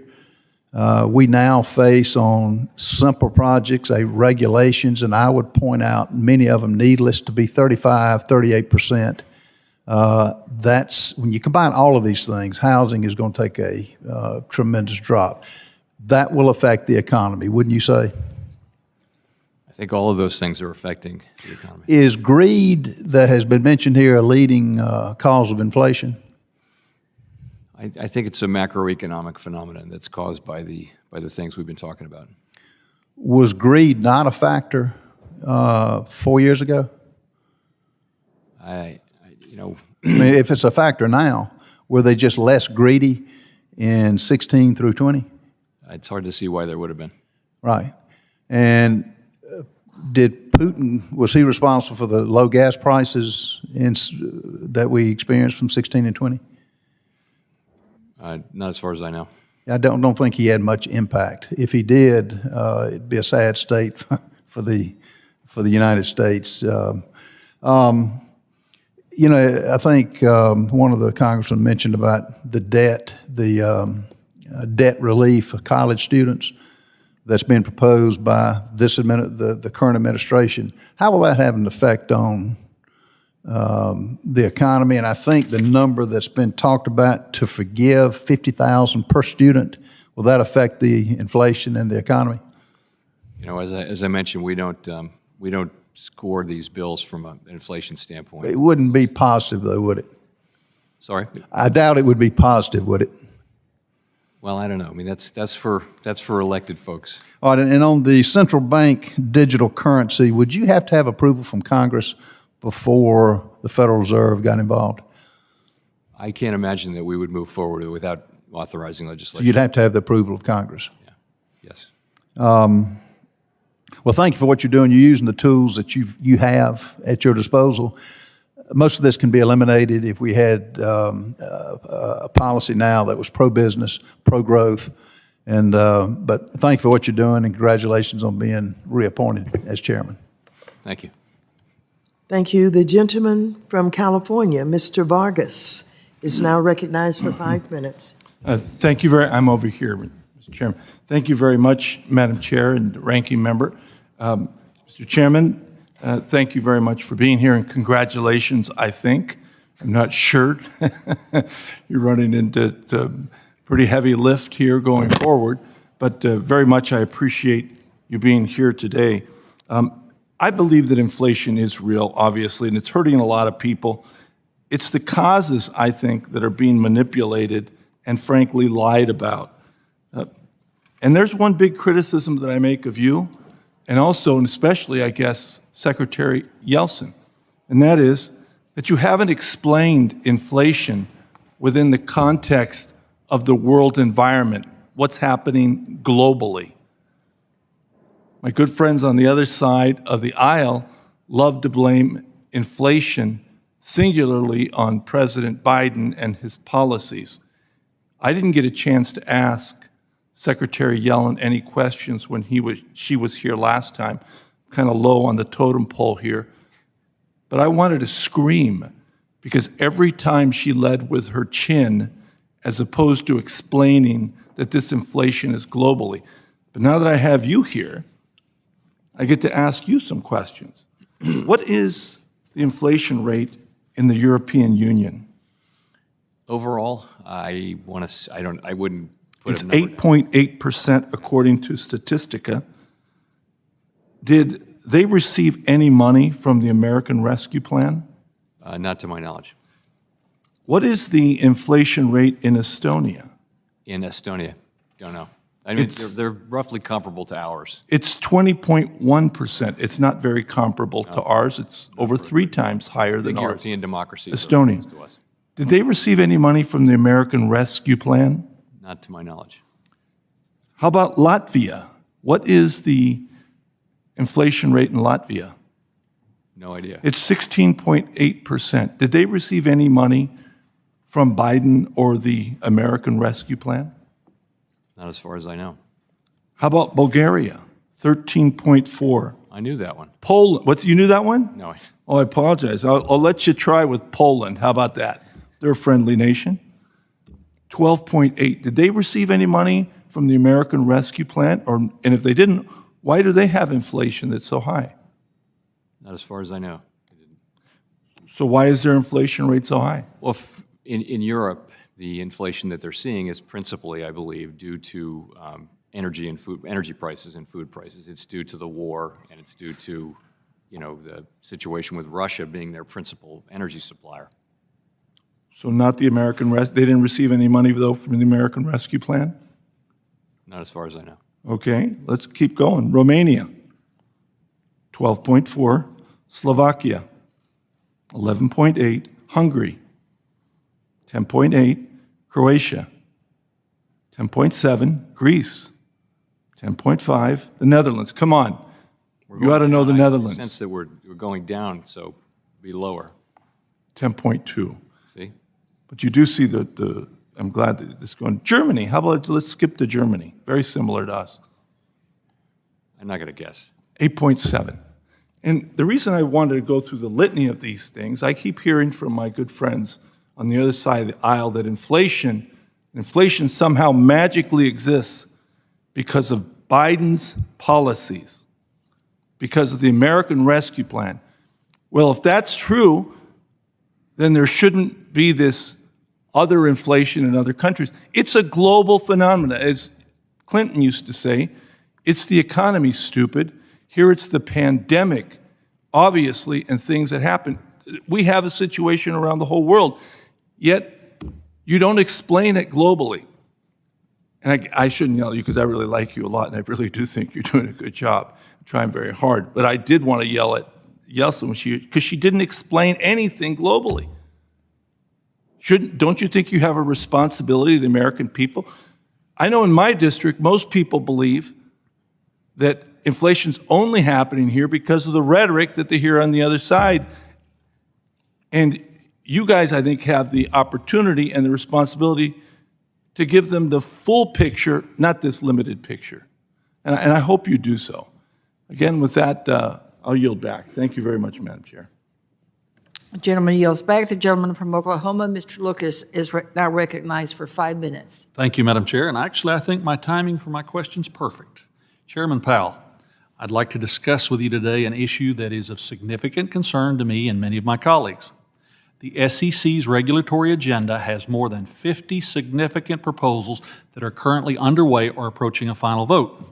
We now face on simple projects regulations, and I would point out many of them needless to be 35, 38%. That's when you combine all of these things, housing is going to take a tremendous drop. That will affect the economy, wouldn't you say? I think all of those things are affecting the economy. Is greed that has been mentioned here a leading cause of inflation? I think it's a macroeconomic phenomenon that's caused by the things we've been talking about. Was greed not a factor 4 years ago? I mean, if it's a factor now, were they just less greedy in 16 through 20? It's hard to see why there would have been. Right. And did Putin, was he responsible for the low gas prices that we experienced from 16 and 20? Not as far as I know. I don't think he had much impact. If he did, it'd be a sad state for the United States. I think one of the congressmen mentioned about the debt relief of college students that's been proposed by the current administration. How will that have an effect on the economy? And I think the number that's been talked about to forgive $50,000 per student, will that affect the inflation and the economy? As I mentioned, we don't score these bills from an inflation standpoint. It wouldn't be positive, though, would it? Sorry? I doubt it would be positive, would it? Well, I don't know. I mean, that's for elected folks. All right, and on the central bank digital currency, would you have to have approval from Congress before the Federal Reserve got involved? I can't imagine that we would move forward without authorizing legislation. So you'd have to have the approval of Congress. Yeah. Yes. Well, thank you for what you're doing. You're using the tools that you have at your disposal. Most of this can be eliminated if we had a policy now that was pro-business, pro-growth. But thank you for what you're doing, and congratulations on being reappointed as chairman. Thank you. Thank you. The gentleman from California, Mr. Vargas, is now recognized for 5 minutes. Thank you I'm over here, Mr. Chairman. Thank you very much, Madam Chair and Ranking Member. Mr. Chairman, thank you very much for being here, and congratulations, I think. I'm not sure. You're running into pretty heavy lift here going forward, but very much I appreciate you being here today. I believe that inflation is real, obviously, and it's hurting a lot of people. It's the causes, I think, that are being manipulated and frankly lied about. And there's one big criticism that I make of you, and also, and especially, I guess, Secretary Yeltsin, and that is that you haven't explained inflation within the context of the world environment, what's happening globally. My good friends on the other side of the aisle love to blame inflation singularly on President Biden and his policies. I didn't get a chance to ask Secretary Yellen any questions when she was here last time, kind of low on the totem pole here. But I wanted to scream because every time she led with her chin as opposed to explaining that this inflation is globally. But now that I have you here, I get to ask you some questions. What is the inflation rate in the European Union? Overall, I wouldn't put It's a number. 8.8% according to Statistica. Did they receive any money from the American Rescue Plan? Not to my knowledge. What is the inflation rate in Estonia? In Estonia, don't know. I mean, they're roughly comparable to ours. It's 20.1%. It's not very comparable to ours. It's over 3 times higher than Big ours. European democracies. Estonia. To us. Did they receive any money from the American Rescue Plan? Not to my knowledge. How about Latvia? What is the inflation rate in Latvia? No idea. It's 16.8%. Did they receive any money from Biden or the American Rescue Plan? Not as far as I know. How about Bulgaria? 13.4. I knew that one. Poland. You knew that one? No. Oh, I apologize. I'll let you try with Poland. How about that? They're a friendly nation. 12.8. Did they receive any money from the American Rescue Plan? And if they didn't, why do they have inflation that's so high? Not as far as I know. So why is their inflation rate so high? Well, in Europe, the inflation that they're seeing is principally, I believe, due to energy prices and food prices. It's due to the war, and it's due to, the situation with Russia being their principal energy supplier. So not the American they didn't receive any money, though, from the American Rescue Plan? Not as far as I know. Okay, let's keep going. Romania, 12.4. Slovakia, 11.8. Hungary, 10.8. Croatia, 10.7. Greece, 10.5. The Netherlands, come on. You ought to know the Netherlands. I sense that we're going down, so be lower. 10.2. See? But you do see I'm glad that it's going. Germany, how about let's skip to Germany. Very similar to us. I'm not going to guess. 8.7. And the reason I wanted to go through the litany of these things, I keep hearing from my good friends on the other side of the aisle that inflation somehow magically exists because of Biden's policies, because of the American Rescue Plan. Well, if that's true, then there shouldn't be this other inflation in other countries. It's a global phenomenon. As Clinton used to say, it's the economy, stupid. Here it's the pandemic, obviously, and things that happen. We have a situation around the whole world, yet you don't explain it globally. And I shouldn't yell at you because I really like you a lot, and I really do think you're doing a good job. I'm trying very hard. But I did want to yell at Yeltsin because she didn't explain anything globally. Don't you think you have a responsibility to the American people? I know in my district, most people believe that inflation's only happening here because of the rhetoric that they hear on the other side. And you guys, I think, have the opportunity and the responsibility to give them the full picture, not this limited picture. And I hope you do so. Again, with that, I'll yield back. Thank you very much, Madam Chair. The gentleman yields back. The gentleman from Oklahoma, Mr. Lucas, is now recognized for 5 minutes. Thank you, Madam Chair. And actually, I think my timing for my question's perfect. Chairman Powell, I'd like to discuss with you today an issue that is of significant concern to me and many of my colleagues. The SEC's regulatory agenda has more than 50 significant proposals that are currently underway or approaching a final vote.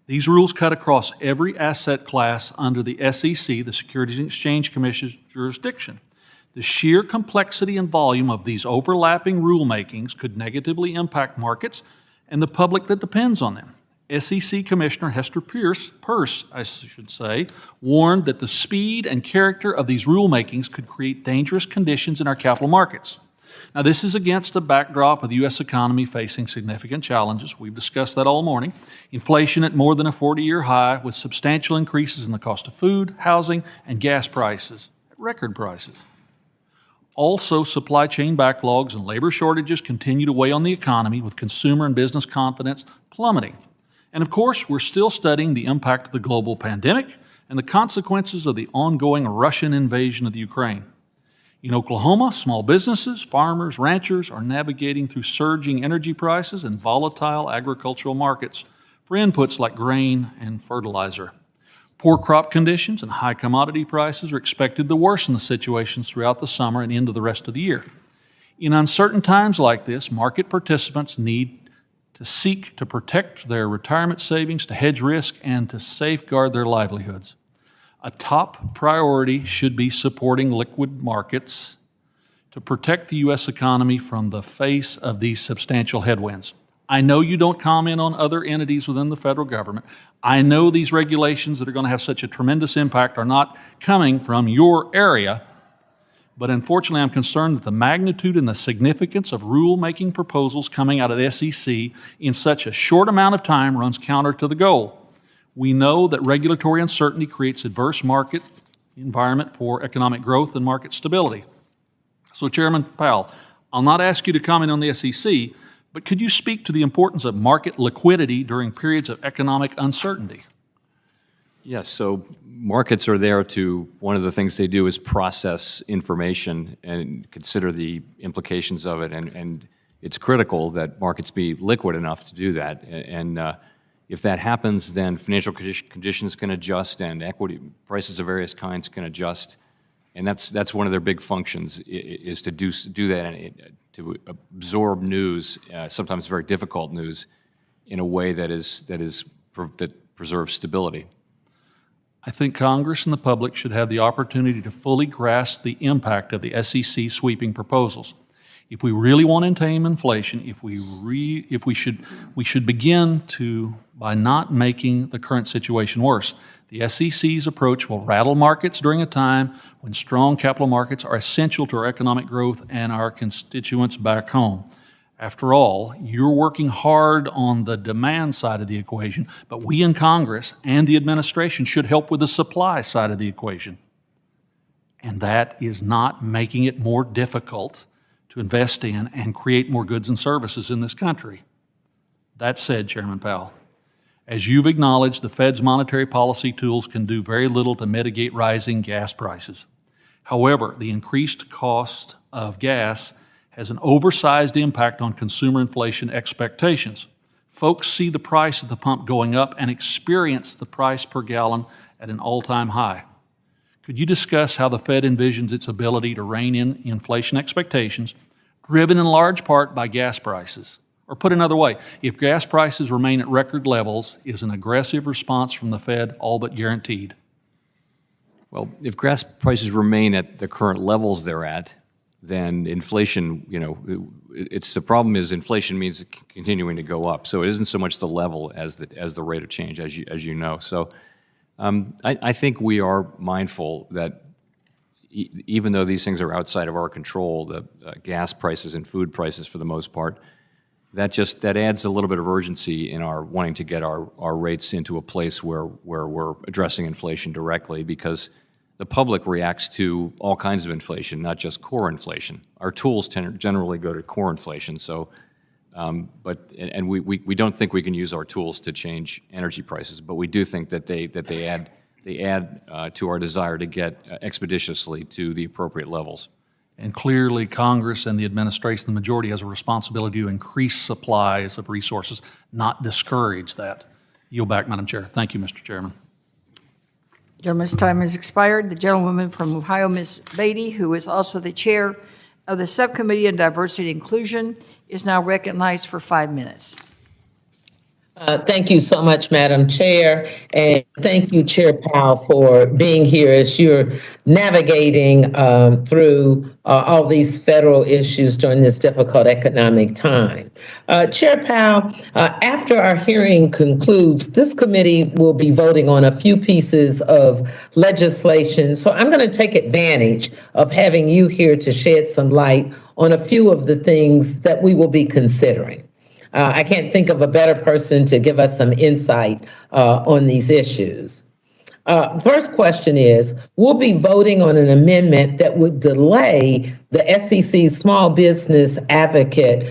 These rules cut across every asset class under the SEC, the Securities and Exchange Commission's jurisdiction. The sheer complexity and volume of these overlapping rulemakings could negatively impact markets and the public that depends on them. SEC Commissioner Hester Peirce, warned that the speed and character of these rulemakings could create dangerous conditions in our capital markets. Now, this is against a backdrop of the U.S. economy facing significant challenges. We've discussed that all morning. Inflation at more than a 40-year high with substantial increases in the cost of food, housing, and gas prices at record prices. Also, supply chain backlogs and labor shortages continue to weigh on the economy, with consumer and business confidence plummeting. And of course, we're still studying the impact of the global pandemic and the consequences of the ongoing Russian invasion of the Ukraine. In Oklahoma, small businesses, farmers, ranchers are navigating through surging energy prices and volatile agricultural markets for inputs like grain and fertilizer. Poor crop conditions and high commodity prices are expected to worsen the situations throughout the summer and into the rest of the year. In uncertain times like this, market participants need to seek to protect their retirement savings, to hedge risk, and to safeguard their livelihoods. A top priority should be supporting liquid markets to protect the U.S. economy from the face of these substantial headwinds. I know you don't comment on other entities within the federal government. I know these regulations that are going to have such a tremendous impact are not coming from your area, but unfortunately I'm concerned that the magnitude and the significance of rule-making proposals coming out of the SEC in such a short amount of time runs counter to the goal. We know that regulatory uncertainty creates adverse market environment for economic growth and market stability. So, Chairman Powell, I'll not ask you to comment on the SEC, but could you speak to the importance of market liquidity during periods of economic uncertainty? Yes, so markets are there to, one of the things they do is process information and consider the implications of it, and it's critical that markets be liquid enough to do that. And if that happens, then financial conditions can adjust and equity prices of various kinds can adjust. And that's one of their big functions, is to do that and to absorb news, sometimes very difficult news, in a way that preserves stability. I think Congress and the public should have the opportunity to fully grasp the impact of the SEC sweeping proposals. If we really want to tame inflation, we should begin by not making the current situation worse. The SEC's approach will rattle markets during a time when strong capital markets are essential to our economic growth and our constituents back home. After all, you're working hard on the demand side of the equation, but we in Congress and the administration should help with the supply side of the equation. And that is not making it more difficult to invest in and create more goods and services in this country. That said, Chairman Powell, as you've acknowledged, the Fed's monetary policy tools can do very little to mitigate rising gas prices. However, the increased cost of gas has an oversized impact on consumer inflation expectations. Folks see the price at the pump going up and experience the price per gallon at an all-time high. Could you discuss how the Fed envisions its ability to rein in inflation expectations, driven in large part by gas prices? Or put another way, if gas prices remain at record levels, is an aggressive response from the Fed all but guaranteed? Well, if gas prices remain at the current levels they're at, then inflation, the problem is inflation means continuing to go up. So it isn't so much the level as the rate of change, as you know. So I think we are mindful that even though these things are outside of our control, the gas prices and food prices for the most part, that adds a little bit of urgency in our wanting to get our rates into a place where we're addressing inflation directly, because the public reacts to all kinds of inflation, not just core inflation. Our tools generally go to core inflation. So, we don't think we can use our tools to change energy prices, but we do think that they add to our desire to get expeditiously to the appropriate levels. And clearly, Congress and the administration, the majority, has a responsibility to increase supplies of resources, not discourage that. Yield back, Madam Chair. Thank you, Mr. Chairman. Gentleman's time has expired. The gentlewoman from Ohio, Ms. Beatty, who is also the chair of the Subcommittee on Diversity and Inclusion, is now recognized for 5 minutes. Thank you so much, Madam Chair, and thank you, Chair Powell, for being here as you're navigating through all these federal issues during this difficult economic time. Chair Powell, after our hearing concludes, this committee will be voting on a few pieces of legislation, so I'm going to take advantage of having you here to shed some light on a few of the things that we will be considering. I can't think of a better person to give us some insight on these issues. First question is, we'll be voting on an amendment that would delay the SEC's small business advocate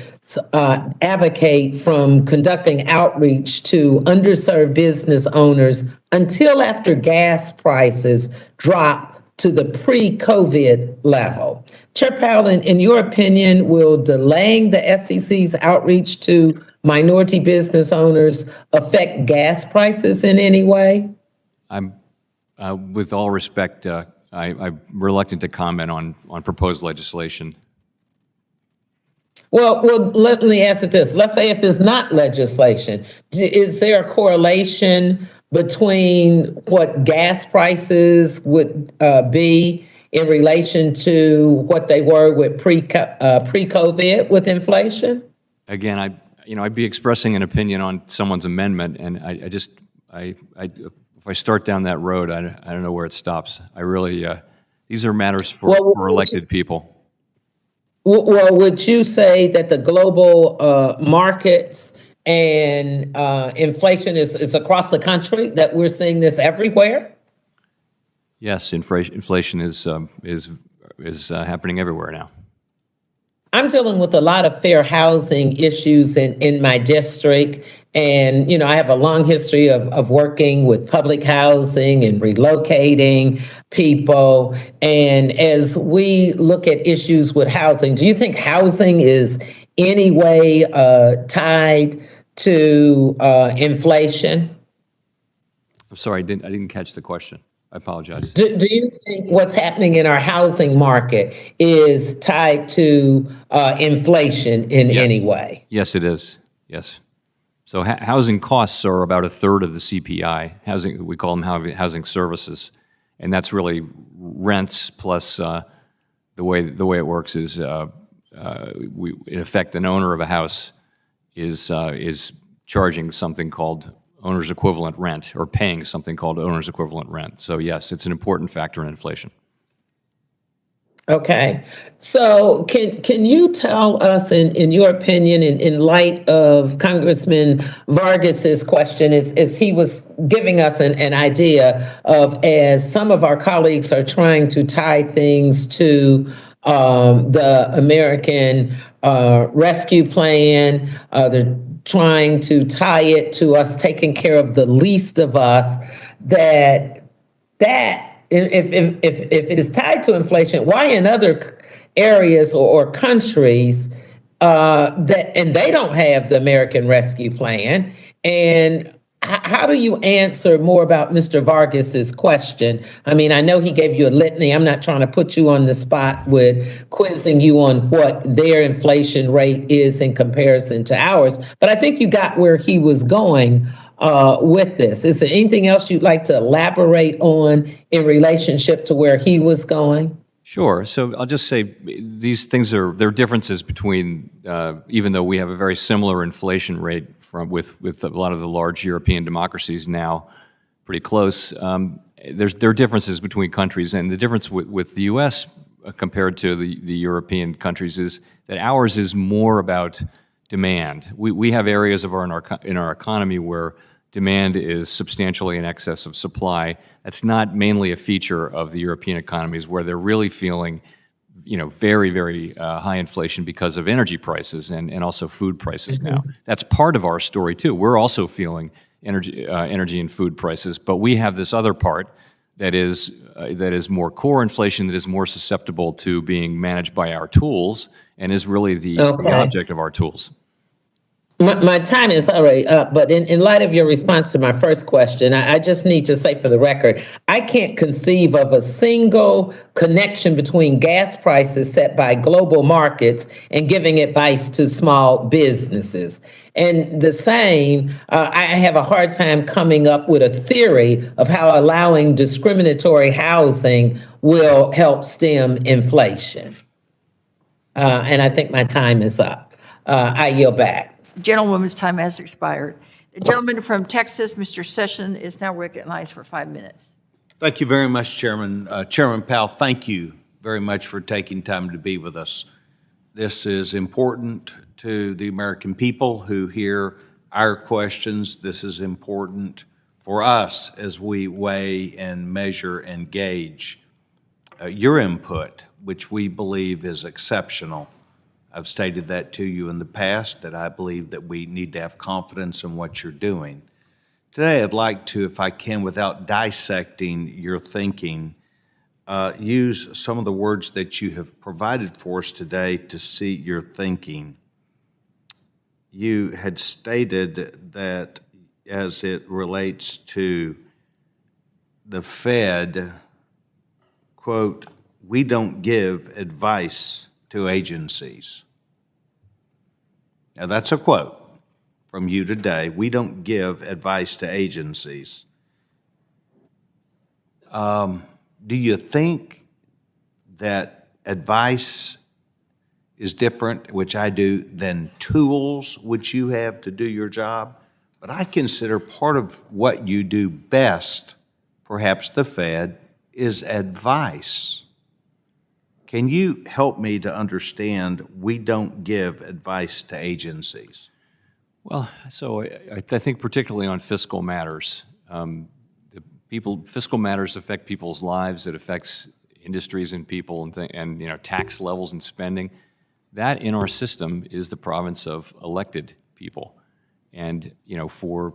from conducting outreach to underserved business owners until after gas prices drop to the pre-COVID level. Chair Powell, in your opinion, will delaying the SEC's outreach to minority business owners affect gas prices in any way? I'm, with all respect, I'm reluctant to comment on proposed legislation. Well, let me ask it this. Let's say if it's not legislation, is there a correlation between what gas prices would be in relation to what they were with pre-COVID with inflation? Again, I'd be expressing an opinion on someone's amendment, and if I start down that road, I don't know where it stops. I really, these are matters for elected people. Well, would you say that the global markets and inflation is across the country, that we're seeing this everywhere? Yes, inflation is happening everywhere now. I'm dealing with a lot of fair housing issues in my district. And, I have a long history of working with public housing and relocating people. And as we look at issues with housing, do you think housing is any way tied to inflation? I'm sorry, I didn't catch the question. I apologize. Do you think what's happening in our housing market is tied to inflation in any way? Yes, it is. Yes. So housing costs are about a third of the CPI. Housing, we call them housing services, and that's really rents plus the way it works is in effect an owner of a house is charging something called owner's equivalent rent, or paying something called owner's equivalent rent. So yes, it's an important factor in inflation. Okay. So can you tell us, in your opinion, in light of Congressman Vargas's question, as he was giving us an idea of, as some of our colleagues are trying to tie things to the American Rescue Plan, they're trying to tie it to us taking care of the least of us, that if it is tied to inflation, why in other areas or countries and they don't have the American Rescue Plan? And how do you answer more about Mr. Vargas's question? I mean, I know he gave you a litany. I'm not trying to put you on the spot with quizzing you on what their inflation rate is in comparison to ours, but I think you got where he was going with this. Is there anything else you'd like to elaborate on in relationship to where he was going? Sure. So I'll just say these things there are differences between, even though we have a very similar inflation rate with a lot of the large European democracies now pretty close, there are differences between countries. And the difference with the U.S. Compared to the European countries is that ours is more about demand. We have areas in our economy where demand is substantially in excess of supply. That's not mainly a feature of the European economies, where they're really feeling, very, very high inflation because of energy prices and also food prices now. That's part of our story too. We're also feeling energy and food prices, but we have this other part that is more core inflation, that is more susceptible to being managed by our tools, and is really the object of our tools. My time is already up, but in light of your response to my first question, I just need to say for the record, I can't conceive of a single connection between gas prices set by global markets and giving advice to small businesses. And the same, I have a hard time coming up with a theory of how allowing discriminatory housing will help stem inflation. And I think my time is up. I yield back. Gentlewoman's time has expired. The gentleman from Texas, Mr. Session, is now recognized for 5 minutes. Thank you very much, Chairman. Chairman Powell, thank you very much for taking time to be with us. This is important to the American people who hear our questions. This is important for us as we weigh and measure and gauge your input, which we believe is exceptional. I've stated that to you in the past, that I believe that we need to have confidence in what you're doing. Today, I'd like to, if I can, without dissecting your thinking, use some of the words that you have provided for us today to see your thinking. You had stated that as it relates to the Fed, quote, we don't give advice to agencies. Now, that's a quote from you today. We don't give advice to agencies. Do you think that advice is different, which I do, than tools which you have to do your job? But I consider part of what you do best, perhaps the Fed, is advice. Can you help me to understand we don't give advice to agencies? Well, so I think particularly on fiscal matters, fiscal matters affect people's lives. It affects industries and people and tax levels and spending. That in our system is the province of elected people. And for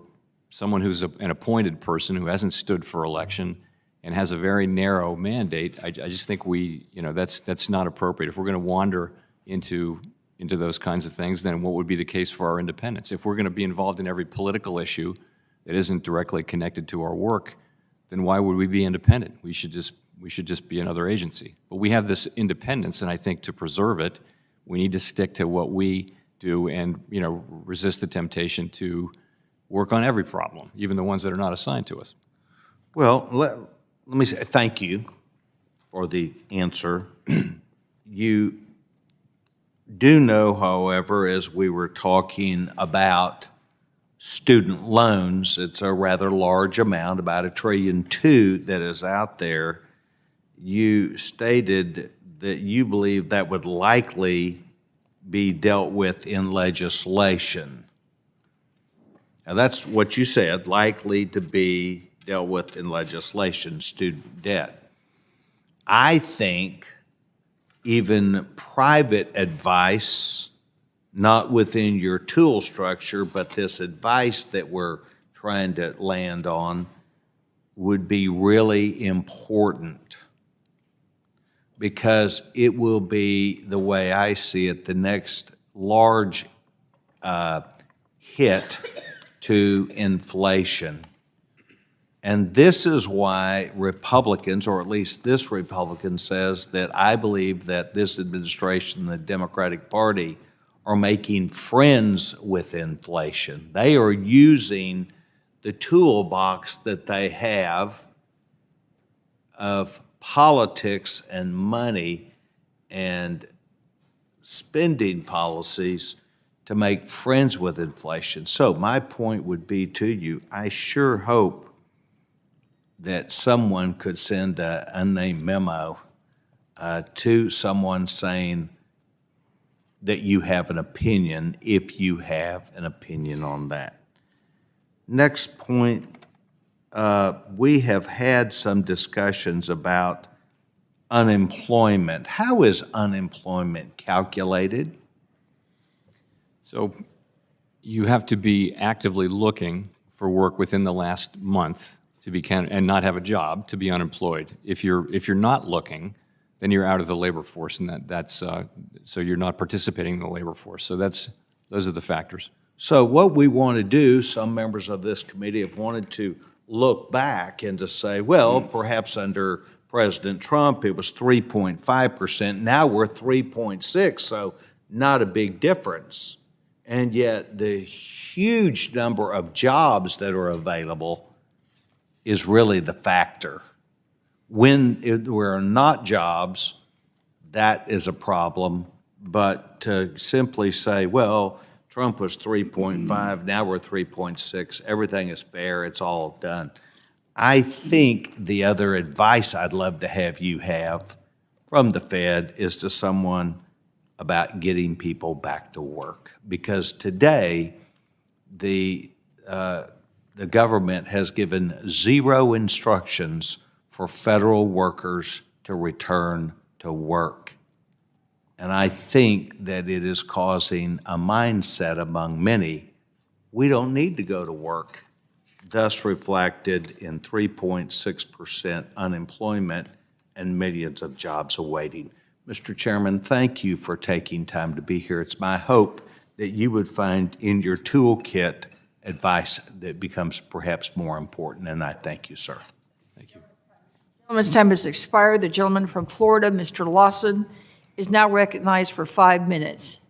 someone who's an appointed person who hasn't stood for election and has a very narrow mandate, I just think that's not appropriate. If we're going to wander into those kinds of things, then what would be the case for our independence? If we're going to be involved in every political issue that isn't directly connected to our work, then why would we be independent? We should just be another agency. But we have this independence, and I think to preserve it, we need to stick to what we do and resist the temptation to work on every problem, even the ones that are not assigned to us. Well, let me say thank you for the answer. You do know, however, as we were talking about student loans, it's a rather large amount, about $1.2 trillion that is out there. You stated that you believe that would likely be dealt with in legislation. Now, that's what you said, likely to be dealt with in legislation, student debt. I think even private advice, not within your tool structure, but this advice that we're trying to land on, would be really important, because it will be, the way I see it, the next large hit to inflation. And this is why Republicans, or at least this Republican, says that I believe that this administration, the Democratic Party, are making friends with inflation. They are using the toolbox that they have of politics and money and spending policies to make friends with inflation. So my point would be to you, I sure hope that someone could send an unnamed memo to someone saying that you have an opinion, if you have an opinion on that. Next point, we have had some discussions about unemployment. How is unemployment calculated? So you have to be actively looking for work within the last month to be and not have a job to be unemployed. If you're not looking, then you're out of the labor force, and that's so you're not participating in the labor force. So those are the factors. So what we want to do, some members of this committee have wanted to look back and to say, well, perhaps under President Trump it was 3.5%. Now we're 3.6%, so not a big difference. And yet the huge number of jobs that are available is really the factor. When there are not jobs, that is a problem. But to simply say, well, Trump was 3.5, now we're 3.6, everything is fair, it's all done. I think the other advice I'd love to have you have from the Fed is to someone about getting people back to work. Because today, the the government has given zero instructions for federal workers to return to work. And I think that it is causing a mindset among many, we don't need to go to work, thus reflected in 3.6% unemployment and millions of jobs awaiting. Mr. Chairman, thank you for taking time to be here. It's my hope that you would find in your toolkit advice that becomes perhaps more important, and I thank you, sir. Thank you. Gentleman's time has expired. The gentleman from Florida, Mr. Lawson, is now recognized for 5 minutes.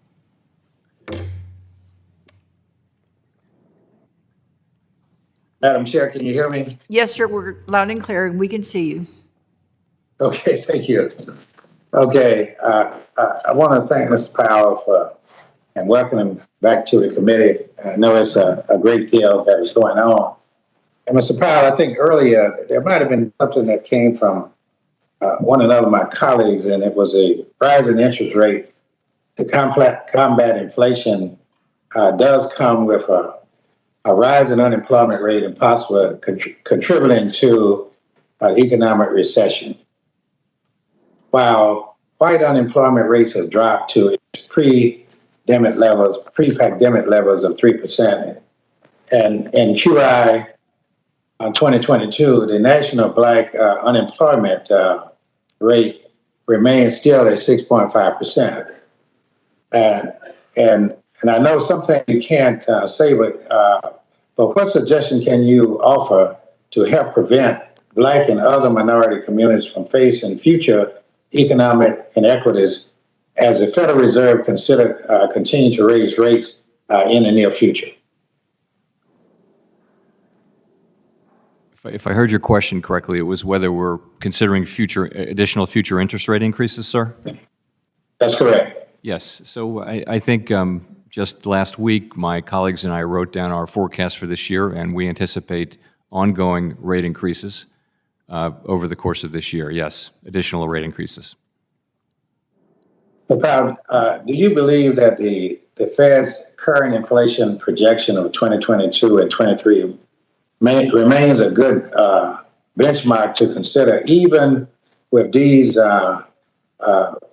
Madam Chair, can you hear me? Yes, sir, we're loud and clear, and we can see you. Okay, thank you. Okay, I want to thank Mr. Powell and welcome him back to the committee. I know it's a great deal that is going on. And Mr. Powell, I think earlier there might have been something that came from one of my colleagues, and it was a rise in interest rate to combat inflation does come with a rise in unemployment rate and possibly contributing to an economic recession. While white unemployment rates have dropped to pre-pandemic levels of 3%, and in QI 2022, the national black unemployment rate remains still at 6.5%. And I know something you can't say, but what suggestion can you offer to help prevent black and other minority communities from facing future economic inequities as the Federal Reserve continue to raise rates in the near future? If I heard your question correctly, it was whether we're considering additional future interest rate increases, sir? That's correct. Yes. So I think just last week, my colleagues and I wrote down our forecast for this year, and we anticipate ongoing rate increases over the course of this year. Yes, additional rate increases. Do you believe that the Fed's current inflation projection of 2022 and 23 remains a good benchmark to consider, even with these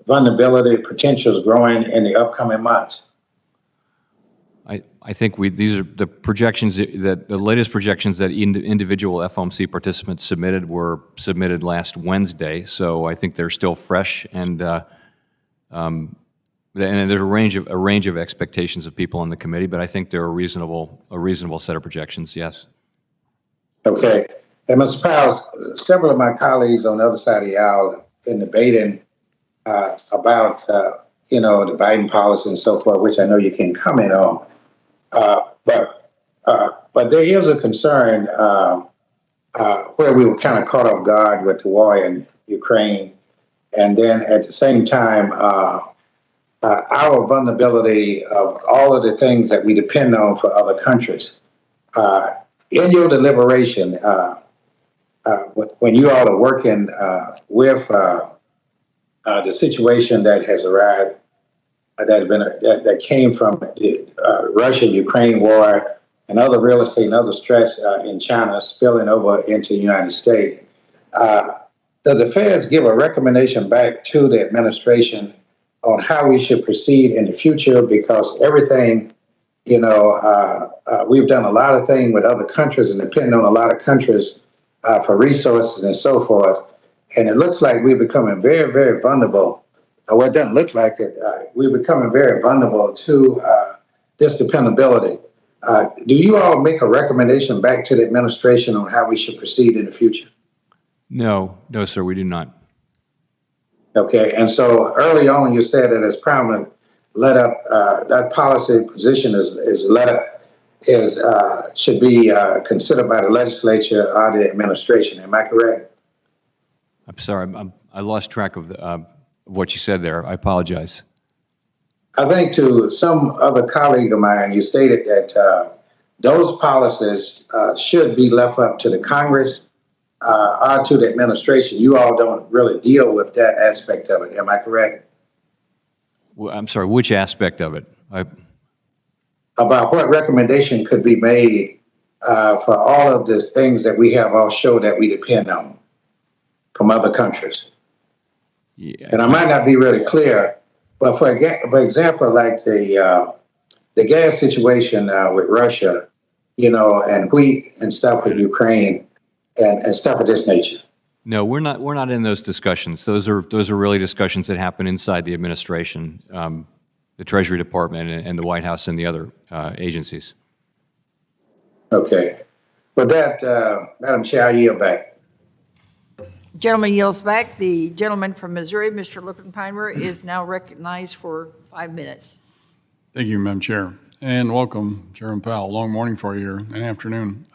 vulnerability potentials growing in the upcoming months? I think these are the projections the latest projections that individual FOMC participants submitted were submitted last Wednesday. So I think they're still fresh, and there's a range of expectations of people on the committee, but I think they're a reasonable set of projections. Yes. Okay. And Mr. Powell, several of my colleagues on the other side of the aisle have been debating about the Biden policy and so forth, which I know you can comment on. But there is a concern where we were kind of caught off guard with the war in Ukraine, and then at the same time, our vulnerability of all of the things that we depend on for other countries. In your deliberation, when you all are working with the situation that has arrived, that came from the Russia-Ukraine war and other real estate and other stress in China spilling over into the United States, does the Feds give a recommendation back to the administration on how we should proceed in the future? Because everything, we've done a lot of things with other countries and depend on a lot of countries for resources and so forth. And it looks like we're becoming very, very vulnerable. Well, it doesn't look like it. We're becoming very vulnerable to this dependability. Do you all make a recommendation back to the administration on how we should proceed in the future? No, sir, we do not. Okay, and so early on you said that as prominent that policy position should be considered by the legislature or the administration. Am I correct? I'm sorry, I lost track of what you said there. I apologize. I think to some other colleague of mine, you stated that those policies should be left up to the Congress or to the administration. You all don't really deal with that aspect of it. Am I correct? Well, I'm sorry, which aspect of it? About what recommendation could be made for all of the things that we have offshore that we depend on from other countries. Yeah. And I might not be really clear, but for example, like the gas situation with Russia, and wheat and stuff with Ukraine and stuff of this nature. No, we're not in those discussions. Those are really discussions that happen inside the administration, the Treasury Department and the White House and the other agencies. Okay. With that, Madam Chair, I yield back. Gentleman yields back. The gentleman from Missouri, Mr. Lippenheimer, is now recognized for 5 minutes. Thank you, Madam Chair. And welcome, Chairman Powell. Long morning for you here and afternoon.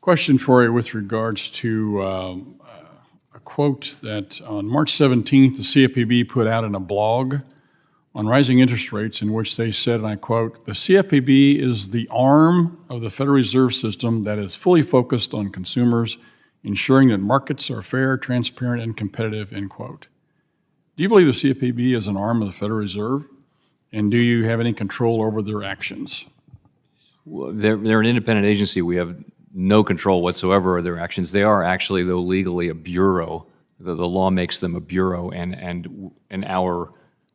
Question for you with regards to a quote that on March 17th, the CFPB put out in a blog on rising interest rates in which they said, and I quote, "The CFPB is the arm of the Federal Reserve System that is fully focused on consumers, ensuring that markets are fair, transparent, and competitive," end quote. Do you believe the CFPB is an arm of the Federal Reserve? And do you have any control over their actions? Well, they're an independent agency. We have no control whatsoever of their actions. They are actually, though, legally a bureau. The law makes them a bureau, and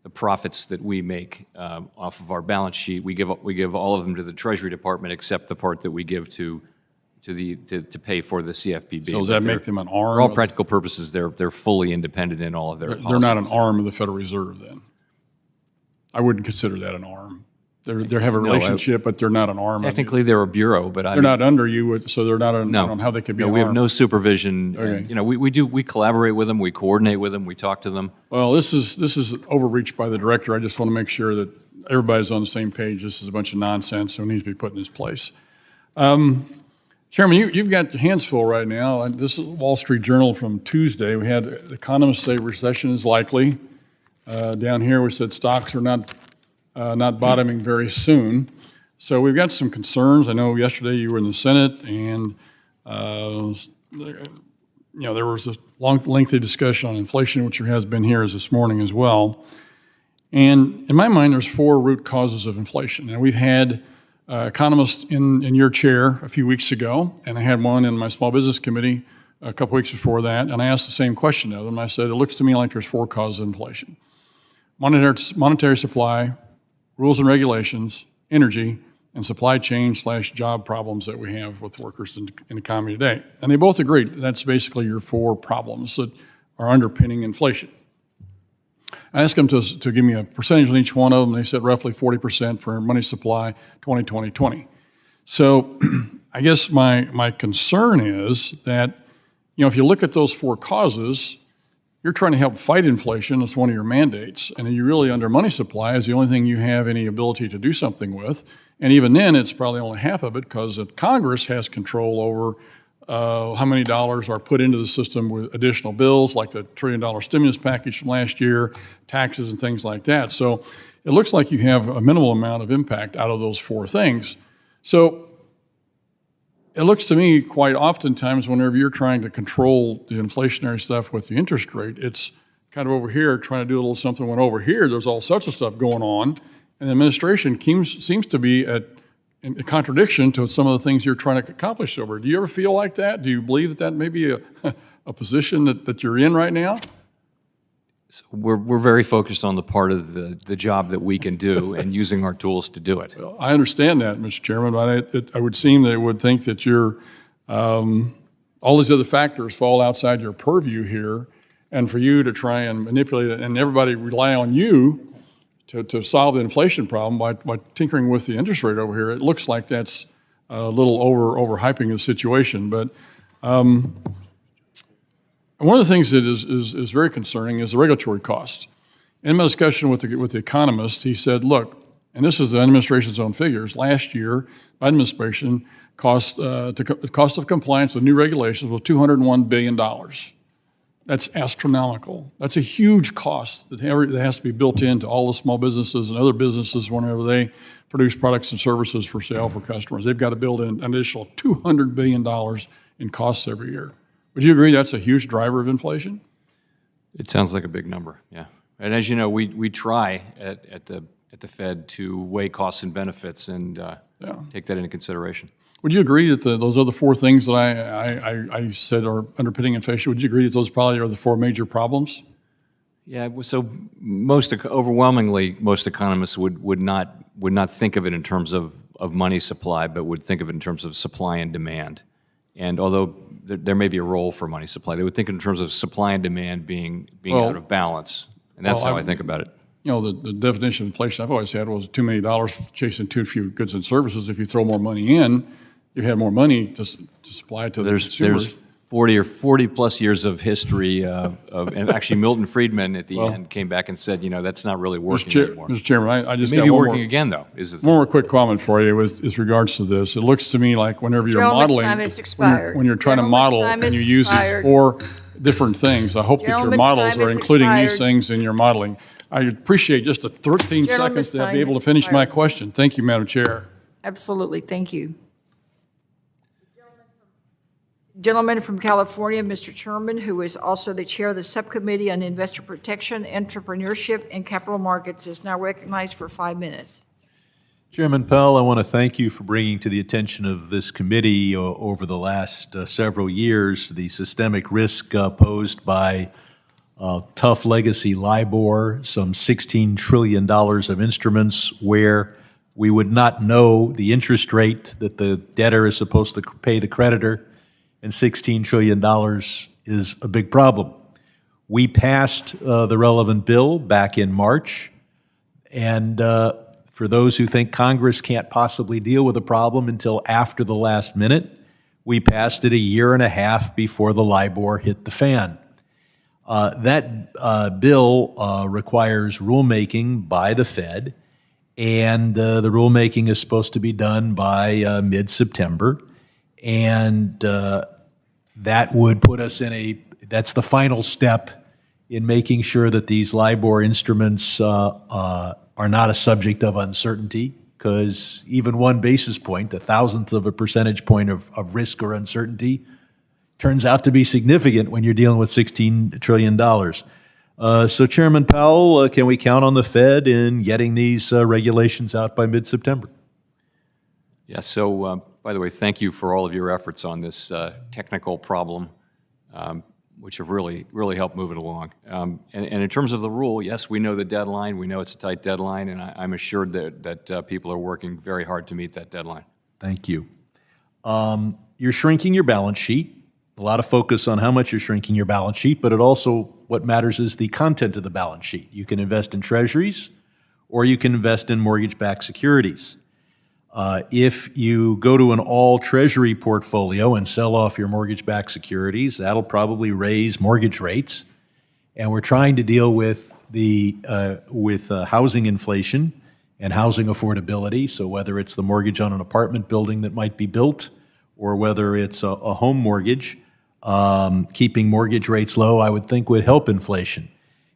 the profits that we make off of our balance sheet, we give all of them to the Treasury Department, except the part that we give to pay for the CFPB. So does that make them an arm? For all practical purposes, they're fully independent in all of their policies. They're not an arm of the Federal Reserve, then? I wouldn't consider that an arm. They have a relationship, but they're not an arm. Technically, they're a bureau, but they're not under you, so they're not. I don't know how they could be. No, an we arm. have no supervision. Okay. And, we collaborate with them, we coordinate with them, we talk to them. Well, this is overreach by the director. I just want to make sure that everybody's on the same page. This is a bunch of nonsense, so it needs to be put in its place. Chairman, you've got your hands full right now. This is Wall Street Journal from Tuesday. We had economists say recession is likely. Down here, we said stocks are not bottoming very soon. So we've got some concerns. I know yesterday you were in the Senate, and there was a lengthy discussion on inflation, which there has been here this morning as well. And in my mind, there's 4 root causes of inflation. And we've had economists in your chair a few weeks ago, and I had one in my Small Business Committee a couple weeks before that, and I asked the same question of them. I said, it looks to me like there's 4 causes of inflation. Monetary supply, rules and regulations, energy, and supply chain / job problems that we have with workers in the economy today. And they both agreed that's basically your 4 problems that are underpinning inflation. I asked them to give me a percentage on each one of them. They said roughly 40% for money supply, 20. So I guess my concern is that, if you look at those 4 causes, you're trying to help fight inflation. It's one of your mandates. And you really, under money supply, is the only thing you have any ability to do something with. And even then, it's probably only half of it because Congress has control over how many dollars are put into the system with additional bills, like the $1 trillion stimulus package from last year, taxes and things like that. So it looks like you have a minimal amount of impact out of those 4 things. So it looks to me quite oftentimes whenever you're trying to control the inflationary stuff with the interest rate, it's kind of over here trying to do a little something when over here there's all sorts of stuff going on. And the administration seems to be in contradiction to some of the things you're trying to accomplish over. Do you ever feel like that? Do you believe that may be a position that you're in right now? So we're very focused on the part of the job that we can do and using our tools to do it. Well, I understand that, Mr. Chairman, but I would seem that it would think that you're all these other factors fall outside your purview here, and for you to try and manipulate it, and everybody rely on you to solve the inflation problem by tinkering with the interest rate over here. It looks like that's a little overhyping the situation, but. One of the things that is very concerning is the regulatory cost. In my discussion with the economist, he said, look, and this is the administration's own figures, last year, the administration the cost of compliance with new regulations was $201 billion. That's astronomical. That's a huge cost that has to be built into all the small businesses and other businesses whenever they produce products and services for sale for customers. They've got to build in an additional $200 billion in costs every year. Would you agree that's a huge driver of inflation? It sounds like a big number, yeah. And as you know, we try at the Fed to weigh costs and benefits and take that into consideration. Would you agree that those other four things that I said are underpinning inflation, would you agree that those probably are the four major problems? Yeah, so overwhelmingly, most economists would not think of it in terms of money supply, but would think of it in terms of supply and demand. And although there may be a role for money supply, they would think in terms of supply and demand being out of balance. And that's how I think about it. You know, the definition of inflation I've always had was too many dollars chasing too few goods and services. If you throw more money in, you have more money to supply to the consumers. There's 40 plus years of history and actually Milton Friedman at the end came back and said, that's not really working anymore. Mr. Chairman, I just it may got be one working more, again, though. One more quick comment for you with regards to this. It looks to me like whenever you're modeling, time has expired. when you're trying to model and you use these four different things, I hope that your models are including these things in your modeling. I appreciate just 13 seconds to be able to finish my question. Thank you, Madam Chair. Absolutely, thank you. Gentleman from California, Mr. Chairman, who is also the chair of the Subcommittee on Investor Protection, Entrepreneurship, and Capital Markets, is now recognized for 5 minutes. Chairman Powell, I want to thank you for bringing to the attention of this committee over the last several years the systemic risk posed by tough legacy Libor, some $16 trillion of instruments where we would not know the interest rate that the debtor is supposed to pay the creditor, and $16 trillion is a big problem. We passed the relevant bill back in March, and for those who think Congress can't possibly deal with a problem until after the last minute, we passed it a year and a half before the Libor hit the fan. That bill requires rulemaking by the Fed, and the rulemaking is supposed to be done by mid-September. And that would put us that's the final step in making sure that these Libor instruments are not a subject of uncertainty, because even 1 basis point, 1/1000th of a percentage point of risk or uncertainty, turns out to be significant when you're dealing with $16 trillion. So Chairman Powell, can we count on the Fed in getting these regulations out by mid-September? Yeah, so by the way, thank you for all of your efforts on this technical problem, which have really helped move it along. And in terms of the rule, yes, we know the deadline. We know it's a tight deadline, and I'm assured that people are working very hard to meet that deadline. Thank you. You're shrinking your balance sheet. A lot of focus on how much you're shrinking your balance sheet, but it also, what matters is the content of the balance sheet. You can invest in treasuries, or you can invest in mortgage-backed securities. If you go to an all-treasury portfolio and sell off your mortgage-backed securities, that'll probably raise mortgage rates. And we're trying to deal with housing inflation and housing affordability. So whether it's the mortgage on an apartment building that might be built, or whether it's a home mortgage, keeping mortgage rates low, I would think would help inflation.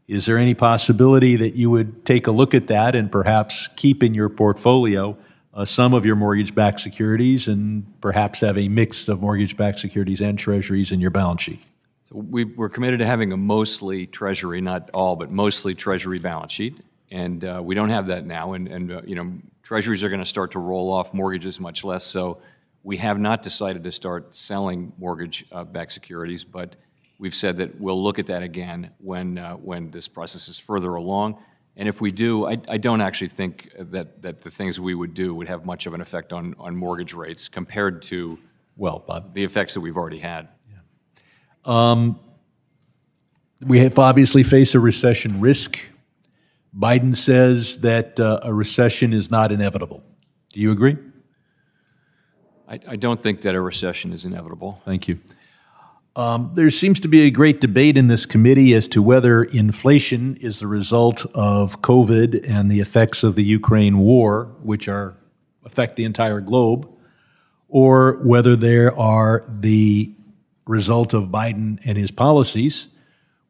Is there any possibility that you would take a look at that and perhaps keep in your portfolio some of your mortgage-backed securities and perhaps have a mix of mortgage-backed securities and treasuries in your balance sheet? So we're committed to having a mostly treasury, not all, but mostly treasury balance sheet. And we don't have that now. And treasuries are going to start to roll off, mortgages much less. So we have not decided to start selling mortgage-backed securities, but we've said that we'll look at that again when this process is further along. And if we do, I don't actually think that the things we would do would have much of an effect on mortgage rates compared to, the effects that we've already had. We have obviously faced a recession risk. Biden says that a recession is not inevitable. Do you agree? I don't think that a recession is inevitable. Thank you. There seems to be a great debate in this committee as to whether inflation is the result of COVID and the effects of the Ukraine war, which affect the entire globe, or whether they are the result of Biden and his policies,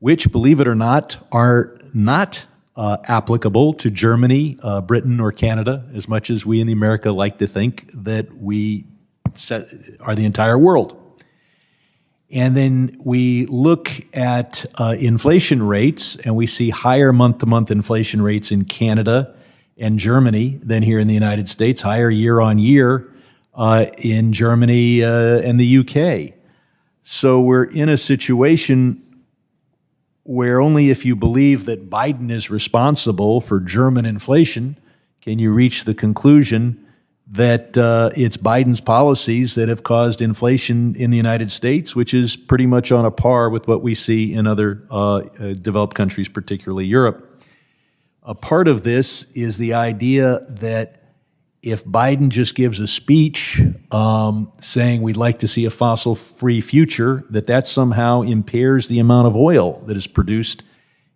which, believe it or not, are not applicable to Germany, Britain, or Canada, as much as we in America like to think that we are the entire world. And then we look at inflation rates, and we see higher month-to-month inflation rates in Canada and Germany than here in the United States, higher year on year. in Germany and the UK. So we're in a situation where only if you believe that Biden is responsible for German inflation can you reach the conclusion that it's Biden's policies that have caused inflation in the United States, which is pretty much on a par with what we see in other developed countries, particularly Europe. A part of this is the idea that if Biden just gives a speech saying we'd like to see a fossil-free future, that somehow impairs the amount of oil that is produced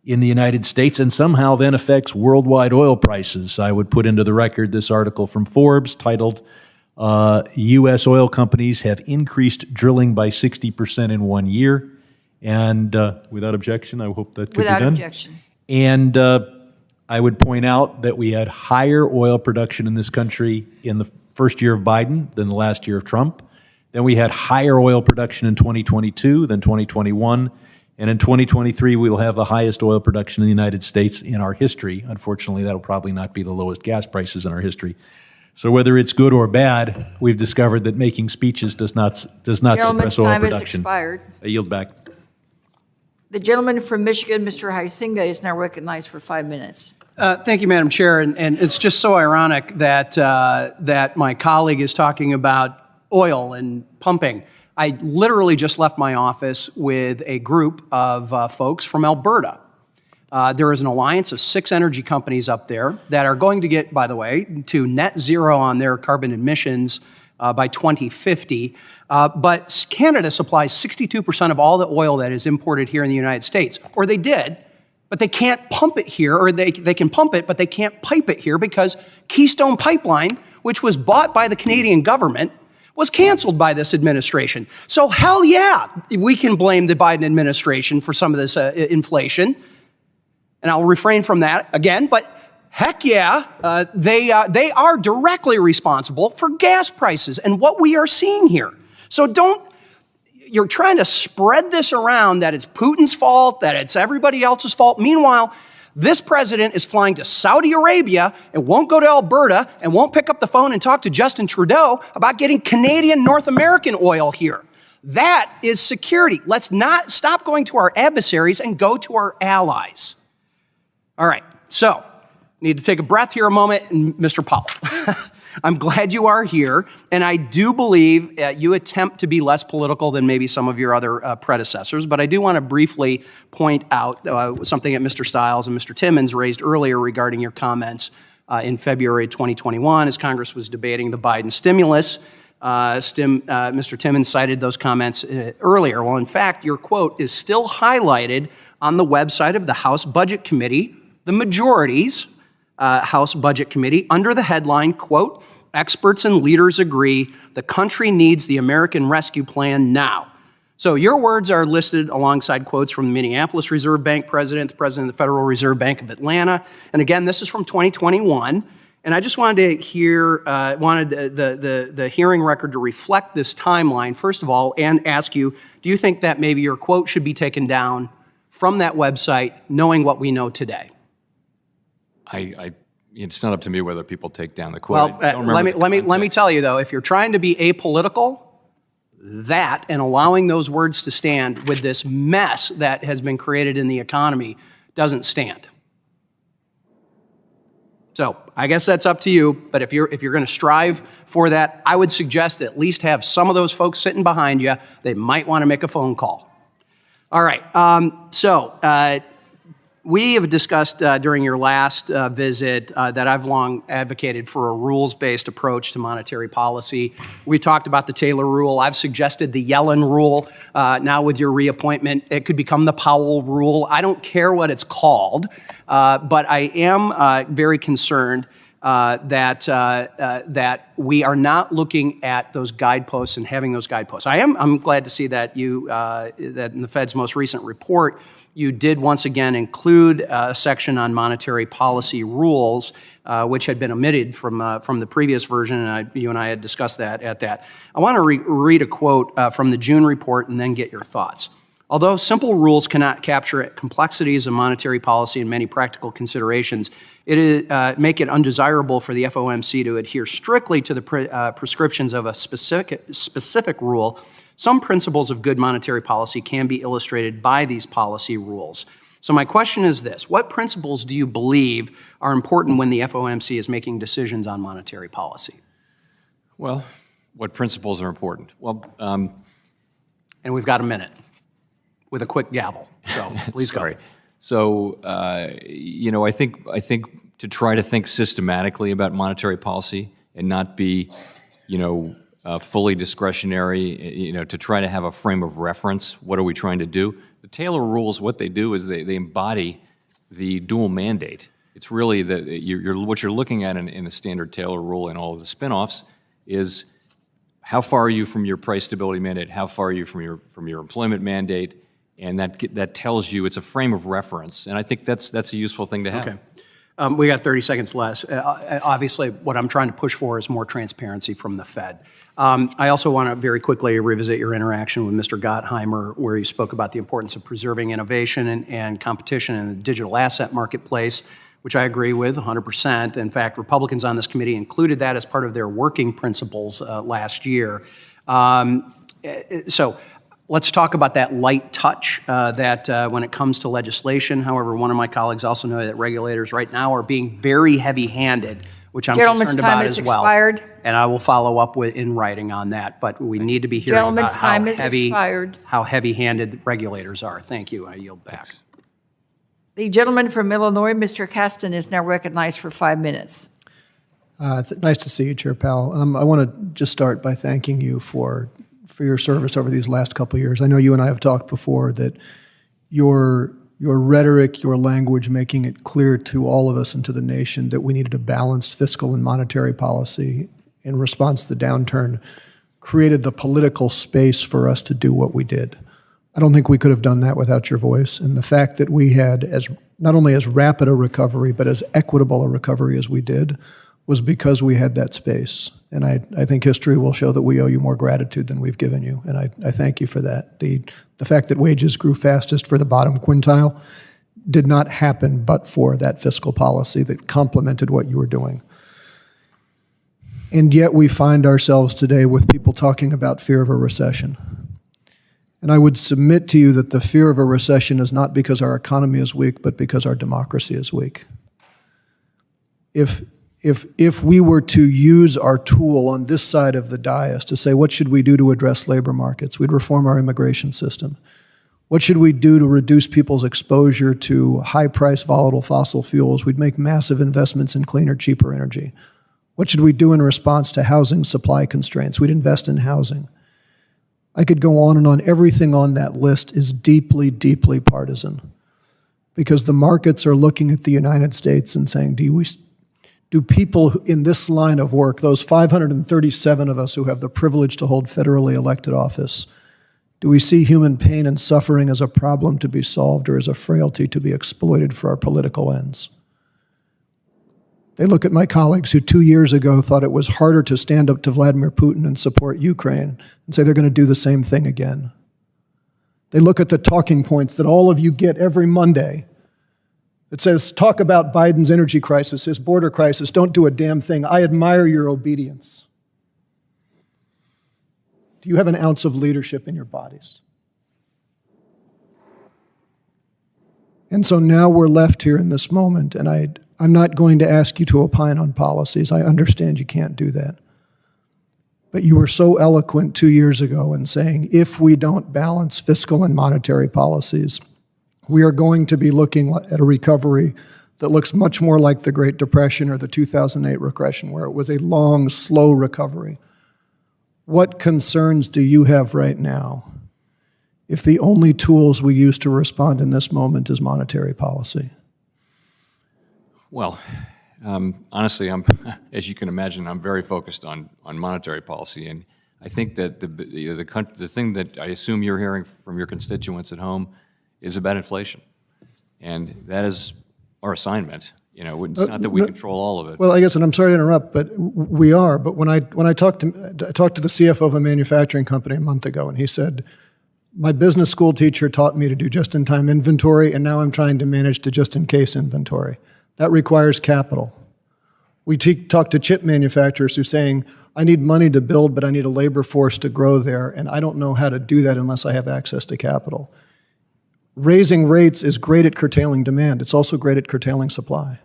in the United States and somehow then affects worldwide oil prices. I would put into the record this article from Forbes titled, U.S. oil companies have increased drilling by 60% in 1 year. And without objection, I hope that could be done. Without objection. And I would point out that we had higher oil production in this country in the first year of Biden than the last year of Trump. Then we had higher oil production in 2022 than 2021. And in 2023, we will have the highest oil production in the United States in our history. Unfortunately, that'll probably not be the lowest gas prices in our history. So whether it's good or bad, we've discovered that making speeches does not Gentleman's suppress oil time has production. expired. I yield back. The gentleman from Michigan, Mr. Huizinga, is now recognized for 5 minutes. Thank you, Madam Chair. And it's just so ironic that, that my colleague is talking about oil and pumping. I literally just left my office with a group of folks from Alberta. There is an alliance of 6 energy companies up there that are going to get, by the way, to net zero on their carbon emissions by 2050. But Canada supplies 62% of all the oil that is imported here in the United States, or they did, but they can't pump it here, or they can pump it, but they can't pipe it here because Keystone Pipeline, which was bought by the Canadian government, was canceled by this administration. So hell yeah, we can blame the Biden administration for some of this inflation. And I'll refrain from that again, but heck yeah, they are directly responsible for gas prices and what we are seeing here. So you're trying to spread this around that it's Putin's fault, that it's everybody else's fault. Meanwhile, this president is flying to Saudi Arabia and won't go to Alberta and won't pick up the phone and talk to Justin Trudeau about getting Canadian North American oil here. That is security. Let's not stop going to our adversaries and go to our allies. All right, so need to take a breath here a moment, and Mr. Powell. I'm glad you are here, and I do believe you attempt to be less political than maybe some of your other predecessors, but I do want to briefly point out something that Mr. Stiles and Mr. Timmons raised earlier regarding your comments in February 2021 as Congress was debating the Biden stimulus. Mr. Timmons cited those comments earlier. Well, in fact, your quote is still highlighted on the website of the House Budget Committee, the majority's House Budget Committee, under the headline, quote, experts and leaders agree the country needs the American Rescue Plan now. So your words are listed alongside quotes from the Minneapolis Reserve Bank president, the president of the Federal Reserve Bank of Atlanta. And again, this is from 2021. And I just wanted to hear, the hearing record to reflect this timeline, first of all, and ask you, do you think that maybe your quote should be taken down from that website, knowing what we know today? It's not up to me whether people take down the quote. Well, let me tell you though, if you're trying to be apolitical, that and allowing those words to stand with this mess that has been created in the economy doesn't stand. So I guess that's up to you. But if you're going to strive for that, I would suggest at least have some of those folks sitting behind you. They might want to make a phone call. All right. We have discussed during your last visit that I've long advocated for a rules-based approach to monetary policy. We talked about the Taylor rule. I've suggested the Yellen rule. Now with your reappointment, it could become the Powell rule. I don't care what it's called, but I am very concerned that we are not looking at those guideposts and having those guideposts. I'm glad to see that that in the Fed's most recent report, you did once again include a section on monetary policy rules, which had been omitted from the previous version, and you and I had discussed that at that. I want to read a quote from the June report and then get your thoughts. Although simple rules cannot capture complexities of monetary policy and many practical considerations, make it undesirable for the FOMC to adhere strictly to the prescriptions of a specific rule. Some principles of good monetary policy can be illustrated by these policy rules. So my question is this: what principles do you believe are important when the FOMC is making decisions on monetary policy? Well, what principles are important? Well, and we've got a minute with a quick gavel, so please go. So, I think to try to think systematically about monetary policy and not be, fully discretionary, to try to have a frame of reference. What are we trying to do? The Taylor rules, what they do is they embody the dual mandate. It's really what you're looking at in the standard Taylor rule and all of the spinoffs is how far are you from your price stability mandate? How far are you from your employment mandate? And that tells you, it's a frame of reference. And I think that's a useful thing to have. Okay. We got 30 seconds less. Obviously, what I'm trying to push for is more transparency from the Fed. I also want to very quickly revisit your interaction with Mr. Gottheimer, where you spoke about the importance of preserving innovation and competition in the digital asset marketplace, which I agree with 100%. In fact, Republicans on this committee included that as part of their working principles last year. So let's talk about that light touch that when it comes to legislation. However, one of my colleagues also noted that regulators right now are being very heavy-handed, which I'm concerned about as well. Expired. And I will follow up in writing on that. But we need to be hearing about how heavy-handed regulators are. Thank you. I yield back. Thanks. The gentleman from Illinois, Mr. Caston, is now recognized for 5 minutes. Nice to see you, Chair Powell. I want to just start by thanking you for your service over these last couple of years. I know you and I have talked before that your rhetoric, your language, making it clear to all of us and to the nation that we needed a balanced fiscal and monetary policy in response to the downturn created the political space for us to do what we did. I don't think we could have done that without your voice. And the fact that we had not only as rapid a recovery, but as equitable a recovery as we did was because we had that space. And I think history will show that we owe you more gratitude than we've given you. And I thank you for that. The fact that wages grew fastest for the bottom quintile did not happen but for that fiscal policy that complemented what you were doing. And yet we find ourselves today with people talking about fear of a recession. And I would submit to you that the fear of a recession is not because our economy is weak, but because our democracy is weak. If we were to use our tool on this side of the dais to say, what should we do to address labor markets? We'd reform our immigration system. What should we do to reduce people's exposure to high-priced volatile fossil fuels? We'd make massive investments in cleaner, cheaper energy. What should we do in response to housing supply constraints? We'd invest in housing. I could go on and on. Everything on that list is deeply, deeply partisan because the markets are looking at the United States and saying, do people in this line of work, those 537 of us who have the privilege to hold federally elected office, do we see human pain and suffering as a problem to be solved or as a frailty to be exploited for our political ends? They look at my colleagues who 2 years ago thought it was harder to stand up to Vladimir Putin and support Ukraine and say they're going to do the same thing again. They look at the talking points that all of you get every Monday that says, talk about Biden's energy crisis, his border crisis, don't do a damn thing. I admire your obedience. Do you have an ounce of leadership in your bodies? And so now we're left here in this moment, and I'm not going to ask you to opine on policies. I understand you can't do that. But you were so eloquent 2 years ago in saying, if we don't balance fiscal and monetary policies, we are going to be looking at a recovery that looks much more like the Great Depression or the 2008 recession, where it was a long, slow recovery. What concerns do you have right now if the only tools we use to respond in this moment is monetary policy? Well, honestly, as you can imagine, I'm very focused on monetary policy, and I think that the thing that I assume you're hearing from your constituents at home is about inflation, and that is our assignment. It's not that we control all of it. Well, I guess, and I'm sorry to interrupt, but we are. But when I talked to the CFO of a manufacturing company a month ago, and he said, My business school teacher taught me to do just-in-time inventory, and now I'm trying to manage to just-in-case inventory. That requires capital. We talk to chip manufacturers who are saying, I need money to build, but I need a labor force to grow there, and I don't know how to do that unless I have access to capital. Raising rates is great at curtailing demand. It's also great at curtailing supply.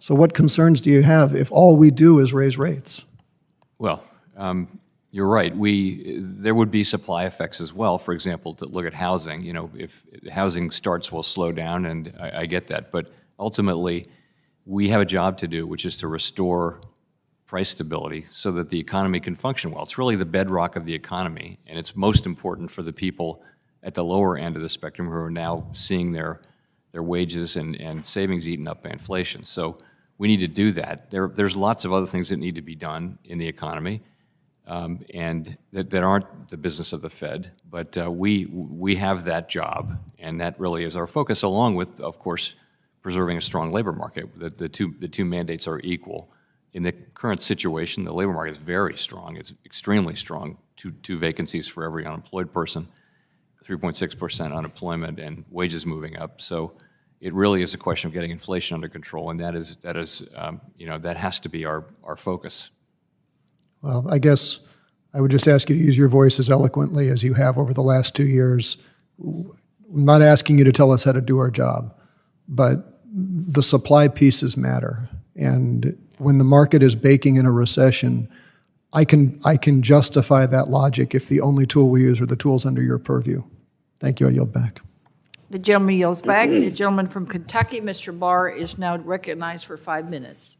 So what concerns do you have if all we do is raise rates? Well, you're right. There would be supply effects as well. For example, to look at housing, if housing starts will slow down, and I get that. But ultimately, we have a job to do, which is to restore price stability so that the economy can function well. It's really the bedrock of the economy, and it's most important for the people at the lower end of the spectrum who are now seeing their wages and savings eaten up by inflation. So we need to do that. There's lots of other things that need to be done in the economy, and that aren't the business of the Fed, but we have that job, and that really is our focus, along with, of course, preserving a strong labor market. The two mandates are equal. In the current situation, the labor market is very strong. It's extremely strong. Two vacancies for every unemployed person, 3.6% unemployment, and wages moving up. So it really is a question of getting inflation under control, and that has to be our focus. Well, I guess I would just ask you to use your voice as eloquently as you have over the last 2 years. I'm not asking you to tell us how to do our job, but the supply pieces matter. And when the market is baking in a recession, I can justify that logic if the only tool we use are the tools under your purview. Thank you. I yield back. The gentleman yields back. The gentleman from Kentucky, Mr. Barr, is now recognized for 5 minutes.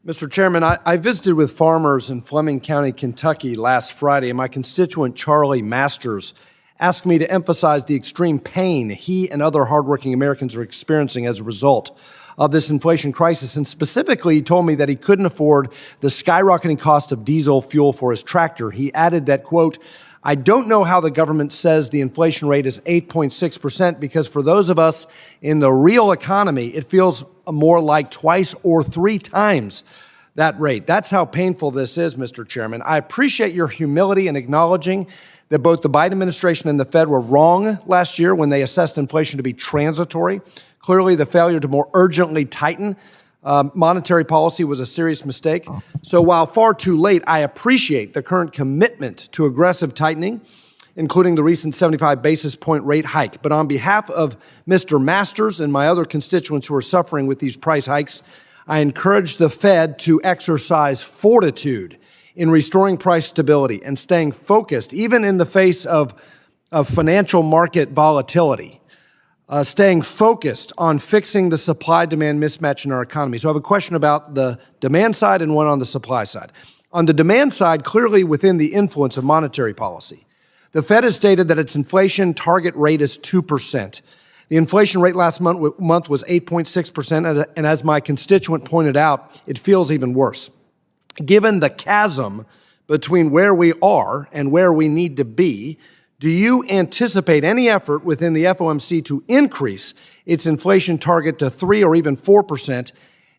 Mr. Chairman, I visited with farmers in Fleming County, Kentucky last Friday, and my constituent Charlie Masters asked me to emphasize the extreme pain he and other hardworking Americans are experiencing as a result of this inflation crisis. And specifically, he told me that he couldn't afford the skyrocketing cost of diesel fuel for his tractor. He added that, quote, I don't know how the government says the inflation rate is 8.6% because for those of us in the real economy, it feels more like twice or 3 times that rate. That's how painful this is, Mr. Chairman. I appreciate your humility in acknowledging that both the Biden administration and the Fed were wrong last year when they assessed inflation to be transitory. Clearly, the failure to more urgently tighten monetary policy was a serious mistake. So while far too late, I appreciate the current commitment to aggressive tightening, including the recent 75 basis point rate hike. But on behalf of Mr. Masters and my other constituents who are suffering with these price hikes, I encourage the Fed to exercise fortitude in restoring price stability and staying focused, even in the face of financial market volatility. Staying focused on fixing the supply-demand mismatch in our economy. So I have a question about the demand side and one on the supply side. On the demand side, clearly within the influence of monetary policy, the Fed has stated that its inflation target rate is 2%. The inflation rate last month was 8.6%, and as my constituent pointed out, it feels even worse. Given the chasm between where we are and where we need to be, do you anticipate any effort within the FOMC to increase its inflation target to 3 or even 4%?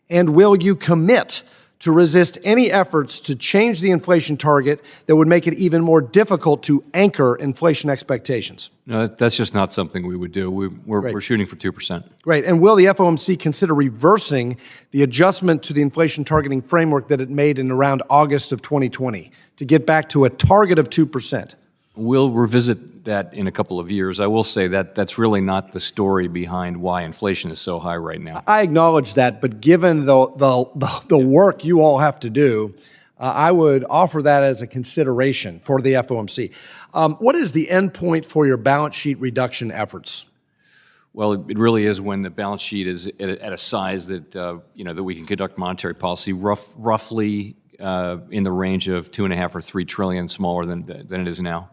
And will you commit to resist any efforts to change the inflation target that would make it even more difficult to anchor inflation expectations? No, that's just not something we would do. We're shooting for 2%. Great. And will the FOMC consider reversing the adjustment to the inflation targeting framework that it made in around August of 2020 to get back to a target of 2%? We'll revisit that in a couple of years. I will say that that's really not the story behind why inflation is so high right now. I acknowledge that, but given the work you all have to do, I would offer that as a consideration for the FOMC. What is the end point for your balance sheet reduction efforts? Well, it really is when the balance sheet is at a size that that we can conduct monetary policy roughly in the range of 2.5 or 3 trillion, smaller than it is now.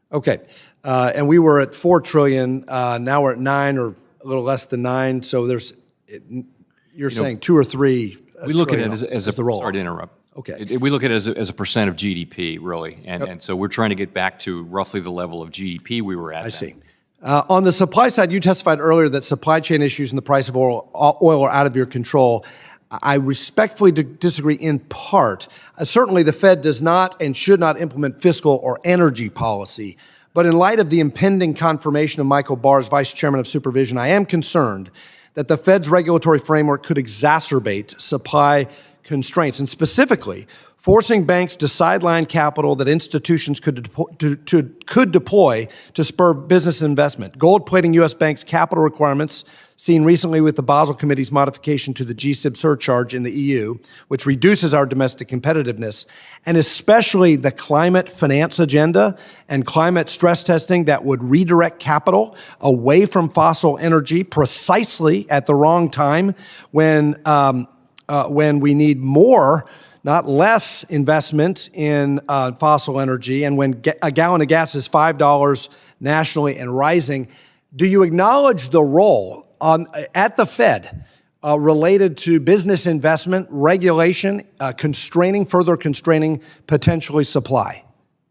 Okay, and we were at 4 trillion. Now we're at 9 or a little less than 9. So you're saying 2 or 3. We look at it as a roll. Sorry to interrupt. Okay, we look at it as a percent of GDP, really, and so we're trying to get back to roughly the level of GDP we were at. I see. On the supply side, you testified earlier that supply chain issues and the price of oil are out of your control. I respectfully disagree in part. Certainly, the Fed does not and should not implement fiscal or energy policy. But in light of the impending confirmation of Michael Barr as Vice Chairman of Supervision, I am concerned that the Fed's regulatory framework could exacerbate supply constraints, and specifically forcing banks to sideline capital that institutions could deploy to spur business investment. Gold-plating U.S. banks' capital requirements, seen recently with the Basel Committee's modification to the GSIB surcharge in the EU, which reduces our domestic competitiveness, and especially the climate finance agenda and climate stress testing that would redirect capital away from fossil energy precisely at the wrong time when we need more, not less, investment in fossil energy, and when a gallon of gas is $5 nationally and rising. Do you acknowledge the role at the Fed related to business investment, regulation, further constraining potentially supply?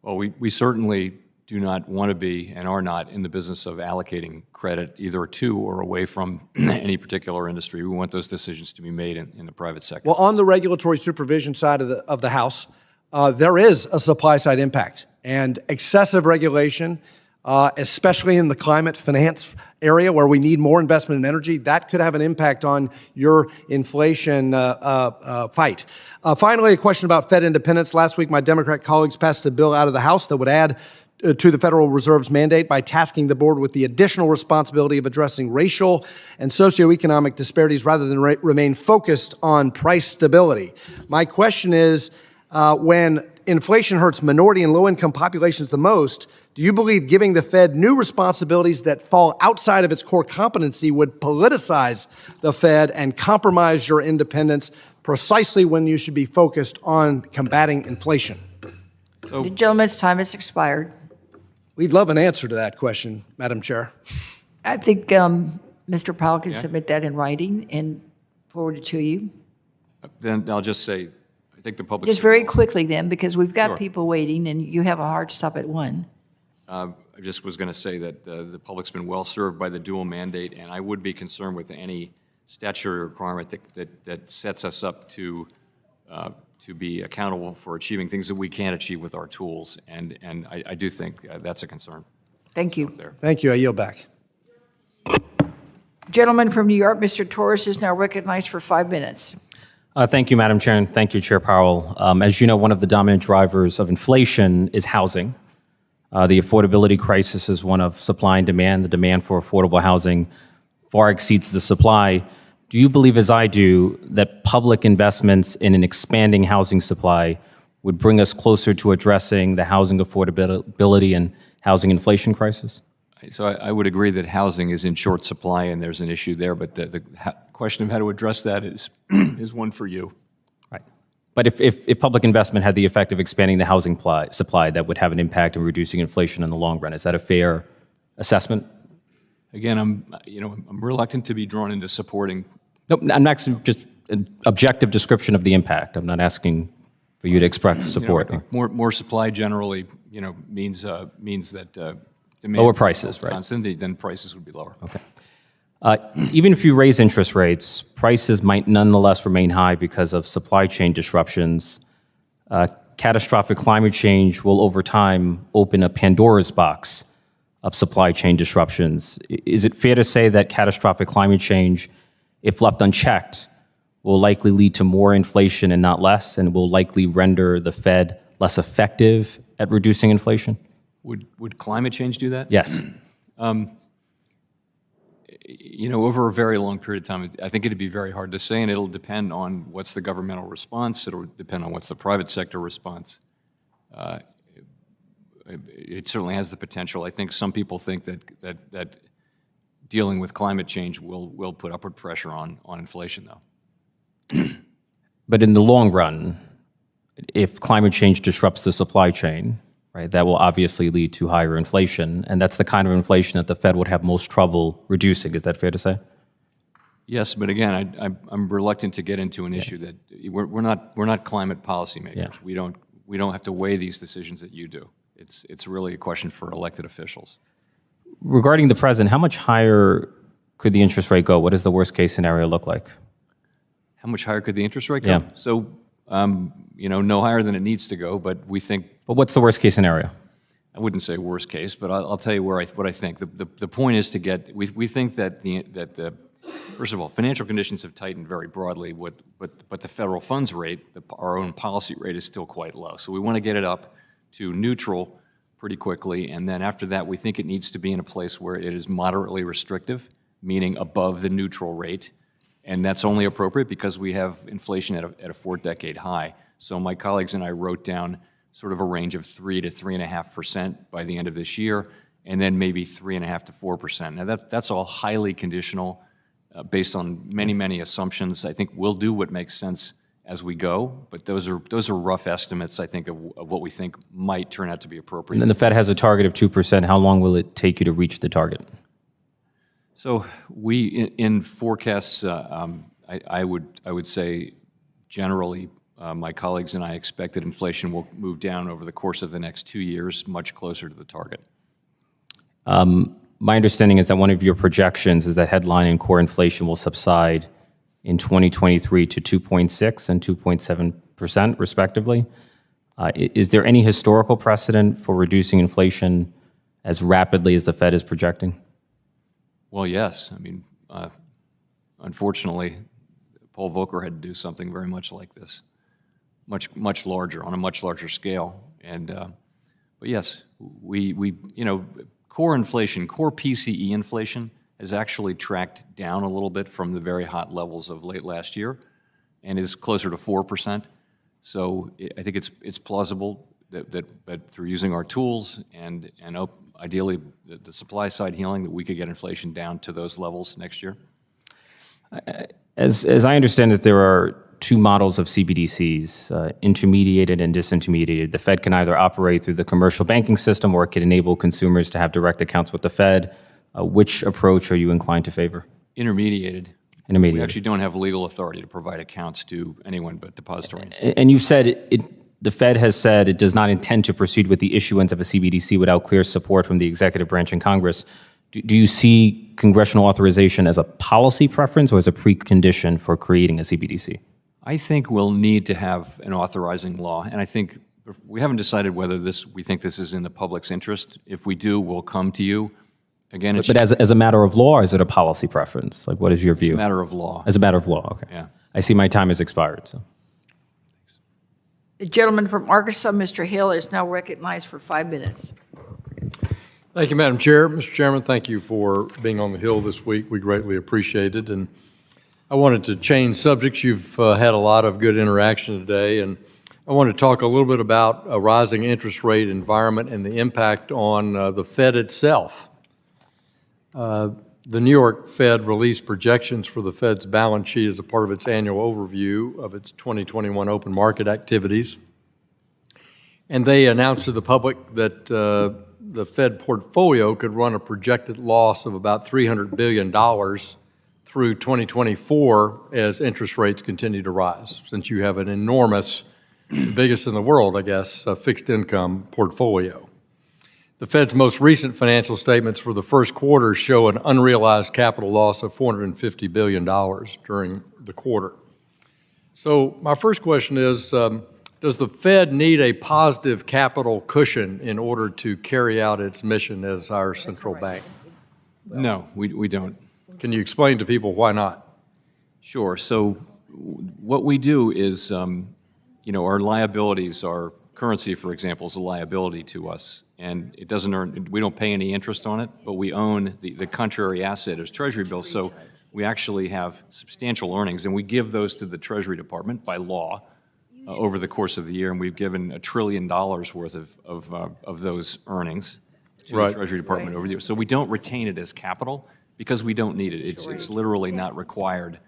Well, we certainly do not want to be and are not in the business of allocating credit either to or away from any particular industry. We want those decisions to be made in the private sector. Well, on the regulatory supervision side of the House, there is a supply side impact, and excessive regulation, especially in the climate finance area where we need more investment in energy, that could have an impact on your inflation fight. Finally, a question about Fed independence. Last week, my Democrat colleagues passed a bill out of the House that would add to the Federal Reserve's mandate by tasking the board with the additional responsibility of addressing racial and socioeconomic disparities rather than remain focused on price stability. My question is, when inflation hurts minority and low-income populations the most, do you believe giving the Fed new responsibilities that fall outside of its core competency would politicize the Fed and compromise your independence precisely when you should be focused on combating inflation? The gentleman's time has expired. We'd love an answer to that question, Madam Chair. I think Mr. Powell can submit that in writing and forward it to you. Then I'll just say, I think the public... Just very quickly then, because we've got Sure. people waiting and you have a hard stop at 1. I just was going to say that the public's been well served by the dual mandate, and I would be concerned with any statutory requirement that sets us up to be accountable for achieving things that we can't achieve with our tools, and I do think that's a concern. Thank you. Thank you. I yield back. Gentleman from New York, Mr. Torres, is now recognized for 5 minutes. Thank you, Madam Chair, and thank you, Chair Powell. As you know, one of the dominant drivers of inflation is housing. The affordability crisis is one of supply and demand. The demand for affordable housing far exceeds the supply. Do you believe, as I do, that public investments in an expanding housing supply would bring us closer to addressing the housing affordability and housing inflation crisis? So I would agree that housing is in short supply and there's an issue there, but the question of how to address that is one for you. Right. But if public investment had the effect of expanding the housing supply, that would have an impact in reducing inflation in the long run. Is that a fair assessment? Again, I'm reluctant to be drawn into supporting. Nope, I'm not just an objective description of the impact. I'm not asking for you to express support. I think more supply generally, means that demand lower prices, right? Constant, then prices would be lower. Okay. Even if you raise interest rates, prices might nonetheless remain high because of supply chain disruptions. Catastrophic climate change will, over time, open a Pandora's box of supply chain disruptions. Is it fair to say that catastrophic climate change, if left unchecked, will likely lead to more inflation and not less, and will likely render the Fed less effective at reducing inflation? Would climate change do that? Yes. Over a very long period of time, I think it'd be very hard to say, and it'll depend on what's the governmental response. It'll depend on what's the private sector response. It certainly has the potential. I think some people think that dealing with climate change will put upward pressure on inflation, though. But in the long run, if climate change disrupts the supply chain, right, that will obviously lead to higher inflation, and that's the kind of inflation that the Fed would have most trouble reducing. Is that fair to say? Yes, but again, I'm reluctant to get into an issue that we're not climate policymakers. Yeah. We don't have to weigh these decisions that you do. It's really a question for elected officials. Regarding the president, how much higher could the interest rate go? What does the worst case scenario look like? How much higher could the interest rate go? Yeah. So, no higher than it needs to go, but we think. But what's the worst case scenario? I wouldn't say worst case, but I'll tell you what I think. The point is to get, we think that first of all, financial conditions have tightened very broadly, but the federal funds rate, our own policy rate, is still quite low. So we want to get it up to neutral pretty quickly, and then after that, we think it needs to be in a place where it is moderately restrictive, meaning above the neutral rate, and that's only appropriate because we have inflation at a 4-decade high. So my colleagues and I wrote down sort of a range of 3 to 3.5% by the end of this year, and then maybe 3.5 to 4%. Now that's all highly conditional, based on many assumptions. I think we'll do what makes sense as we go, but those are rough estimates, I think, of what we think might turn out to be appropriate. And then the Fed has a target of 2%. How long will it take you to reach the target? So in forecasts, I would say generally, my colleagues and I expect that inflation will move down over the course of the next 2 years, much closer to the target. My understanding is that one of your projections is that headline and core inflation will subside in 2023 to 2.6 and 2.7%, respectively. Is there any historical precedent for reducing inflation as rapidly as the Fed is projecting? Well, yes. I mean, unfortunately, Paul Volcker had to do something very much like this, much larger, on a much larger scale. And but yes, we core inflation, core PCE inflation has actually tracked down a little bit from the very hot levels of late last year, and is closer to 4%. So I think it's plausible that through using our tools and ideally the supply side healing, that we could get inflation down to those levels next year. As I understand it, there are two models of CBDCs, intermediated and disintermediated. The Fed can either operate through the commercial banking system, or it can enable consumers to have direct accounts with the Fed. Which approach are you inclined to favor? Intermediated. Intermediated. We actually don't have legal authority to provide accounts to anyone but depositories. And you said the Fed has said it does not intend to proceed with the issuance of a CBDC without clear support from the executive branch and Congress. Do you see congressional authorization as a policy preference or as a precondition for creating a CBDC? I think we'll need to have an authorizing law, and I think we haven't decided whether we think this is in the public's interest. If we do, we'll come to you. Again, but as a matter of law, or is it a policy preference? Like, what is your view? It's a matter of law. As a matter of law, okay. Yeah. I see my time has expired. So, The gentleman from Arkansas, Mr. Hill, is now recognized for 5 minutes. Thank you, Madam Chair. Mr. Chairman, thank you for being on the Hill this week. We greatly appreciate it. And I wanted to change subjects. You've had a lot of good interaction today, and I want to talk a little bit about a rising interest rate environment and the impact on the Fed itself. The New York Fed released projections for the Fed's balance sheet as a part of its annual overview of its 2021 open market activities. And they announced to the public that the Fed portfolio could run a projected loss of about $300 billion through 2024 as interest rates continue to rise, since you have an enormous, biggest in the world, I guess, fixed income portfolio. The Fed's most recent financial statements for the first quarter show an unrealized capital loss of $450 billion during the quarter. So my first question is, does the Fed need a positive capital cushion in order to carry out its mission as our central bank? No, we don't. Can you explain to people why not? Sure. So what we do is, our liabilities, our currency, for example, is a liability to us, and it doesn't earn, we don't pay any interest on it, but we own the contrary asset as Treasury bills, so we actually have substantial earnings, and we give those to the Treasury Department by law over the course of the year, and we've given $1 trillion worth of those earnings to the Treasury Department over the year. So we don't retain it as capital because we don't need it. It's literally not required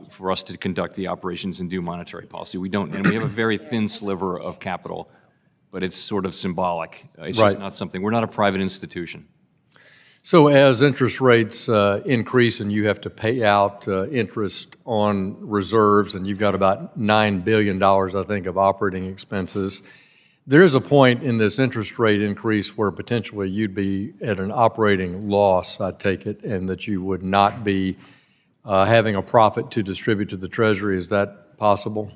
for us to conduct the operations and do monetary policy. We don't, and we have a very thin sliver of capital, but it's sort of symbolic. It's just not something, we're not a private institution. So as interest rates increase and you have to pay out interest on reserves, and you've got about $9 billion, I think, of operating expenses, there is a point in this interest rate increase where potentially you'd be at an operating loss, I take it, and that you would not be having a profit to distribute to the Treasury. Is that possible?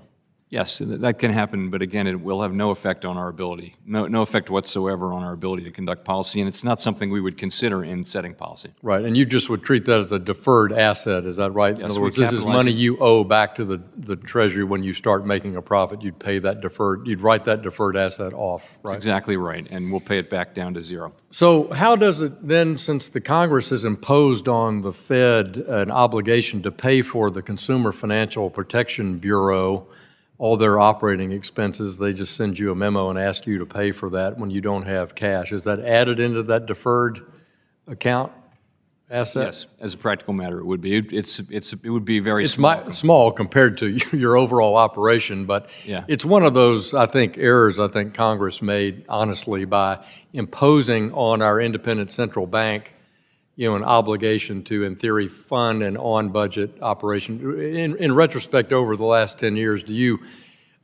Yes, that can happen, but again, it will have no effect on our ability, no effect whatsoever on our ability to conduct policy, and it's not something we would consider in setting policy. Right, and you just would treat that as a deferred asset, is that right? Yes, in other we words, this is capitalize money it. you owe back to the Treasury when you start making a profit. You'd pay that you'd write that deferred asset off, right? That's exactly right, and we'll pay it back down to zero. So how does it then, since the Congress has imposed on the Fed an obligation to pay for the Consumer Financial Protection Bureau, all their operating expenses, they just send you a memo and ask you to pay for that when you don't have cash. Is that added into that deferred account asset? Yes, as a practical matter, it would be. It would be very small. It's small compared to your overall operation, but Yeah. it's one of those, I think, errors I think Congress made, honestly, by imposing on our independent central bank, an obligation to, in theory, fund an on-budget operation. In retrospect, over the last 10 years, do you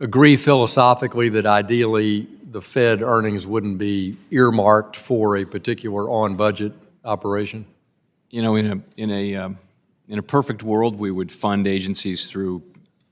agree philosophically that ideally the Fed earnings wouldn't be earmarked for a particular on-budget operation? In a perfect world, we would fund agencies through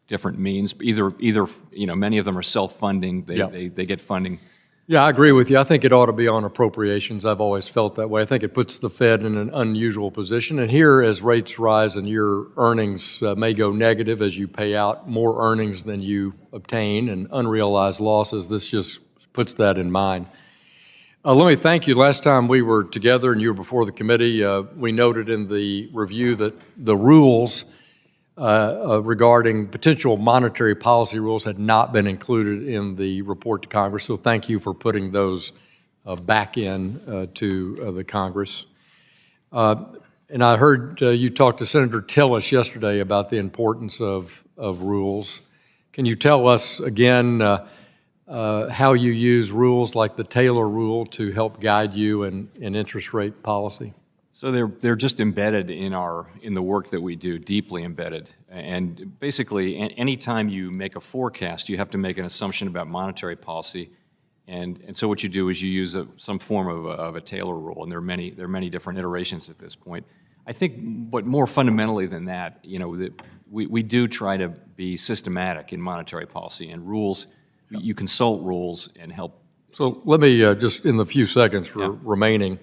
different means. Either many of them are self-funding. They get funding. Yeah, I agree with you. I think it ought to be on appropriations. I've always felt that way. I think it puts the Fed in an unusual position. And here, as rates rise and your earnings may go negative as you pay out more earnings than you obtain and unrealized losses, this just puts that in mind. Let me thank you. Last time we were together and you were before the committee, we noted in the review that the rules regarding potential monetary policy rules had not been included in the report to Congress. So thank you for putting those back in to the Congress. And I heard you talk to Senator Tillis yesterday about the importance of rules. Can you tell us again how you use rules like the Taylor rule to help guide you in interest rate policy? So they're just embedded in the work that we do, deeply embedded. And basically, any time you make a forecast, you have to make an assumption about monetary policy. And so what you do is you use some form of a Taylor rule, and there are many different iterations at this point. I think, but more fundamentally than that, we do try to be systematic in monetary policy, and rules. You consult rules and help. So let me just in the few seconds remaining.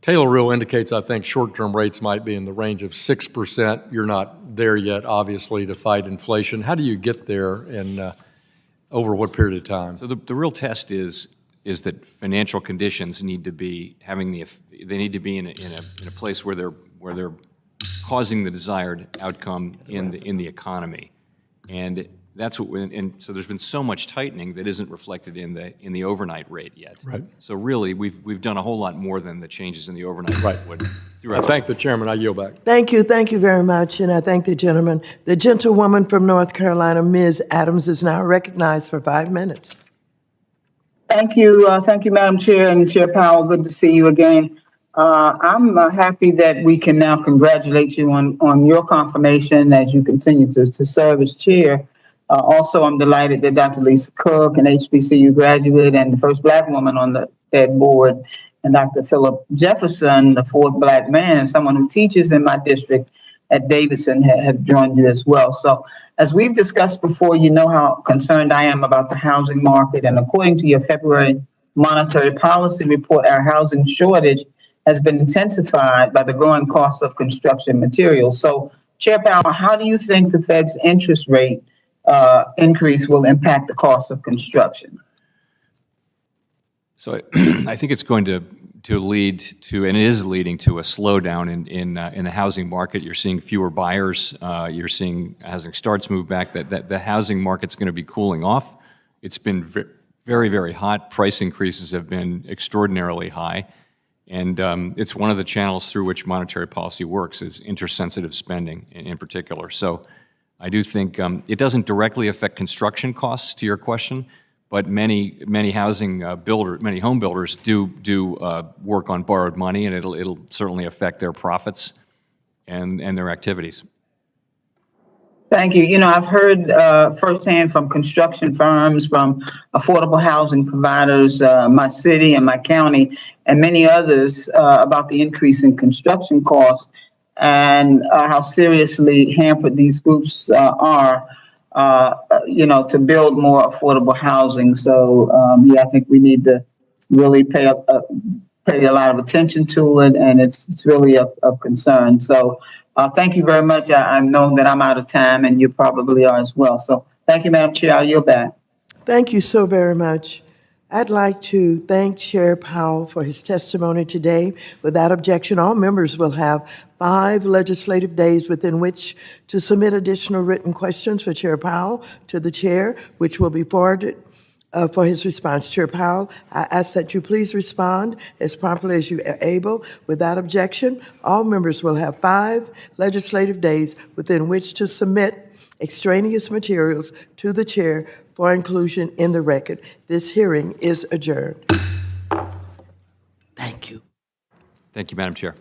Taylor rule indicates, I think, short-term rates might be in the range of 6%. You're not there yet, obviously, to fight inflation. How do you get there, and over what period of time? So the real test is that financial conditions need to be they need to be in a place where they're causing the desired outcome in the economy, and that's what. And so there's been so much tightening that isn't reflected in the overnight rate yet. Right. So really, we've done a whole lot more than the changes in the overnight rate would. I thank the chairman. I yield back. Thank you very much, and I thank the gentleman. The gentlewoman from North Carolina, Ms. Adams, is now recognized for 5 minutes. Thank you, Madam Chair and Chair Powell. Good to see you again. I'm happy that we can now congratulate you on your confirmation as you continue to serve as chair. Also, I'm delighted that Dr. Lisa Cook, an HBCU graduate and the first Black woman on the Fed board, and Dr. Philip Jefferson, the fourth Black man, and someone who teaches in my district at Davidson, have joined you as well. So, as we've discussed before, you know how concerned I am about the housing market. And according to your February monetary policy report, our housing shortage has been intensified by the growing cost of construction materials. So, Chair Powell, how do you think the Fed's interest rate increase will impact the cost of construction? So I think it's going to lead to, and it is leading to, a slowdown in the housing market. You're seeing fewer buyers. You're seeing housing starts move back. That the housing market's going to be cooling off. It's been very, very hot. Price increases have been extraordinarily high. And it's one of the channels through which monetary policy works, is interest-sensitive spending in particular. So I do think it doesn't directly affect construction costs, to your question, but many home builders do work on borrowed money, and it'll certainly affect their profits and their activities. Thank you. You know, I've heard firsthand from construction firms, from affordable housing providers, my city and my county, and many others about the increase in construction costs and how seriously hampered these groups are to build more affordable housing. So, I think we need to really pay a lot of attention to it, and it's really of concern. So, thank you very much. I know that I'm out of time, and you probably are as well. So, thank you, Madam Chair. I'll yield back. Thank you so very much. I'd like to thank Chair Powell for his testimony today. Without objection, all members will have 5 legislative days within which to submit additional written questions for Chair Powell to the chair, which will be forwarded for his response. Chair Powell, I ask that you please respond as promptly as you are able. Without objection, all members will have 5 legislative days within which to submit extraneous materials to the chair for inclusion in the record. This hearing is adjourned. Thank you. Thank you, Madam Chair.